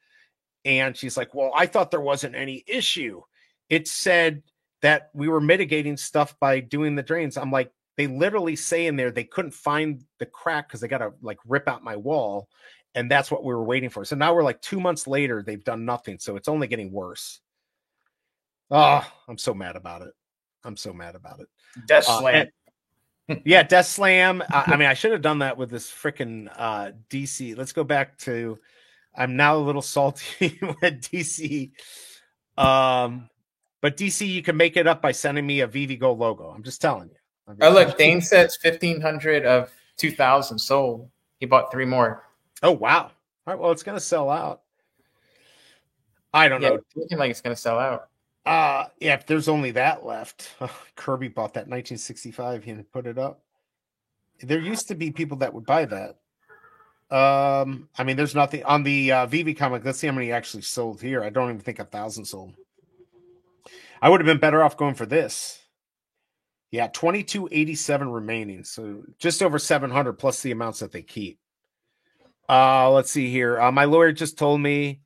And she's like, well, I thought there wasn't any issue. It said that we were mitigating stuff by doing the drains. I'm like, they literally say in there they couldn't find the crack because they got to like rip out my wall. And that's what we were waiting for. So now we're like 2 months later, they've done nothing. So it's only getting worse. Oh, I'm so mad about it. Death Slam. Yeah, Death Slam. I mean, I should have done that with this freaking DC. Let's go back to. I'm now a little salty with DC. But DC, you can make it up by sending me a VVGo logo. I'm just telling you. Oh, look, Dane says 1,500 of 2,000 sold. He bought 3 more. Oh, wow. All right, well, it's going to sell out. I don't know. It's looking like it's going to sell out. Yeah, if there's only that left. Kirby bought that 1965 and put it up. There used to be people that would buy that. I mean, there's nothing on the VV comic. Let's see how many actually sold here. I don't even think 1,000 sold. I would have been better off going for this. Yeah, 2287 remaining. So just over 700 plus the amounts that they keep. Let's see here. My lawyer just told me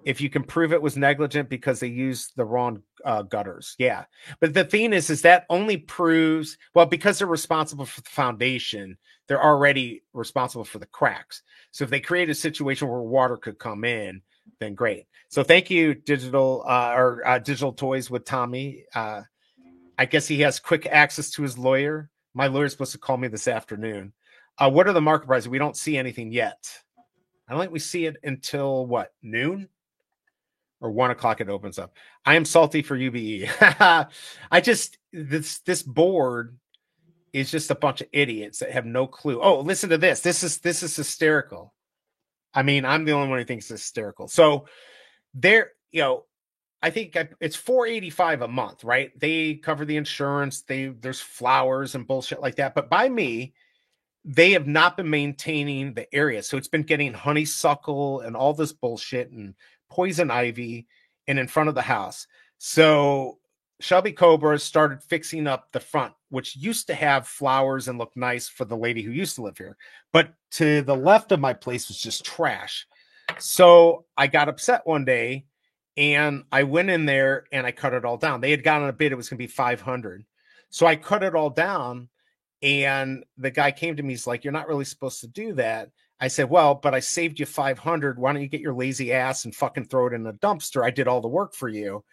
if you can prove it was negligent because they used the wrong gutters. Yeah. But the thing is that only proves, well, because they're responsible for the foundation, they're already responsible for the cracks. So if they create a situation where water could come in, then great. So thank you, Digital Toys with Tommy. I guess he has quick access to his lawyer. My lawyer's supposed to call me this afternoon. What are the market prices? We don't see anything yet. I don't think we see it until what, noon? Or 1 o'clock it opens up. I am salty for UBE. This board is just a bunch of idiots that have no clue. Oh, listen to this. This is hysterical. I mean, I'm the only one who thinks it's hysterical. So there, I think it's $485 a month, right? They cover the insurance. There's flowers and bullshit like that. But by me, they have not been maintaining the area. So it's been getting honeysuckle and all this bullshit and poison ivy and in front of the house. So Shelby Cobra started fixing up the front, which used to have flowers and look nice for the lady who used to live here. But to the left of my place was just trash. So I got upset one day and I went in there and I cut it all down. They had gotten a bid. It was going to be 500. So I cut it all down. And the guy came to me. He's like, you're not really supposed to do that. I said, well, but I saved you 500. Why don't you get your lazy ass and fucking throw it in a dumpster? I did all the work for you.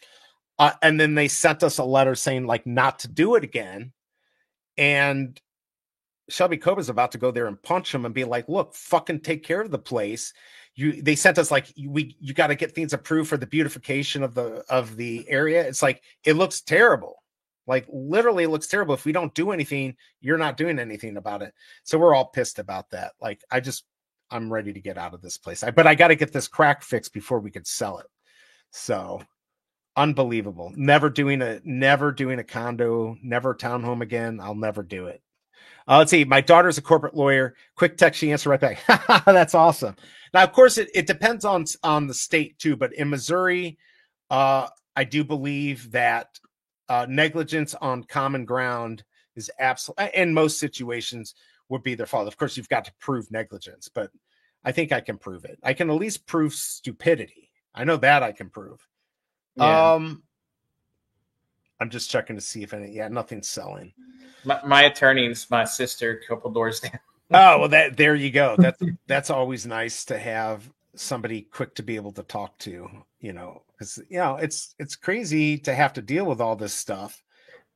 And then they sent us a letter saying like not to do it again. And Shelby Coba's about to go there and punch him and be like, look, fucking take care of the place. They sent us like, you got to get things approved for the beautification of the area. It's like, it looks terrible. Like literally it looks terrible. If we don't do anything, you're not doing anything about it. So we're all pissed about that. Like I'm ready to get out of this place. But I got to get this crack fixed before we could sell it. So unbelievable. Never doing a condo, never a townhome again. I'll never do it. Let's see. My daughter's a corporate lawyer. Quick text. She answered right back. That's awesome. Now, of course, it depends on the state too. But in Missouri, I do believe that negligence on common ground is absolutely, in most situations, would be their fault. Of course, you've got to prove negligence, but I think I can prove it. I can at least prove stupidity. I know that I can prove. Yeah. I'm just checking to see if nothing's selling. My attorney's my sister, a couple doors down. Oh, well, there you go. That's always nice to have somebody quick to be able to talk to, because it's crazy to have to deal with all this stuff.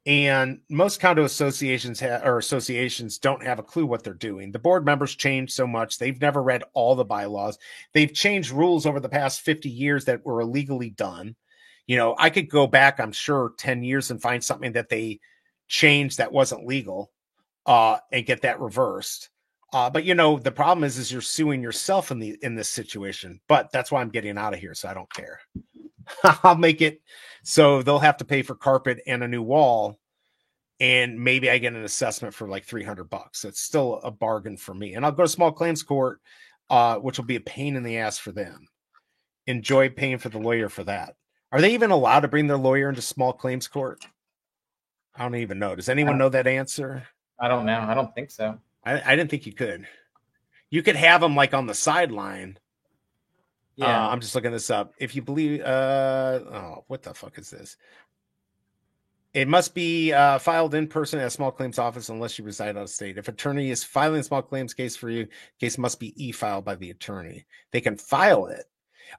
And most condo associations don't have a clue what they're doing. The board members change so much. They've never read all the bylaws. They've changed rules over the past 50 years that were illegally done. I could go back, I'm sure, 10 years and find something that they changed that wasn't legal and get that reversed. But the problem is you're suing yourself in this situation. But that's why I'm getting out of here, so I don't care. I'll make it so they'll have to pay for carpet and a new wall, and maybe I get an assessment for like $300. It's still a bargain for me, and I'll go to small claims court, which will be a pain in the ass for them. Enjoy paying for the lawyer for that. Are they even allowed to bring their lawyer into small claims court? I don't even know. Does anyone know that answer? I don't know. I don't think so. I didn't think you could. You could have them like on the sideline. Yeah. I'm just looking this up. If you believe, what the fuck is this? It must be filed in person at a small claims office unless you reside out of state. If attorney is filing a small claims case for you, case must be e-filed by the attorney. They can file it.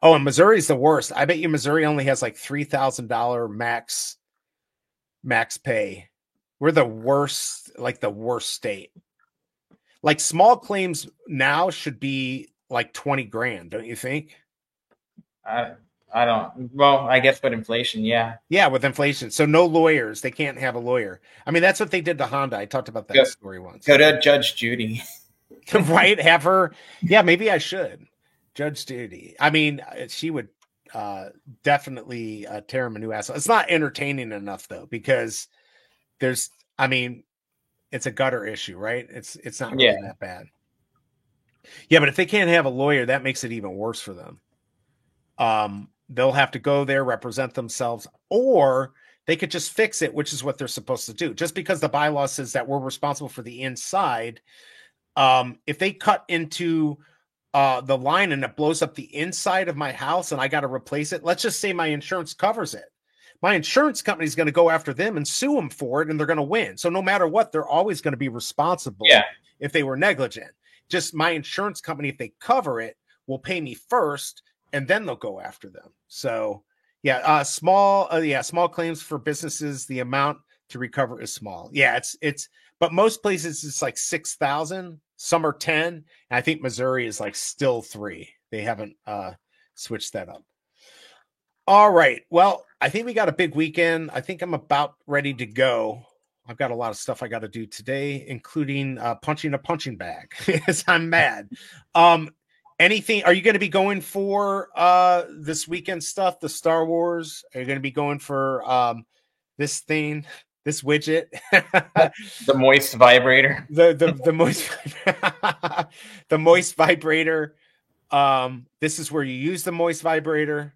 Oh, and Missouri's the worst. I bet you Missouri only has like $3,000 max pay. We're the worst state. Like small claims now should be like 20 grand, don't you think? I don't. Well, I guess with inflation, yeah. Yeah, with inflation. So no lawyers. They can't have a lawyer. I mean, that's what they did to Honda. I talked about that story once. Go to Judge Judy. Right? Have her. Yeah, maybe I should. Judge Judy. I mean, she would definitely tear him a new asshole. It's not entertaining enough, though, because it's a gutter issue, right? It's not really that bad. Yeah, but if they can't have a lawyer, that makes it even worse for them. They'll have to go there, represent themselves, or they could just fix it, which is what they're supposed to do. Just because the bylaw says that we're responsible for the inside, if they cut into the line and it blows up the inside of my house and I got to replace it, let's just say my insurance covers it. My insurance company is going to go after them and sue them for it, and they're going to win. So no matter what, they're always going to be responsible if they were negligent. Just my insurance company, if they cover it, will pay me first, and then they'll go after them. So small claims for businesses, the amount to recover is small. Yeah, it's but most places it's like 6,000, some are 10, and I think Missouri is like still 3. They haven't switched that up. All right. Well, I think we got a big weekend. I think I'm about ready to go. I've got a lot of stuff I got to do today, including punching a punching bag. Yes, I'm mad. Anything? Are you going to be going for this weekend stuff? The Star Wars? Are you going to be going for this thing, this widget? The moist vibrator. The moist the moist vibrator. This is where you use the moist vibrator.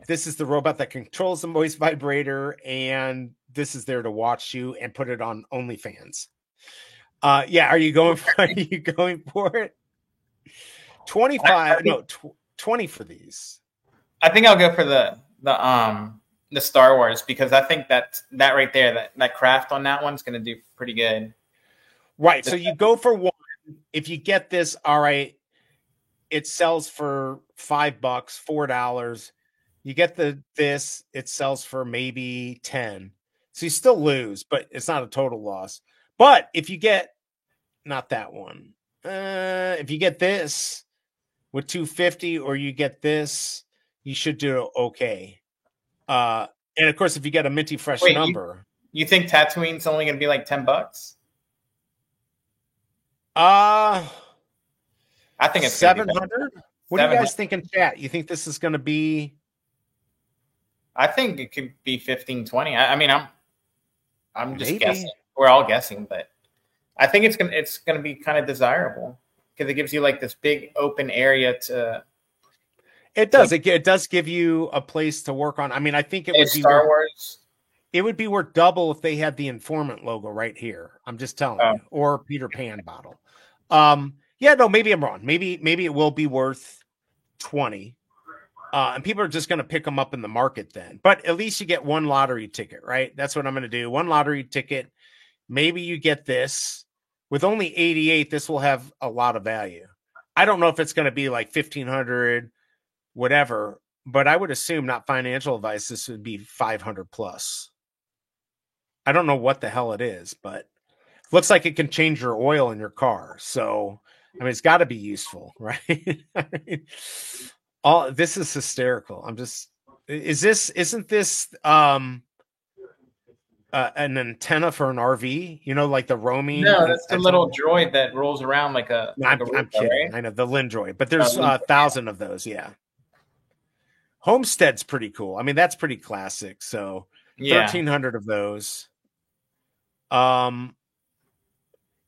This is the robot that controls the moist vibrator, and this is there to watch you and put it on OnlyFans. Are you going for it? 25, no, 20 for these. I think I'll go for the Star Wars, because I think that right there, that craft on that one's going to do pretty good. Right. So you go for one. If you get this, all right, it sells for $5, $4. You get this, it sells for maybe 10. So you still lose, but it's not a total loss. But if you get not that one, if you get this with $250, or you get this, you should do okay. And of course, if you get a minty fresh number, you think Tatooine's only going to be like $10? I think it's 700. What do you guys think in chat? You think this is going to be? I think it could be 15, 20. I'm just guessing. We're all guessing, but I think it's gonna be kind of desirable because it gives you like this big open area to. It does. It does give you a place to work on. I mean, I think it would be Star Wars. It would be worth double if they had the Informant logo right here. I'm just telling you, or Peter Pan bottle. Maybe I'm wrong. Maybe it will be worth 20. And people are just going to pick them up in the market then. But at least you get one lottery ticket, right? That's what I'm going to do. One lottery ticket. Maybe you get this. With only 88, this will have a lot of value. I don't know if it's going to be like 1,500, whatever. But I would assume, not financial advice, this would be 500 plus. I don't know what the hell it is, but it looks like it can change your oil in your car. So, I mean, it's got to be useful, right? This is hysterical. Isn't this an antenna for an RV, like the roaming. No, that's the antenna. little droid that rolls around like a. No, Like I'm kidding. right? I know the Lindroid, but there's Lindroid, 1,000 of those. Yeah. Homestead's pretty cool. I mean, that's pretty classic. So 1,300 of those.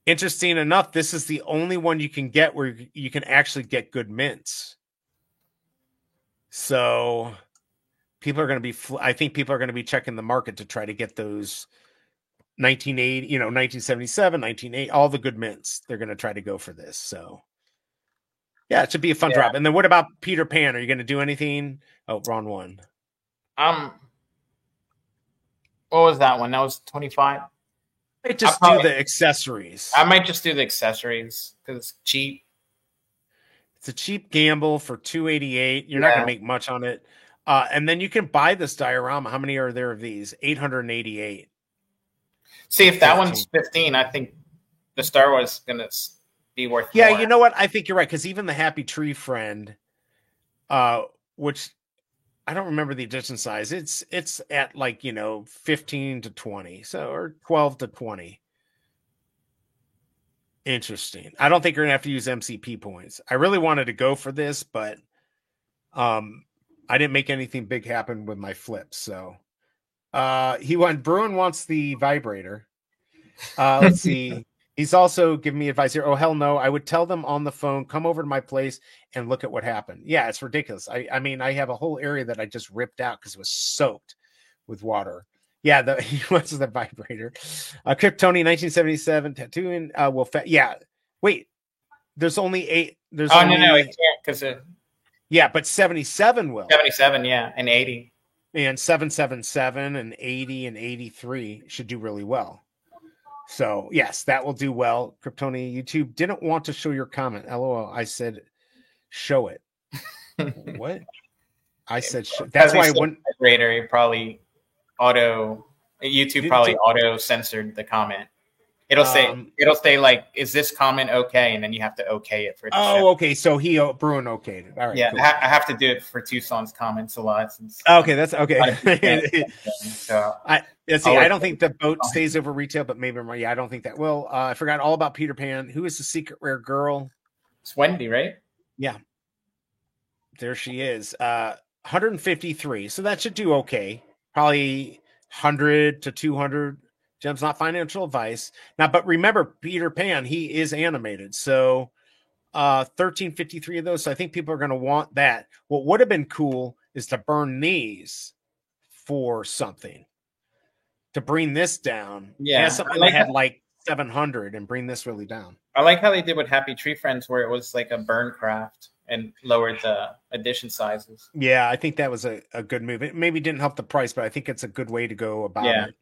Interesting enough, this is the only one you can get where you can actually get good mints. So people are going to be, I think people are going to be checking the market to try to get those 1980, 1977, 1980, all the good mints. They're going to try to go for this. So yeah, it should be a fun drop. And then what about Peter Pan? Are you going to do anything? Oh, wrong one. What was that one? That was 25. I just do the accessories. I might just do the accessories because it's cheap. It's a cheap gamble for $288. You're not going to make much on it. And then you can buy this diorama. How many are there of these? 888. See, if that one's 15, I think the Star Wars is going to be worth more. You know what? I think you're right, because even the Happy Tree Friend, which I don't remember the edition size, it's at like 15 to 20, so or 12 to 20. Interesting. I don't think you're gonna have to use MCP points. I really wanted to go for this, but I didn't make anything big happen with my flips. So Bruin wants the vibrator. Let's see. He's also giving me advice here. Oh, hell no. I would tell them on the phone, come over to my place and look at what happened. Yeah, it's ridiculous. I mean, I have a whole area that I just ripped out because it was soaked with water. Yeah, he wants the vibrator. Kryptoni 1977 tattooing. Yeah. Wait, there's only 8. There's no, it can't because yeah, but 77 will. 77, yeah, and 80. And 777 and 80 and 83 should do really well. So, yes, that will do well. Kryptoni YouTube didn't want to show your comment. LOL. I said, show it. What? I said, that's why I wouldn't. YouTube probably auto censored the comment. It'll say like, is this comment okay? And then you have to okay it for it to show. Okay. So Bruin okayed it. All right. Yeah, cool. I have to do it for Tucson's comments a lot. Since okay, that's okay. So I don't think the boat stays over retail, but maybe more. Yeah, I don't think that will. I forgot all about Peter Pan. Who is the secret rare girl? It's Wendy, right? Yeah. There she is. 153. So that should do okay. Probably 100 to 200 gems, not financial advice. Now, but remember, Peter Pan, he is animated. So 1353 of those. So I think people are going to want that. What would have been cool is to burn these for something. To bring this down. Yeah. Something that had like 700 and bring this really down. I like how they did with Happy Tree Friends, where it was like a burn craft and lowered the edition sizes. Yeah, I think that was a good move. It maybe didn't help the price, but I think it's a good way to go about it.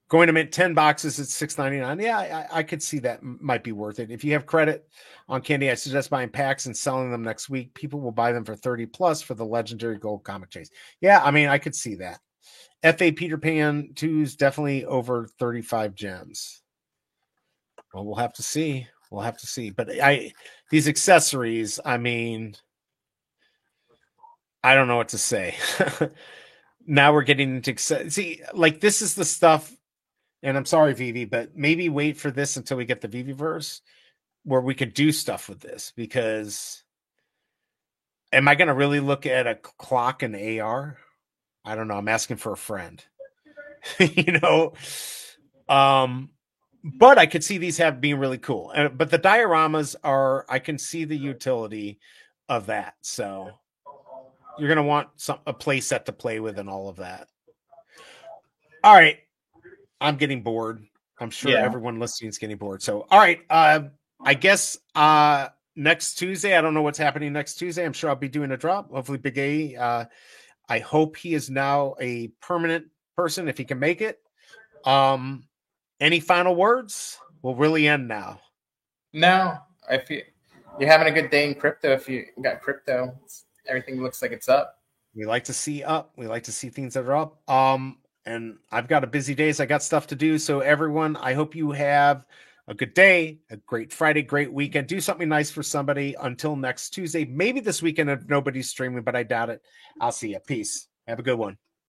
Going to mint 10 boxes at $6.99. Yeah, I could see that might be worth it. If you have credit on Candy, I suggest buying packs and selling them next week. People will buy them for 30 plus for the legendary gold comic chase. Yeah, I mean, I could see that. FA Peter Pan 2 is definitely over 35 gems. Well, we'll have to see. But these accessories, I mean, I don't know what to say. Now we're getting into see, like this is the stuff. And I'm sorry, Vivi, but maybe wait for this until we get the Viviverse where we could do stuff with this, because am I going to really look at a clock and AR? I don't know. I'm asking for a friend, but I could see these being really cool. But the dioramas I can see the utility of that. So you're going to want a play set to play with and all of that. All right. I'm getting bored. I'm sure everyone listening is getting bored. So, all right. I guess next Tuesday, I don't know what's happening next Tuesday. I'm sure I'll be doing a drop. Hopefully Big A, I hope he is now a permanent person if he can make it. Any final words? We'll really end now. No, if you're having a good day in crypto, if you got crypto, everything looks like it's up. We like to see up. We like to see things that are up. And I've got a busy day, so I got stuff to do. So everyone, I hope you have a good day, a great Friday, great weekend. Do something nice for somebody until next Tuesday. Maybe this weekend if nobody's streaming, but I doubt it. I'll see you. Peace. Have a good one.